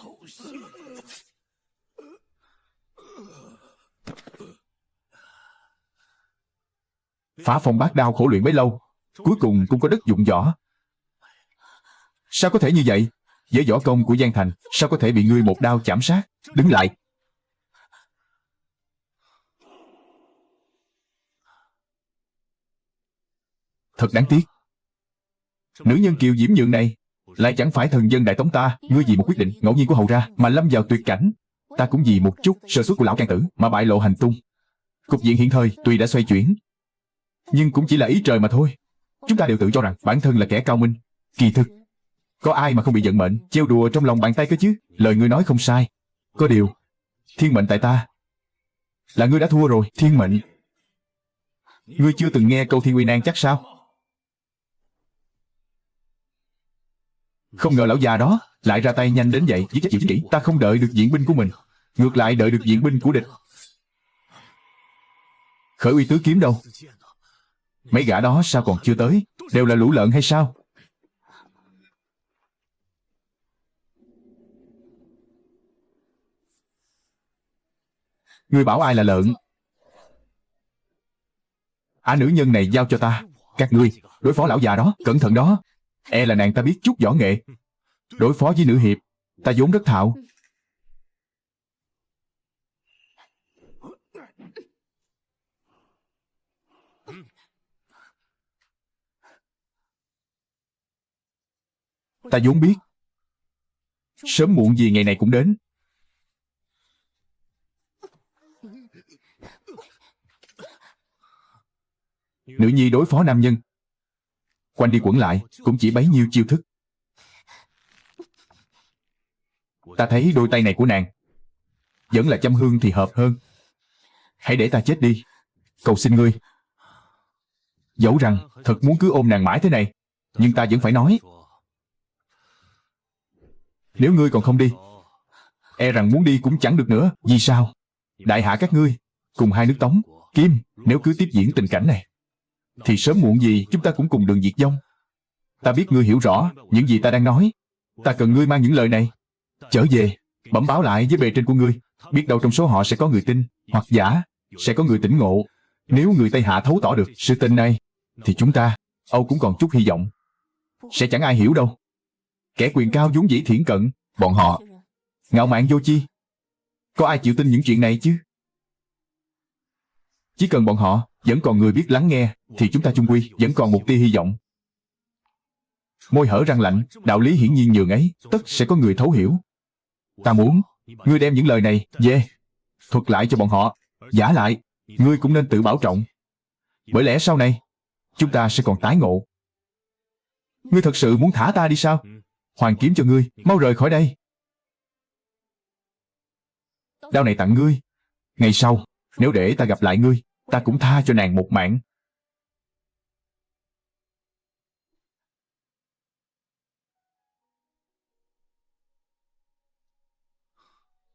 Phá phong bát đao khổ luyện bấy lâu, cuối cùng cũng có đất dụng võ. Sao có thể như vậy? Với võ công của Giang Thành, sao có thể bị ngươi một đao chảm sát? Đứng lại. Thật đáng tiếc. Nữ nhân kiều diễm nhượng này lại chẳng phải thần dân Đại Tống ta. Ngươi vì một quyết định ngẫu nhiên của hầu ra mà lâm vào tuyệt cảnh. Ta cũng vì một chút sơ suất của lão can tử mà bại lộ hành tung. Cục diện hiện thời tuy đã xoay chuyển, nhưng cũng chỉ là ý trời mà thôi. Chúng ta đều tự cho rằng bản thân là kẻ cao minh. Kỳ thực, có ai mà không bị vận mệnh trêu đùa trong lòng bàn tay cơ chứ? Lời ngươi nói không sai. Có điều, thiên mệnh tại ta. Là ngươi đã thua rồi. Thiên mệnh. Ngươi chưa từng nghe câu thiên uy nan chắc sao? Không ngờ lão già đó lại ra tay nhanh đến vậy. Giết chết chịu kỹ. Ta không đợi được viện binh của mình, ngược lại đợi được viện binh của địch. Khởi uy tứ kiếm đâu? Mấy gã đó sao còn chưa tới? Đều là lũ lợn hay sao? Ngươi bảo ai là lợn? Nữ nhân này giao cho ta. Các ngươi đối phó lão già đó, cẩn thận đó. E là nàng ta biết chút võ nghệ. Đối phó với nữ hiệp, ta vốn rất thạo. Ta vốn biết sớm muộn gì ngày này cũng đến. Nữ nhi đối phó nam nhân, quanh đi quẩn lại cũng chỉ bấy nhiêu chiêu thức. Ta thấy đôi tay này của nàng vẫn là châm hương thì hợp hơn. Hãy để ta chết đi. Cầu xin ngươi. Dẫu rằng thật muốn cứ ôm nàng mãi thế này, nhưng ta vẫn phải nói. Nếu ngươi còn không đi, e rằng muốn đi cũng chẳng được nữa. Vì sao? Đại hạ các ngươi cùng hai nước Tống, Kim, nếu cứ tiếp diễn tình cảnh này, thì sớm muộn gì chúng ta cũng cùng đường diệt vong. Ta biết ngươi hiểu rõ những gì ta đang nói. Ta cần ngươi mang những lời này trở về, bẩm báo lại với bề trên của ngươi. Biết đâu trong số họ sẽ có người tin, hoặc giả sẽ có người tỉnh ngộ. Nếu người Tây Hạ thấu tỏ được sự tình này, thì chúng ta Âu cũng còn chút hy vọng. Sẽ chẳng ai hiểu đâu. Kẻ quyền cao vốn dĩ thiển cận, bọn họ ngạo mạn vô chi. Có ai chịu tin những chuyện này chứ? Chỉ cần bọn họ vẫn còn người biết lắng nghe, thì chúng ta chung quy vẫn còn một tia hy vọng. Môi hở răng lạnh, đạo lý hiển nhiên nhường ấy, tất sẽ có người thấu hiểu. Ta muốn ngươi đem những lời này về thuật lại cho bọn họ. Giả lại, ngươi cũng nên tự bảo trọng. Bởi lẽ sau này chúng ta sẽ còn tái ngộ. Ngươi thật sự muốn thả ta đi sao? Hoàng kiếm cho ngươi, mau rời khỏi đây. Đao này tặng ngươi, Ngày sau, nếu để ta gặp lại ngươi, ta cũng tha cho nàng một mạng.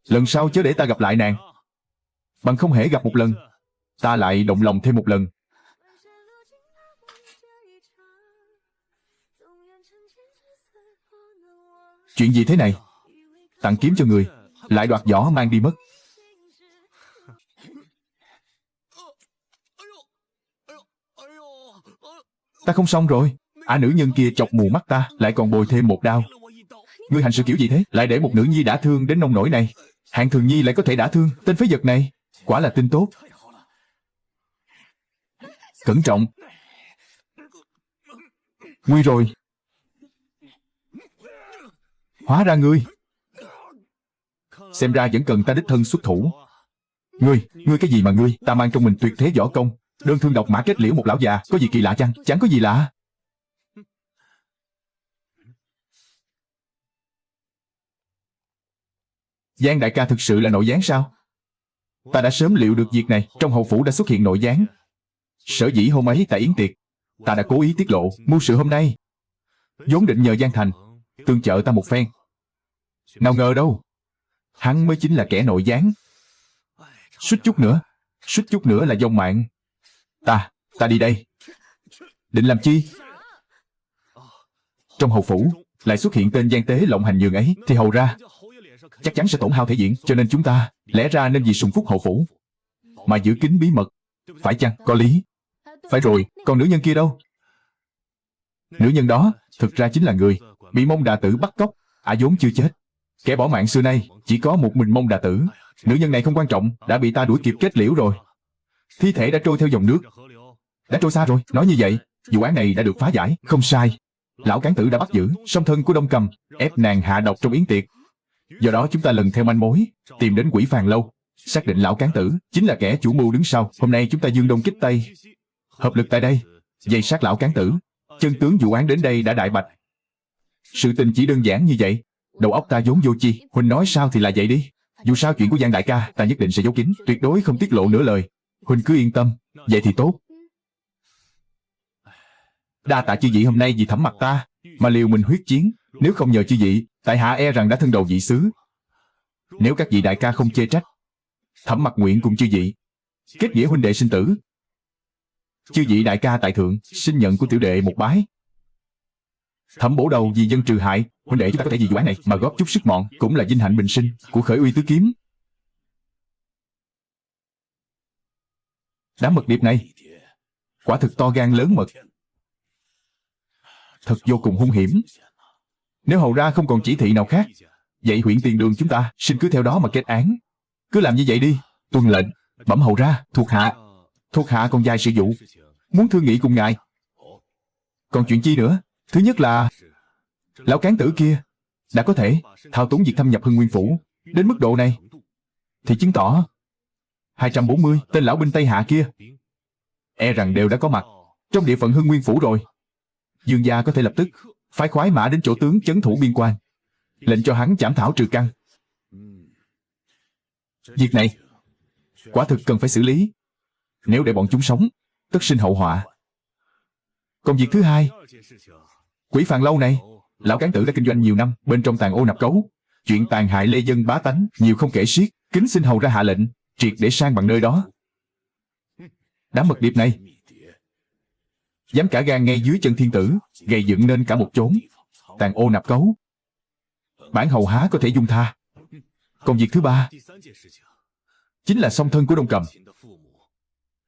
Lần sau chớ để ta gặp lại nàng. Bằng không hễ gặp một lần, ta lại động lòng thêm một lần. Chuyện gì thế này? Tặng kiếm cho người, lại đoạt vỏ mang đi mất. Ta không xong rồi. Nữ nhân kia chọc mù mắt ta, lại còn bồi thêm một đao. Ngươi hành sự kiểu gì thế? Lại để một nữ nhi đã thương đến nông nỗi này. Hạng Thường Nhi lại có thể đã thương tên phế vật này. Quả là tin tốt. Cẩn trọng. Nguy rồi. Hóa ra ngươi. Xem ra vẫn cần ta đích thân xuất thủ. Ngươi cái gì mà ngươi? Ta mang trong mình tuyệt thế võ công, đơn thương độc mã kết liễu một lão già, có gì kỳ lạ chăng? Chẳng có gì lạ. Giang đại ca thực sự là nội gián sao? Ta đã sớm liệu được việc này. Trong hầu phủ đã xuất hiện nội gián. Sở dĩ hôm ấy tại yến tiệc, ta đã cố ý tiết lộ mưu sự hôm nay, vốn định nhờ Giang Thành tương trợ ta một phen. Nào ngờ đâu, hắn mới chính là kẻ nội gián. Suýt chút nữa là vong mạng. Ta đi đây. Định làm chi? Trong hầu phủ lại xuất hiện tên gian tế lộng hành nhường ấy, thì hầu ra chắc chắn sẽ tổn hao thể diện. Cho nên chúng ta lẽ ra nên vì sùng phúc hầu phủ mà giữ kín bí mật. Phải chăng? Có lý. Phải rồi, còn nữ nhân kia đâu? Nữ nhân đó thực ra chính là người bị Mông Đà Tử bắt cóc. Vốn chưa chết. Kẻ bỏ mạng xưa nay chỉ có một mình Mông Đà Tử. Nữ nhân này không quan trọng, đã bị ta đuổi kịp kết liễu rồi. Thi thể đã trôi theo dòng nước, đã trôi xa rồi. Nói như vậy, vụ án này đã được phá giải. Không sai. Lão Cán Tử đã bắt giữ song thân của Đông Cầm, ép nàng hạ độc trong yến tiệc. Do đó chúng ta lần theo manh mối tìm đến Quỷ Phàn Lâu, xác định Lão Cán Tử chính là kẻ chủ mưu đứng sau. Hôm nay chúng ta dương đông kích tây, hợp lực tại đây vây sát Lão Cán Tử. Chân tướng vụ án đến đây đã đại bạch. Sự tình chỉ đơn giản như vậy. Đầu óc ta vốn vô chi. Huynh nói sao thì là vậy đi. Dù sao chuyện của Giang đại ca ta nhất định sẽ giấu kín, tuyệt đối không tiết lộ nửa lời. Huynh cứ yên tâm. Vậy thì tốt. Đa tạ chư vị hôm nay vì thẩm mặt ta mà liều mình huyết chiến. Nếu không nhờ chư vị, tại hạ e rằng đã thân đầu vị xứ. Nếu các vị đại ca không chê trách, thẩm mặt nguyện cùng chư vị kết nghĩa huynh đệ sinh tử. Chư vị đại ca tại thượng, xin nhận của tiểu đệ một bái. Thẩm bổ đầu vì dân trừ hại, huynh đệ chúng ta có thể vì vụ án này mà góp chút sức mọn, cũng là vinh hạnh bình sinh của khởi uy tứ kiếm. Đám mật điệp này quả thực to gan lớn mật, thật vô cùng hung hiểm. Nếu hầu ra không còn chỉ thị nào khác, vậy huyện Tiền Đường chúng ta xin cứ theo đó mà kết án. Cứ làm như vậy đi. Tuân lệnh. Bẩm hầu ra, thuộc hạ còn dài sự vụ muốn thương nghị cùng ngài. Còn chuyện chi nữa? Thứ nhất là Lão Cán Tử kia đã có thể thao túng việc thâm nhập Hưng Nguyên Phủ đến mức độ này, thì chứng tỏ 240 tên lão binh Tây Hạ kia e rằng đều đã có mặt trong địa phận Hưng Nguyên Phủ rồi. Dương gia có thể lập tức phái khoái mã đến chỗ tướng trấn thủ biên quan, lệnh cho hắn chảm thảo trừ căn. Việc này quả thực cần phải xử lý. Nếu để bọn chúng sống, tất sinh hậu họa. Còn việc thứ hai, Quỷ Phàn Lâu này, Lão Cán Tử đã kinh doanh nhiều năm, bên trong tàn ô nạp cấu, chuyện tàn hại lê dân bá tánh nhiều không kể xiết. Kính xin hầu ra hạ lệnh triệt để sang bằng nơi đó. Đám mật điệp này dám cả gan ngay dưới chân thiên tử gây dựng nên cả một chốn tàn ô nạp cấu, bản hầu há có thể dung tha. Còn việc thứ ba chính là song thân của Đông Cầm,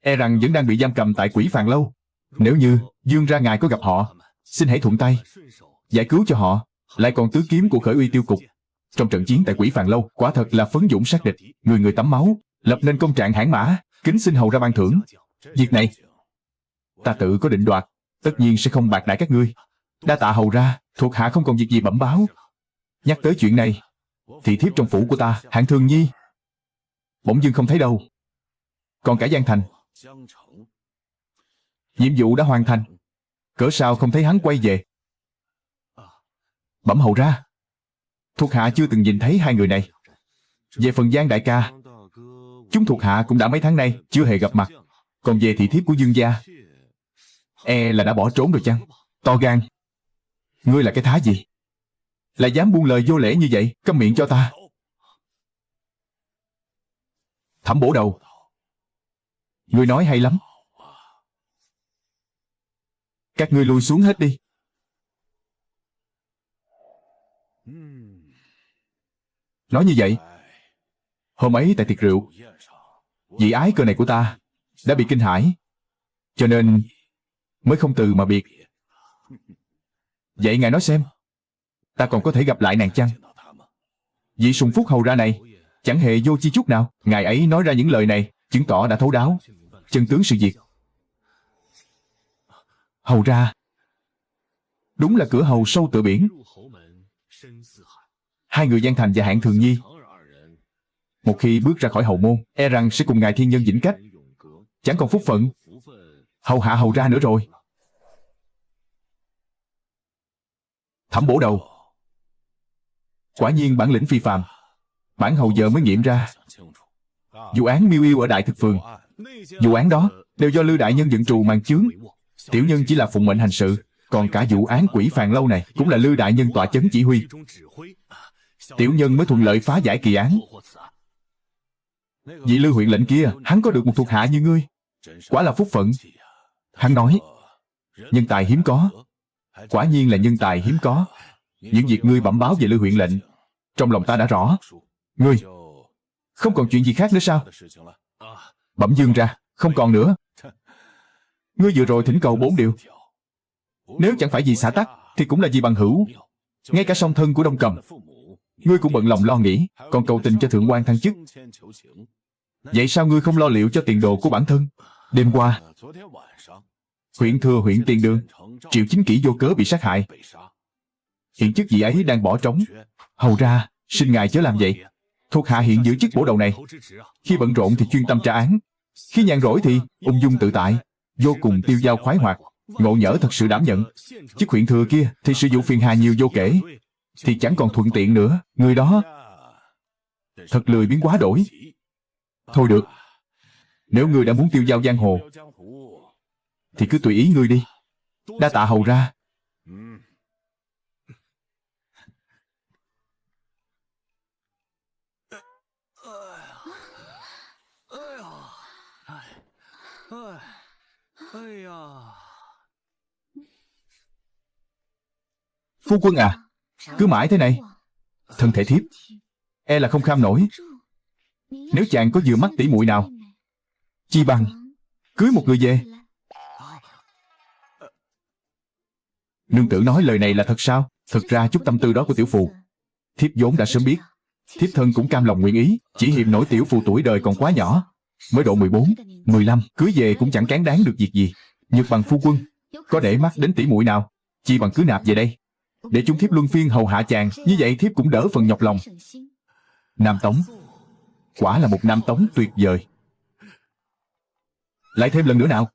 e rằng vẫn đang bị giam cầm tại Quỷ Phàn Lâu. Nếu như Dương ra ngài có gặp họ, xin hãy thuận tay giải cứu cho họ. Lại còn tứ kiếm của khởi uy tiêu cục trong trận chiến tại Quỷ Phàn Lâu quả thật là phấn dũng sát địch, người người tắm máu, lập nên công trạng hãn mã. Kính xin hầu ra ban thưởng. Việc này ta tự có định đoạt, tất nhiên sẽ không bạc đãi các ngươi. Đa tạ hầu ra, thuộc hạ không còn việc gì bẩm báo. Nhắc tới chuyện này, thì thiếp trong phủ của ta, Hạng Thường Nhi, bỗng dưng không thấy đâu. Còn cả Giang Thành, nhiệm vụ đã hoàn thành, cỡ sao không thấy hắn quay về. Bẩm hầu ra, thuộc hạ chưa từng nhìn thấy hai người này. Về phần Giang đại ca, Chúng thuộc hạ cũng đã mấy tháng nay chưa hề gặp mặt. Còn về thị thiếp của Dương gia, là đã bỏ trốn rồi chăng? To gan! Ngươi là cái thá gì? Lại dám buông lời vô lễ như vậy? Câm miệng cho ta! Thẩm Bổ Đầu, ngươi nói hay lắm. Các ngươi lui xuống hết đi. Nói như vậy, hôm ấy tại tiệc rượu, vị ái cơ này của ta đã bị kinh hãi, cho nên mới không từ mà biệt. Vậy ngài nói xem, ta còn có thể gặp lại nàng chăng? Vị sùng phúc hầu ra này chẳng hề vô chi chút nào. Ngài ấy nói ra những lời này chứng tỏ đã thấu đáo chân tướng sự việc. Hầu ra đúng là cửa hầu sâu tựa biển. Hai người Giang Thành và Hạng Thường Nhi một khi bước ra khỏi hầu môn, rằng sẽ cùng ngài thiên nhân vĩnh cách, chẳng còn phúc phận hầu hạ hầu ra nữa rồi. Thẩm Bổ Đầu, quả nhiên bản lĩnh phi phàm. Bản hầu giờ mới nghiệm ra vụ án Miêu Yêu ở Đại Thực Phường. Vụ án đó đều do Lư đại nhân dựng trù màn chướng. Tiểu nhân chỉ là phụng mệnh hành sự. Còn cả vụ án Quỷ Phàn Lâu này cũng là Lư đại nhân tọa chấn chỉ huy. Tiểu nhân mới thuận lợi phá giải kỳ án. Vị Lư huyện lệnh kia, hắn có được một thuộc hạ như ngươi, quả là phúc phận. Hắn nói, nhân tài hiếm có. Quả nhiên là nhân tài hiếm có. Những việc ngươi bẩm báo về Lư huyện lệnh, trong lòng ta đã rõ. Ngươi không còn chuyện gì khác nữa sao? Bẩm dương ra, không còn nữa. Ngươi vừa rồi thỉnh cầu 4 điều. Nếu chẳng phải vì xã tắc, thì cũng là vì bằng hữu. Ngay cả song thân của Đông Cầm, ngươi cũng bận lòng lo nghĩ, còn cầu tình cho thượng quan thăng chức. Vậy sao ngươi không lo liệu cho tiền đồ của bản thân? Đêm qua, huyện thừa huyện Tiền Đường, Triệu Chính Kỷ vô cớ bị sát hại. Hiện chức vị ấy đang bỏ trống. Hầu ra, xin ngài chớ làm vậy. Thuộc hạ hiện giữ chức bổ đầu này. Khi bận rộn thì chuyên tâm tra án, khi nhàn rỗi thì ung dung tự tại, vô cùng tiêu dao khoái hoạt. Ngộ nhỡ thật sự đảm nhận chức huyện thừa kia thì sự vụ phiền hà nhiều vô kể, thì chẳng còn thuận tiện nữa. Người đó thật lười biếng quá đổi. Thôi được, nếu ngươi đã muốn tiêu dao giang hồ thì cứ tùy ý ngươi đi. Đa tạ hầu ra. Phu quân à, cứ mãi thế này, thân thể thiếp là không kham nổi. Nếu chàng có vừa mắt tỉ muội nào, chi bằng cưới một người về. Nương tử nói lời này là thật sao? Thực ra chút tâm tư đó của tiểu phù, thiếp vốn đã sớm biết. Thiếp thân cũng cam lòng nguyện ý, chỉ hiềm nổi tiểu phù tuổi đời còn quá nhỏ, mới độ 14, 15, cưới về cũng chẳng cán đáng được việc gì. Nhược bằng phu quân có để mắt đến tỉ muội nào, chi bằng cứ nạp về đây, để chúng thiếp luân phiên hầu hạ chàng. Như vậy thiếp cũng đỡ phần nhọc lòng. Nam Tống quả là một Nam Tống tuyệt vời. Lại thêm lần nữa nào.